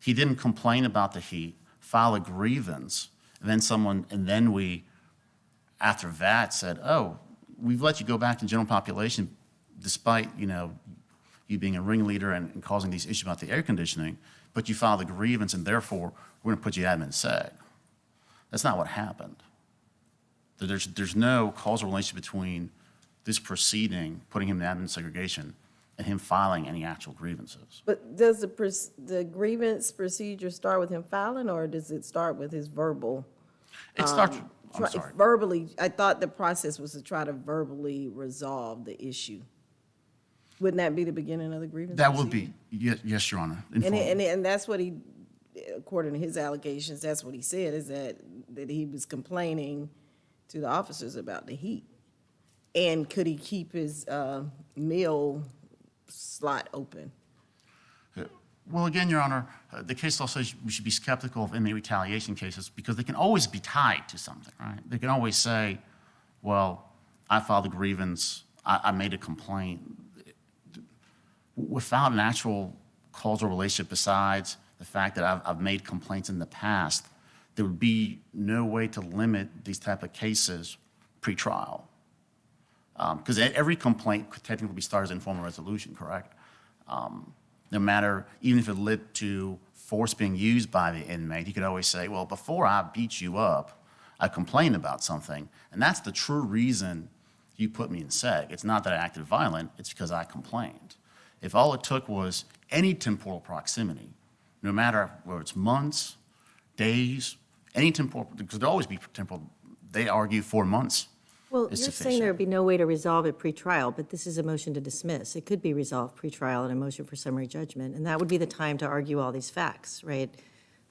He didn't complain about the heat, file a grievance, and then we, after that, said, oh, we've let you go back to general population despite, you being a ringleader and causing these issues about the air conditioning, but you filed a grievance and therefore we're going to put you admin seg. That's not what happened. There's no causal relation between this proceeding, putting him in admin segregation, and him filing any actual grievances.
But does the grievance procedure start with him filing, or does it start with his verbal?
It starts, I'm sorry.
Verbally, I thought the process was to try to verbally resolve the issue. Wouldn't that be the beginning of the grievance
That would
procedure?
be, yes, Your Honor.
And that's what he, according to his allegations, that's what he said, is that he was complaining to the officers about the heat. And could he keep his meal slot open?
Well, again, Your Honor, the case law says we should be skeptical of inmate retaliation cases because they can always be tied to something, right? They can always say, well, I filed a grievance, I made a complaint. Without an actual causal relationship besides the fact that I've made complaints in the past, there would be no way to limit these type of cases pre-trial. Because every complaint could technically be started as informal resolution, correct? No matter, even if it led to force being used by the inmate, he could always say, well, before I beat you up, I complained about something. And that's the true reason you put me in seg. It's not that I acted violent, it's because I complained. If all it took was any temporal proximity, no matter whether it's months, days, any temporal, because there'll always be temporal, they argue 4 months.
Well, you're saying there would be no way to resolve it pre-trial, but this is a motion to dismiss. It could be resolved pre-trial in a motion for summary judgment, and that would be the time to argue all these facts, right?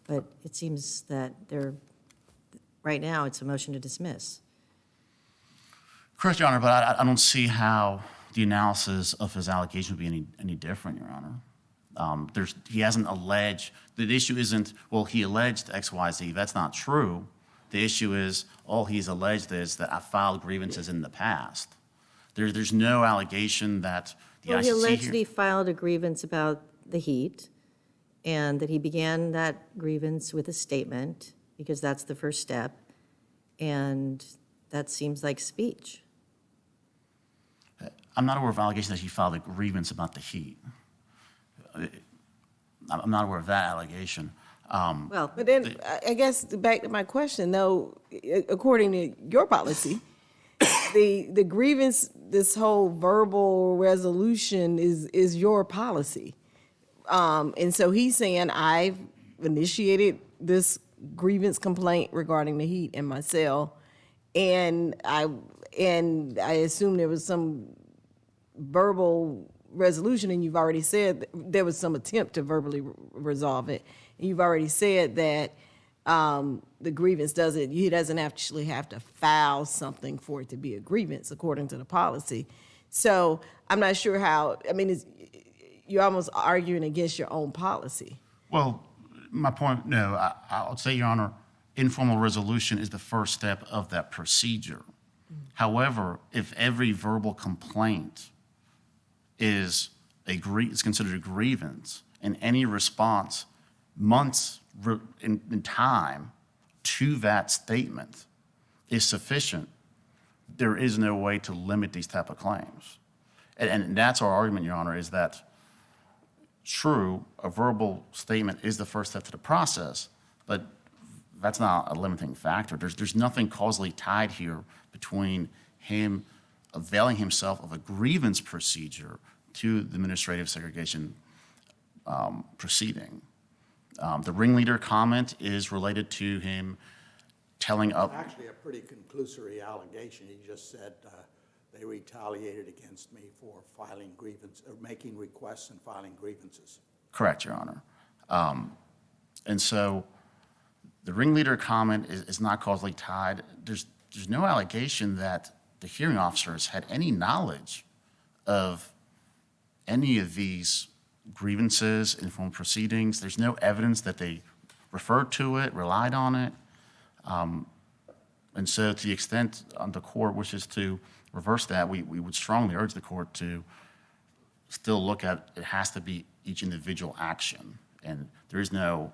But it seems that right now, it's a motion to dismiss.
Correct, Your Honor, but I don't see how the analysis of his allegation would be any different, Your Honor. He hasn't alleged, the issue isn't, well, he alleged X, Y, Z. That's not true. The issue is, all he's alleged is that I filed grievances in the past. There's no allegation that the ICC
Well, he alleged
here-
he filed a grievance about the heat, and that he began that grievance with a statement, because that's the first step, and that seems like speech.
I'm not aware of allegations that he filed a grievance about the heat. I'm not aware of that allegation.
Well,
But then, I guess, back to my question, though, according to your policy, the grievance, this whole verbal resolution is your policy. And so he's saying, I've initiated this grievance complaint regarding the heat in my cell, and I assume there was some verbal resolution, and you've already said there was some attempt to verbally resolve it. And you've already said that the grievance he doesn't actually have to file something for it to be a grievance according to the policy. So I'm not sure how, you're almost arguing against your own policy.
Well, my point, no, I'll say, Your Honor, informal resolution is the first step of that procedure. However, if every verbal complaint is considered a grievance, and any response months in time to that statement is sufficient, there is no way to limit these type of claims. And that's our argument, Your Honor, is that true, a verbal statement is the first step to the process, but that's not a limiting factor. There's nothing causally tied here between him availing himself of a grievance procedure to the administrative segregation proceeding. The ringleader comment is related to him telling up.
Actually, a pretty conclusory allegation. He just said they retaliated against me for filing grievance, or making requests and filing grievances.
Correct, Your Honor. And so the ringleader comment is not causally tied. There's no allegation that the hearing officers had any knowledge of any of these grievances, informal proceedings. There's no evidence that they referred to it, relied on it. And so to the extent the court wishes to reverse that, we would strongly urge the court to still look at, it has to be each individual action. And there is no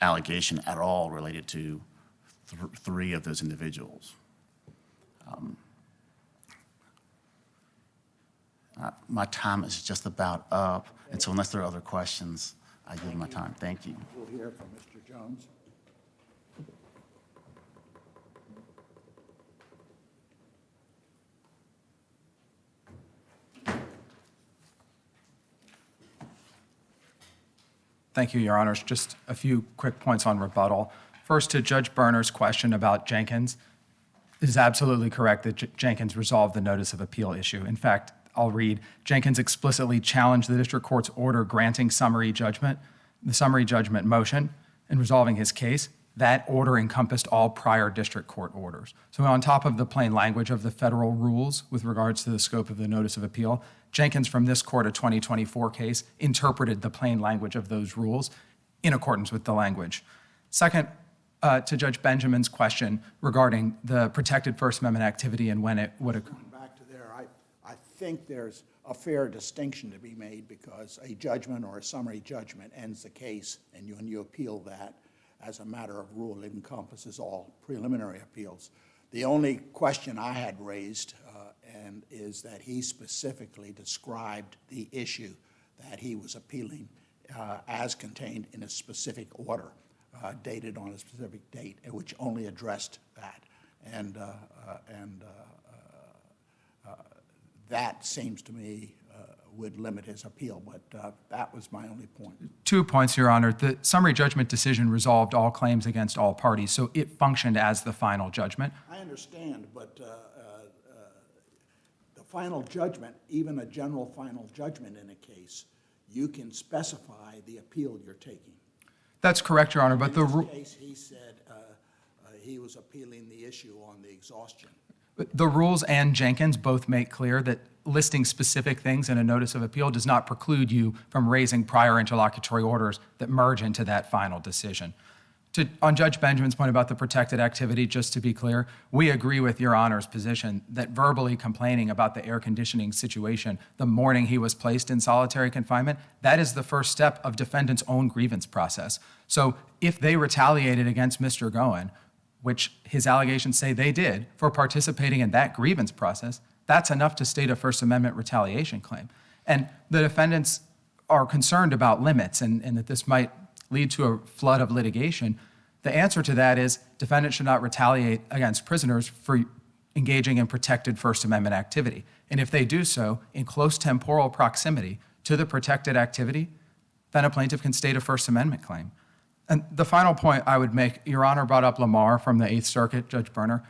allegation at all related to three of those individuals. My time is just about up, and so unless there are other questions, I yield my time. Thank you.
We'll hear from Mr. Jones.
Thank you, Your Honors. Just a few quick points on rebuttal. First, to Judge Berner's question about Jenkins, it is absolutely correct that Jenkins resolved the notice of appeal issue. In fact, I'll read, Jenkins explicitly challenged the district court's order granting the summary judgment motion in resolving his case. That order encompassed all prior district court orders. So on top of the plain language of the federal rules with regards to the scope of the notice of appeal, Jenkins from this court, a 2024 case, interpreted the plain language of those rules in accordance with the language. Second, to Judge Benjamin's question regarding the protected First Amendment activity and when it would occur.
Going back to there, I think there's a fair distinction to be made, because a judgment or a summary judgment ends the case, and when you appeal that, as a matter of rule, it encompasses all preliminary appeals. The only question I had raised and is that he specifically described the issue that he was appealing as contained in a specific order, dated on a specific date, which only addressed that. And that seems to me would limit his appeal, but that was my only point.
2 points, Your Honor. The summary judgment decision resolved all claims against all parties, so it functioned as the final judgment.
I understand, but the final judgment, even a general final judgment in a case, you can specify the appeal you're taking.
That's correct, Your Honor, but
in this case, he said he was appealing the issue on the exhaustion.
the rules and Jenkins both make clear that listing specific things in a notice of appeal does not preclude you from raising prior interlocutory orders that merge into that final decision. On Judge Benjamin's point about the protected activity, just to be clear, we agree with Your Honor's position that verbally complaining about the air conditioning situation the morning he was placed in solitary confinement, that is the first step of defendant's own grievance process. So if they retaliated against Mr. Gallen, which his allegations say they did, for participating in that grievance process, that's enough to state a First Amendment retaliation claim. And the defendants are concerned about limits and that this might lead to a flood of litigation. The answer to that is defendants should not retaliate against prisoners for engaging in protected First Amendment activity. And if they do so in close temporal proximity to the protected activity, then a plaintiff can state a First Amendment claim. And the final point I would make, Your Honor brought up Lamar from the Eighth Circuit, Judge Berner.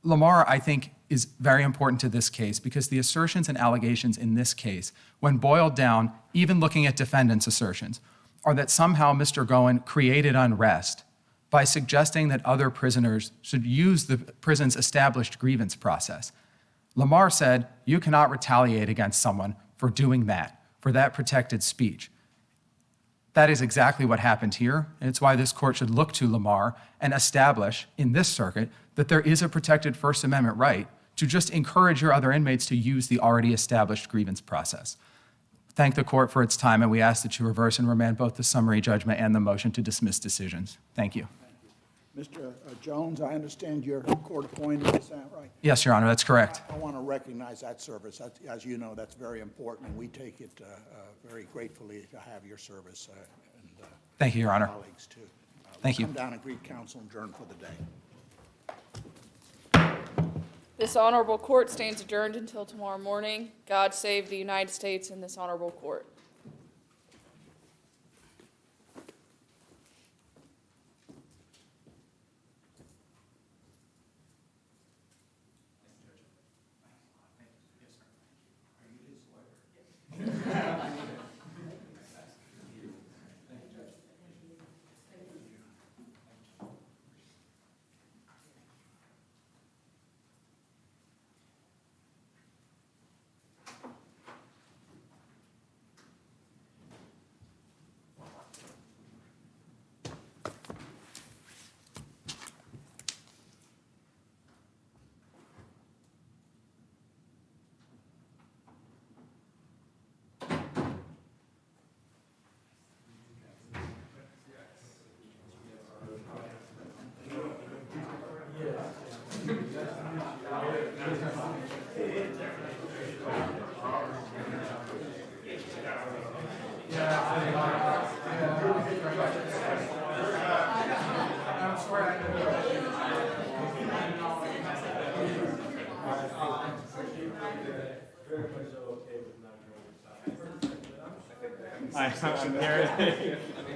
Lamar, I think, is very important to this case because the assertions and allegations in this case, when boiled down, even looking at defendants' assertions, are that somehow Mr. Gallen created unrest by suggesting that other prisoners should use the prison's established grievance process. Lamar said, you cannot retaliate against someone for doing that, for that protected speech. That is exactly what happened here, and it's why this court should look to Lamar and establish in this circuit that there is a protected First Amendment right to just encourage your other inmates to use the already established grievance process. Thank the court for its time, and we ask that you reverse and remand both the summary judgment and the motion to dismiss decisions. Thank you.
Mr. Jones, I understand you're court appointed, is that right?
Yes, Your Honor, that's correct.
I want to recognize that service. As you know, that's very important, and we take it very gratefully to have your service and
Thank you, Your Honor.
colleagues, too.
Thank you.
Come down and greet counsel and adjourn for the day.
This honorable court stands adjourned until tomorrow morning. God save the United States and this honorable court.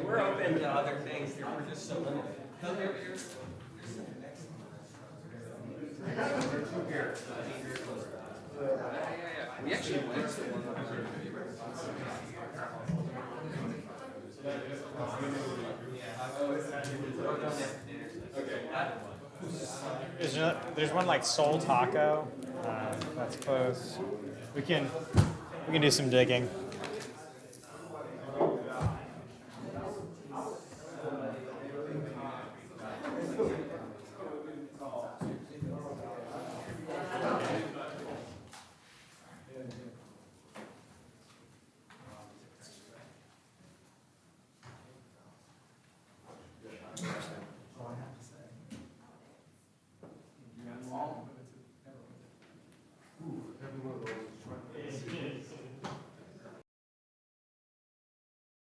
We're open to other things. We're just so limited. We actually went to
There's one like Soul Taco. That's close. We can do some digging.